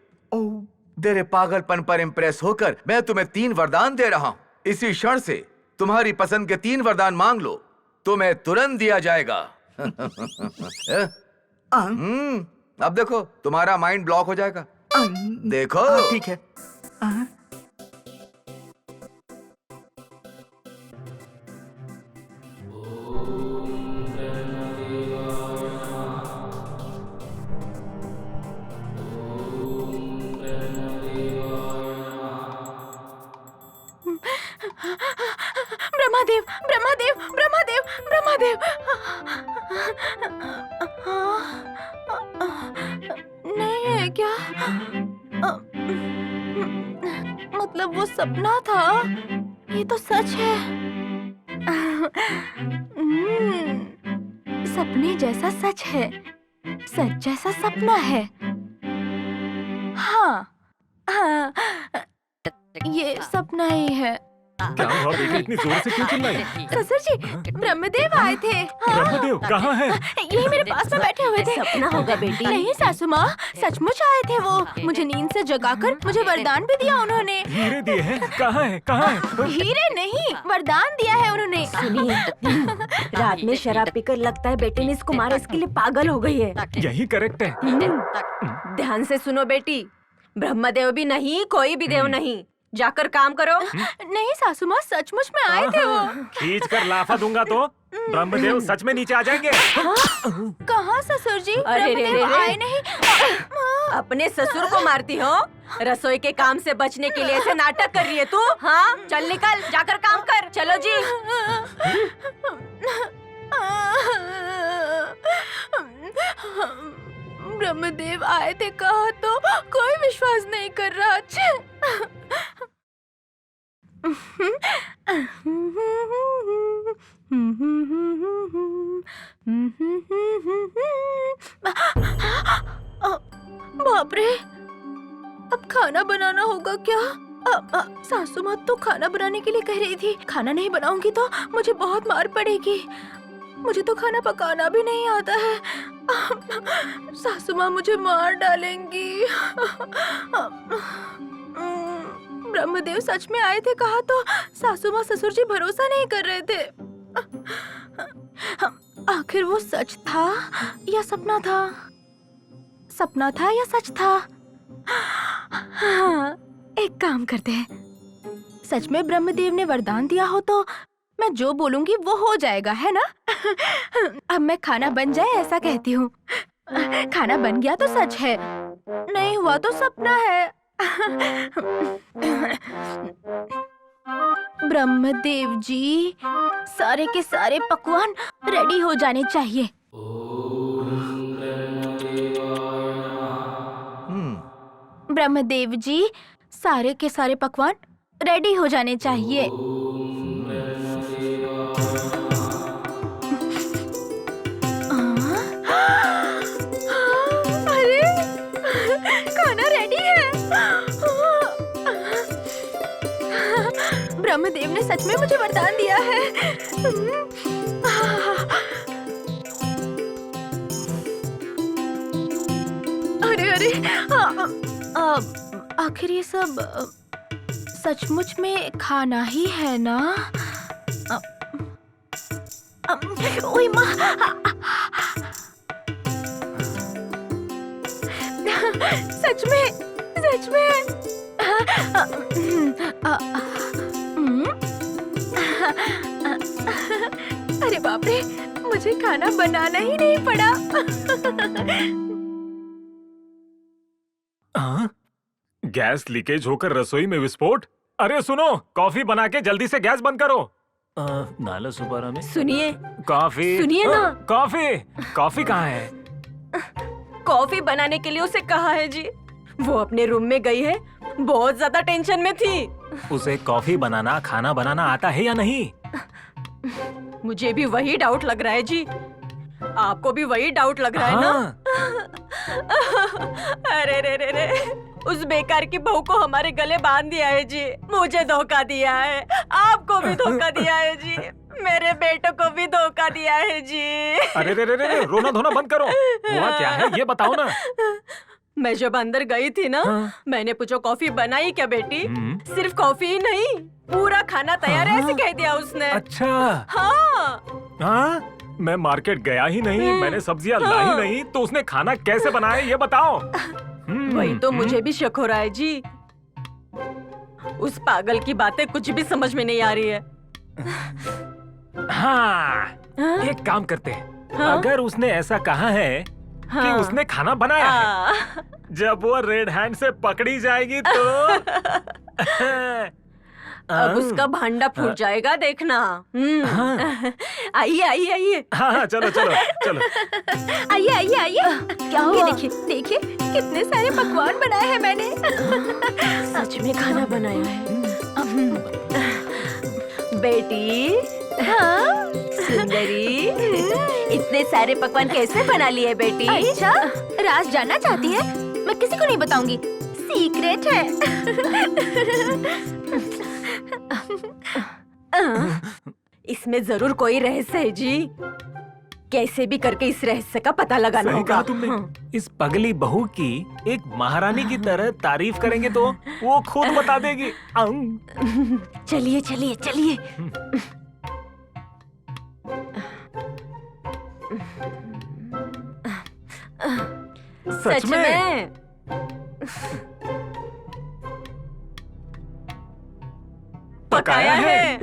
तेरे पागलपन पर इंप्रेस होकर मैं तुम्हें 3 वरदान दे रहा हूँ। इसी क्षण से तुम्हारी पसंद के 3 वरदान मांग लो, तुम्हें तुरंत दिया जाएगा। अब देखो, तुम्हारा माइंड ब्लॉक हो जाएगा। देखो। ठीक है। ब्रह्मदेव, ब्रह्मदेव, ब्रह्मदेव, ब्रह्मदेव। नहीं है क्या? मतलब वो सपना था, ये तो सच है। सपने जैसा सच है, सच जैसा सपना है। हाँ, हाँ, ये सपना ही है। क्या हुआ बेटी, इतनी जोर से क्यों चिल्लाई? ससुर जी, ब्रह्मदेव आए थे। ब्रह्मदेव कहाँ है? यही मेरे पास में बैठे हुए थे। सपना होगा बेटी। नहीं सासू माँ, सचमुच आए थे वो। मुझे नींद से जगाकर मुझे वरदान भी दिया उन्होंने। हीरे दिए हैं? कहाँ है? कहाँ है? हीरे नहीं, वरदान दिया है उन्होंने। सुनिए, रात में शराब पीकर लगता है बेटे ने इसको मारा, इसके लिए पागल हो गई है। यही करेक्ट है। ध्यान से सुनो बेटी, ब्रह्मदेव भी नहीं, कोई भी देव नहीं। जाकर काम करो। नहीं सासू माँ, सचमुच में आए थे वो। खींच कर लाफा दूंगा तो ब्रह्मदेव सच में नीचे आ जाएंगे। कहाँ ससुर जी? अरे रे ब्रह्मदेव रे। आए नहीं। अपने ससुर को मारती हो? रसोई के काम से बचने के लिए ऐसे नाटक कर रही है तू? हाँ, चल निकल, जाकर काम कर। चलो जी। ब्रह्मदेव आए थे कहा तो कोई विश्वास नहीं कर रहा। बाप रे, अब खाना बनाना होगा क्या? सासू माँ तो खाना बनाने के लिए कह रही थी। खाना नहीं बनाऊंगी तो मुझे बहुत मार पड़ेगी। मुझे तो खाना पकाना भी नहीं आता है। सासू माँ मुझे मार डालेंगी। ब्रह्मदेव सच में आए थे कहा तो सासू माँ ससुर जी भरोसा नहीं कर रहे थे। आखिर वो सच था या सपना था? सपना था या सच था? हाँ, एक काम करते हैं। सच में ब्रह्मदेव ने वरदान दिया हो तो मैं जो बोलूंगी वो हो जाएगा, है ना? अब मैं खाना बन जाए ऐसा कहती हूँ। खाना बन गया तो सच है, नहीं हुआ तो सपना है। ब्रह्मदेव जी, सारे के सारे पकवान रेडी हो जाने चाहिए। ब्रह्मदेव जी, सारे के सारे पकवान रेडी हो जाने चाहिए। अरे, खाना रेडी है। ब्रह्मदेव ने सच में मुझे वरदान दिया है। अरे अरे, आखिर ये सब सचमुच में खाना ही है ना? ओए माँ, सच में, सच में। अरे बाप रे, मुझे खाना बनाना ही नहीं पड़ा। गैस लीकेज होकर रसोई में विस्फोट। अरे सुनो, कॉफी बना के जल्दी से गैस बंद करो। नाला सुपारा में सुनिए, कॉफी। सुनिए ना। कॉफी, कॉफी कहाँ है? कॉफी बनाने के लिए उसे कहा है जी। वो अपने रूम में गई है, बहुत ज्यादा टेंशन में थी। उसे कॉफी बनाना, खाना बनाना आता है या नहीं? मुझे भी वही डाउट लग रहा है जी। आपको भी वही डाउट लग रहा है ना? अरे रे रे रे, उस बेकार की बहू को हमारे गले बांध दिया है जी। मुझे धोखा दिया है, आपको भी धोखा दिया है जी, मेरे बेटों को भी धोखा दिया है जी। अरे रे रे रे, रोना धोना बंद करो। हुआ क्या है ये बताओ ना। मैं जब अंदर गई थी ना, मैंने पूछा कॉफी बनाई क्या बेटी? सिर्फ कॉफी ही नहीं, पूरा खाना तैयार है ऐसे कह दिया उसने। अच्छा। हाँ। मैं मार्केट गया ही नहीं, मैंने सब्जियां लाई नहीं, तो उसने खाना कैसे बनाया ये बताओ। वही तो मुझे भी शक हो रहा है जी। उस पागल की बातें कुछ भी समझ में नहीं आ रही है। हाँ, एक काम करते हैं। अगर उसने ऐसा कहा है कि उसने खाना बनाया है, जब वो रेड हैंड से पकड़ी जाएगी तो अब उसका भांडा फूट जाएगा, देखना। आइए आइए आइए। हाँ, चलो चलो चलो। आइए आइए आइए। क्या हुआ? देखिए देखिए कितने सारे पकवान बनाए हैं मैंने। सच में खाना बनाया है। बेटी, हाँ? सुंदरी, इतने सारे पकवान कैसे बना लिए बेटी? अच्छा, राज जानना चाहती है? मैं किसी को नहीं बताऊंगी, सीक्रेट है। इसमें जरूर कोई रहस्य है जी। कैसे भी करके इस रहस्य का पता लगाना सही होगा। कहा तुमने। इस पगली बहू की एक महारानी की तरह तारीफ करेंगे तो वो खुद बता देगी। चलिए चलिए चलिए। सच में? पकाया है।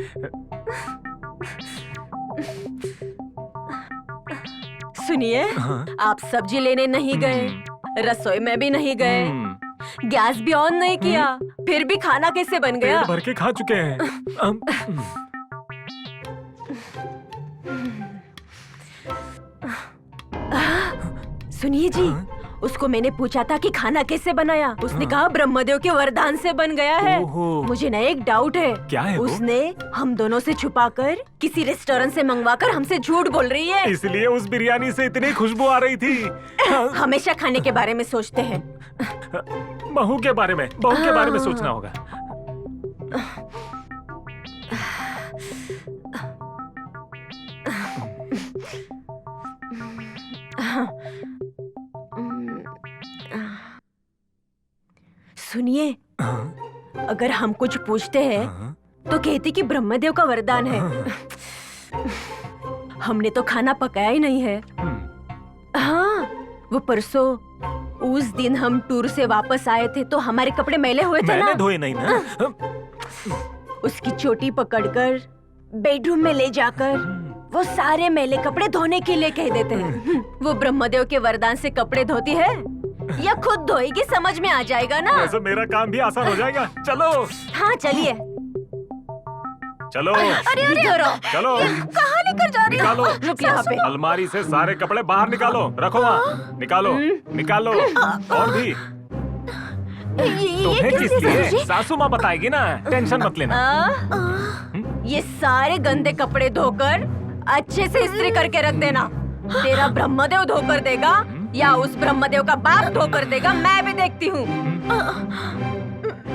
सुनिए, आप सब्जी लेने नहीं गए, रसोई में भी नहीं गए, गैस भी ऑन नहीं किया, फिर भी खाना कैसे बन गया? पेट भर के खा चुके हैं। सुनिए जी, उसको मैंने पूछा था कि खाना कैसे बनाया, उसने कहा ब्रह्मदेव के वरदान से बन गया है। मुझे ना एक डाउट है। क्या है वो? उसने हम दोनों से छुपाकर किसी रेस्टोरेंट से मंगवाकर हमसे झूठ बोल रही है। इसलिए उस बिरयानी से इतनी खुशबू आ रही थी। हमेशा खाने के बारे में सोचते हैं। बहू के बारे में सोचना होगा। सुनिए, अगर हम कुछ पूछते हैं तो कहती कि ब्रह्मदेव का वरदान है। हमने तो खाना पकाया ही नहीं है। हाँ, वो परसों उस दिन हम टूर से वापस आए थे तो हमारे कपड़े मैले हुए थे ना। मैंने धोए नहीं ना। उसकी चोटी पकड़कर बेडरूम में ले जाकर वो सारे मैले कपड़े धोने के लिए कह देते हैं। वो ब्रह्मदेव के वरदान से कपड़े धोती है या खुद धोएगी, समझ में आ जाएगा ना। वैसे मेरा काम भी आसान हो जाएगा। चलो। हाँ चलिए। चलो। अरे अरे चलो। कहाँ लेकर जा रही हो? निकालो। रुक यहाँ पे। अलमारी से सारे कपड़े बाहर निकालो, रखो वहाँ। निकालो निकालो। और भी। तुम्हें किस लिए? सासू माँ बताएगी ना, टेंशन मत लेना। ये सारे गंदे कपड़े धोकर अच्छे से इस्त्री करके रख देना। तेरा ब्रह्मदेव धोकर देगा या उस ब्रह्मदेव का बाप धोकर देगा, मैं भी देखती हूँ।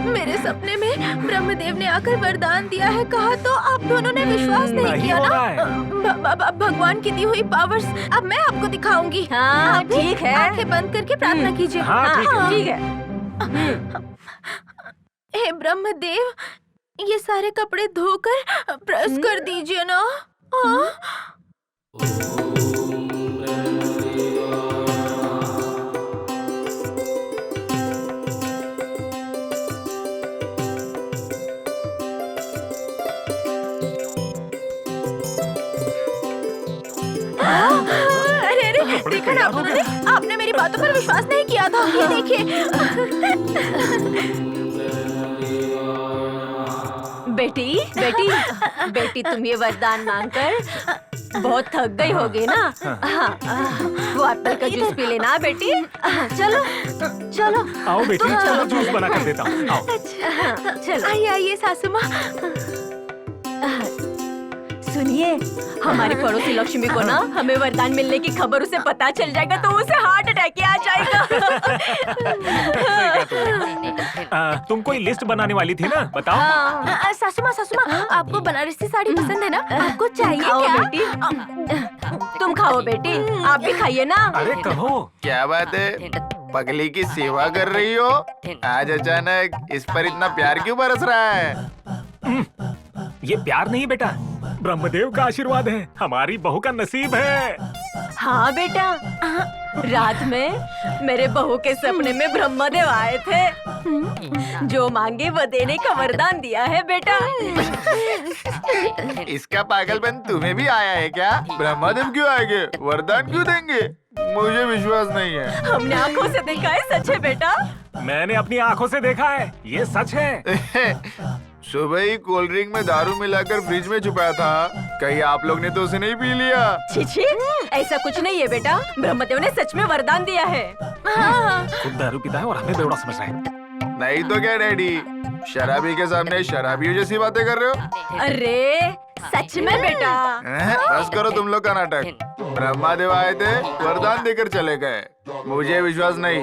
मेरे सपने में ब्रह्मदेव ने आकर वरदान दिया है कहा तो आप दोनों ने विश्वास नहीं किया ना। भगवान की दी हुई पावर्स अब मैं आपको दिखाऊंगी। हाँ, आप भी ठीक है। आंखें बंद करके प्रार्थना कीजिए। हाँ, ठीक है। हे ब्रह्मदेव, ये सारे कपड़े धोकर प्रेस कर दीजिए ना। हाँ? अरे अरे, देखा ना आपने मेरी बातों पर विश्वास नहीं किया था। ये देखिए। बेटी बेटी बेटी, तुम ये वरदान मांगकर बहुत थक गई होगी ना? हाँ, वो एप्पल का जूस पी लेना बेटी। चलो चलो आओ बेटी, तुम चलो जूस बना कर देता हूँ। आओ। चलो आइए आइए सासू माँ। सुनिए, हमारी पड़ोसी लक्ष्मी को ना हमें वरदान मिलने की खबर उसे पता चल जाएगा तो उसे हार्ट अटैक ही आ जाएगा। तुम कोई लिस्ट बनाने वाली थी ना, बताओ। सासू माँ आपको बनारसी साड़ी पसंद है ना? आपको चाहिए खाओ क्या? बेटी, तुम खाओ बेटी, आप भी खाइए ना। अरे कहो। क्या बात है, पगली की सेवा कर रही हो? आज अचानक इस पर इतना प्यार क्यों बरस रहा है? ये प्यार नहीं बेटा, ब्रह्मदेव का आशीर्वाद है। हमारी बहू का नसीब है। हाँ बेटा, रात में मेरे बहू के सपने में ब्रह्मदेव आए थे। जो मांगे वो देने का वरदान दिया है बेटा। इसका पागलपन तुम्हें भी आया है क्या? ब्रह्मदेव क्यों आएंगे? वरदान क्यों देंगे? मुझे विश्वास नहीं है। हमने आंखों से देखा है, सच है बेटा। मैंने अपनी आंखों से देखा है, ये सच है। सुबह ही कोल्ड ड्रिंक में दारू मिलाकर फ्रिज में छुपाया था, कहीं आप लोग ने तो उसे नहीं पी लिया? छी, ऐसा कुछ नहीं है बेटा, ब्रह्मदेव ने सच में वरदान दिया है। खुद दारू पीता है और हमें बेवड़ा समझ रहा है। नहीं तो क्या डैडी, शराबी के सामने शराबियों जैसी बातें कर रहे हो? अरे सच में बेटा। बस करो तुम लोग का नाटक। ब्रह्मादेव आए थे, वरदान देकर चले गए। मुझे विश्वास नहीं।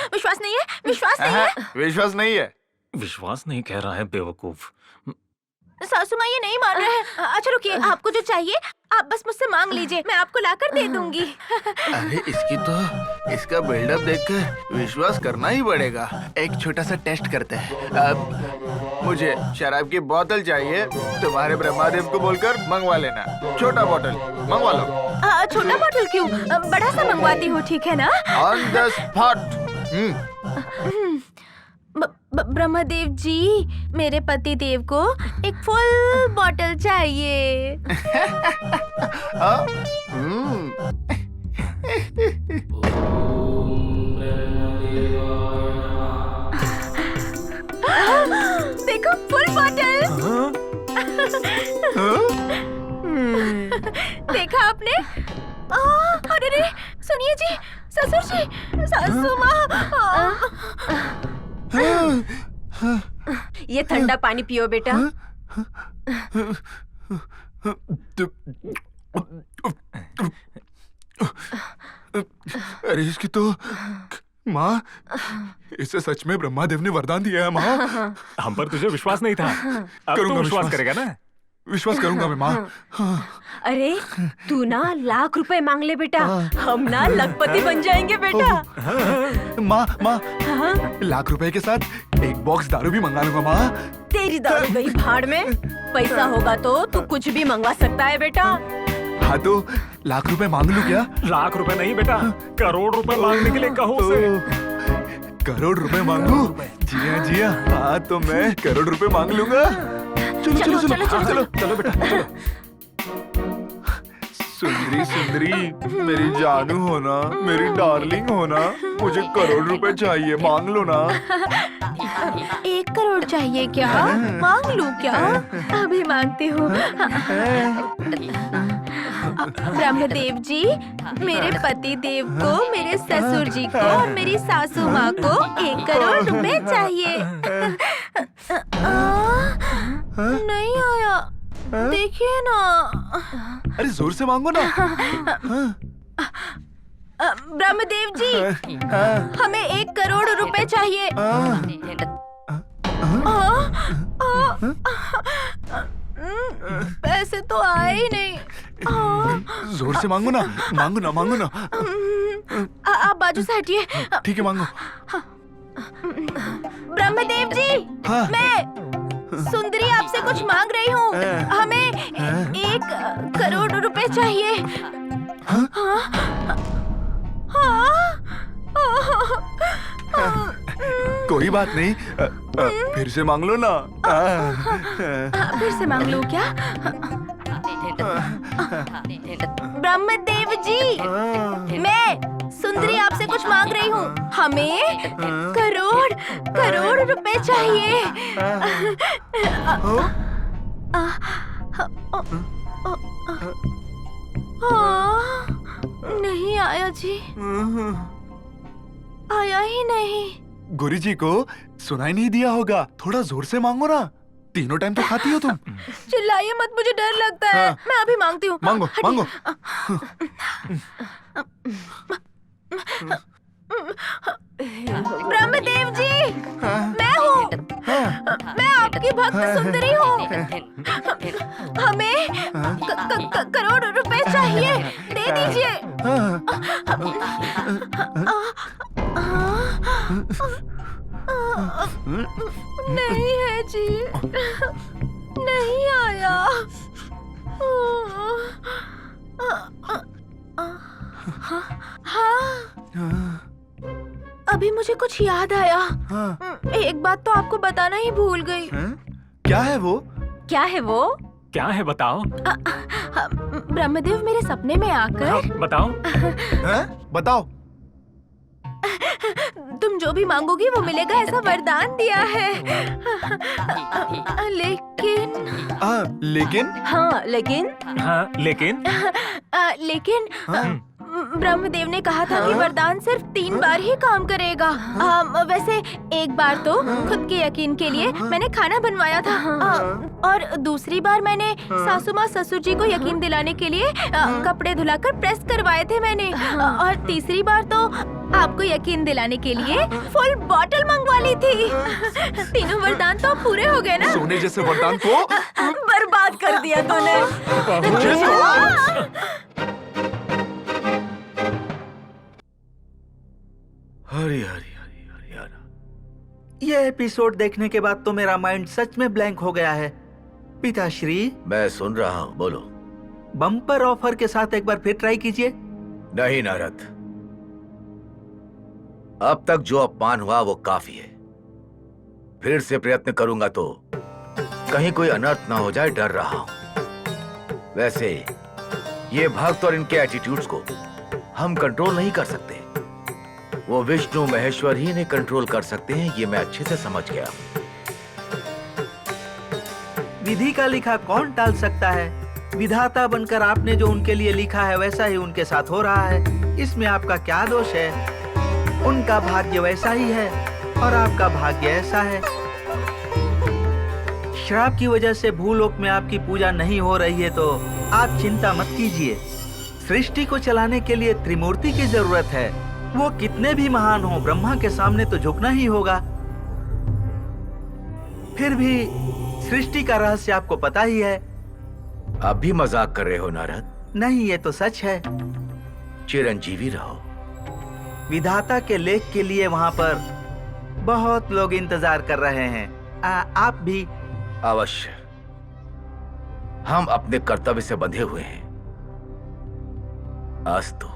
विश्वास नहीं है? विश्वास नहीं है? विश्वास नहीं है। विश्वास नहीं कह रहा है बेवकूफ। सासू माँ ये नहीं मान रहे हैं। अच्छा रुकिए, आपको जो चाहिए आप बस मुझसे मांग लीजिए, मैं आपको लाकर दे दूंगी। अरे इसका बिल्डअप देखकर विश्वास करना ही पड़ेगा। एक छोटा सा टेस्ट करते हैं। अब मुझे शराब की बोतल चाहिए, तुम्हारे ब्रह्मादेव को बोलकर मंगवा लेना। छोटा बोतल मंगवा लो। छोटा बोतल क्यों? बड़ा सा मंगवाती हूँ, ठीक है ना? On the spot. Brahmadev ji, मेरे पति देव को एक फुल बोतल चाहिए। देखो फुल बोतल। देखा आपने? अरे सुनिए जी, ससुर जी, सासू माँ। ये ठंडा पानी पियो बेटा। अरे इसकी तो माँ, इसे सच में ब्रह्मादेव ने वरदान दिया है माँ। हम पर तुझे विश्वास नहीं था, अब करूंगा तू विश्वास करेगा ना? विश्वास करूंगा मैं माँ। अरे तू ना लाख रुपए मांग ले बेटा, हम ना लखपति बन जाएंगे बेटा। माँ लाख रुपए के साथ एक बॉक्स दारू भी मंगा लूंगा माँ। तेरी दारू गई भाड़ में, पैसा होगा तो तू कुछ भी मंगवा सकता है बेटा। हाँ तो लाख रुपए मांग लूं क्या? लाख रुपए नहीं बेटा, करोड़ रुपए मांगने के लिए कहो उसे। करोड़ रुपए मांगू? जी हाँ तो मैं करोड़ रुपए मांग लूंगा। चलो बेटा चलो। सुंदरी मेरी जानू होना, मेरी डार्लिंग होना, मुझे करोड़ रुपए चाहिए, मांग लो ना। 1 करोड़ चाहिए क्या? मांग लूं क्या? अभी मांगती हूँ। ब्रह्मदेव जी, मेरे पति देव को, मेरे ससुर जी को और मेरी सासू माँ को 1 करोड़ रुपए चाहिए। नहीं आया, देखिए ना। अरे जोर से मांगो ना। ब्रह्मदेव जी, हमें 1 करोड़ रुपए चाहिए। पैसे तो आए ही नहीं। जोर से मांगो ना, मांगो ना। आप बाजू से हटिए। ठीक है मांगो। ब्रह्मदेव जी, मैं सुंदरी आपसे कुछ मांग रही हूँ। हमें 1 करोड़ रुपए चाहिए। कोई बात नहीं, फिर से मांग लो ना। फिर से मांग लूं क्या? ब्रह्मदेव जी, मैं सुंदरी आपसे कुछ मांग रही हूँ। हमें करोड़ रुपए चाहिए। हाँ, नहीं आया जी, आया ही नहीं। गुरुजी को सुनाई नहीं दिया होगा, थोड़ा जोर से मांगो ना। तीनों टाइम तो खाती हो तुम। चिल्लाइए मत, मुझे डर लगता है। हाँ। मैं अभी मांगती हूँ। मांगो मांगो। ब्रह्मदेव जी, मैं हूँ, मैं आपकी भक्त सुंदरी हूँ। हमें करोड़ रुपए चाहिए, दे दीजिए। नहीं है जी, नहीं आया। हाँ, अभी मुझे कुछ याद आया। एक बात तो आपको बताना ही भूल गई। क्या है वो? क्या है वो? क्या है बताओ? ब्रह्मदेव मेरे सपने में आकर बताओ। बताओ। तुम जो भी मांगोगी वो मिलेगा, ऐसा वरदान दिया है। लेकिन लेकिन? हाँ लेकिन? हाँ लेकिन? लेकिन ब्रह्मदेव ने कहा था कि वरदान सिर्फ 3 बार ही काम करेगा। वैसे एक बार तो खुद के यकीन के लिए मैंने खाना बनवाया था, और दूसरी बार मैंने सासू माँ ससुर जी को यकीन दिलाने के लिए कपड़े धुलाकर प्रेस करवाए थे मैंने, और तीसरी बार तो आपको यकीन दिलाने के लिए फुल बॉटल मंगवा ली थी। तीनों वरदान तो पूरे हो गए ना। सोने जैसे वरदान को बर्बाद कर दिया तूने। हरी हरी हरी हरियाणा। ये एपिसोड देखने के बाद तो मेरा माइंड सच में ब्लैंक हो गया है। पिताश्री, मैं सुन रहा हूँ, बोलो। बम्पर ऑफर के साथ एक बार फिर ट्राई कीजिए। नहीं नारद, अब तक जो अपमान हुआ वो काफी है। फिर से प्रयत्न करूंगा तो कहीं कोई अनर्थ ना हो जाए, डर रहा हूं। वैसे ये भक्त और इनके एटीट्यूड्स को हम कंट्रोल नहीं कर सकते, वो विष्णु महेश्वर ही इन्हें कंट्रोल कर सकते हैं, ये मैं अच्छे से समझ गया। विधि का लिखा कौन टाल सकता है? विधाता बनकर आपने जो उनके लिए लिखा है वैसा ही उनके साथ हो रहा है। इसमें आपका क्या दोष है? उनका भाग्य वैसा ही है और आपका भाग्य ऐसा है। श्राप की वजह से भूलोक में आपकी पूजा नहीं हो रही है तो आप चिंता मत कीजिए। सृष्टि को चलाने के लिए त्रिमूर्ति की जरूरत है। वो कितने भी महान हो, ब्रह्मा के सामने तो झुकना ही होगा। फिर भी सृष्टि का रहस्य आपको पता ही है। आप भी मजाक कर रहे हो नारद? नहीं, ये तो सच है। चिरंजीवी रहो। विधाता के लेख के लिए वहाँ पर बहुत लोग इंतजार कर रहे हैं। आप भी? अवश्य, हम अपने कर्तव्य से बंधे हुए हैं। अस्तु।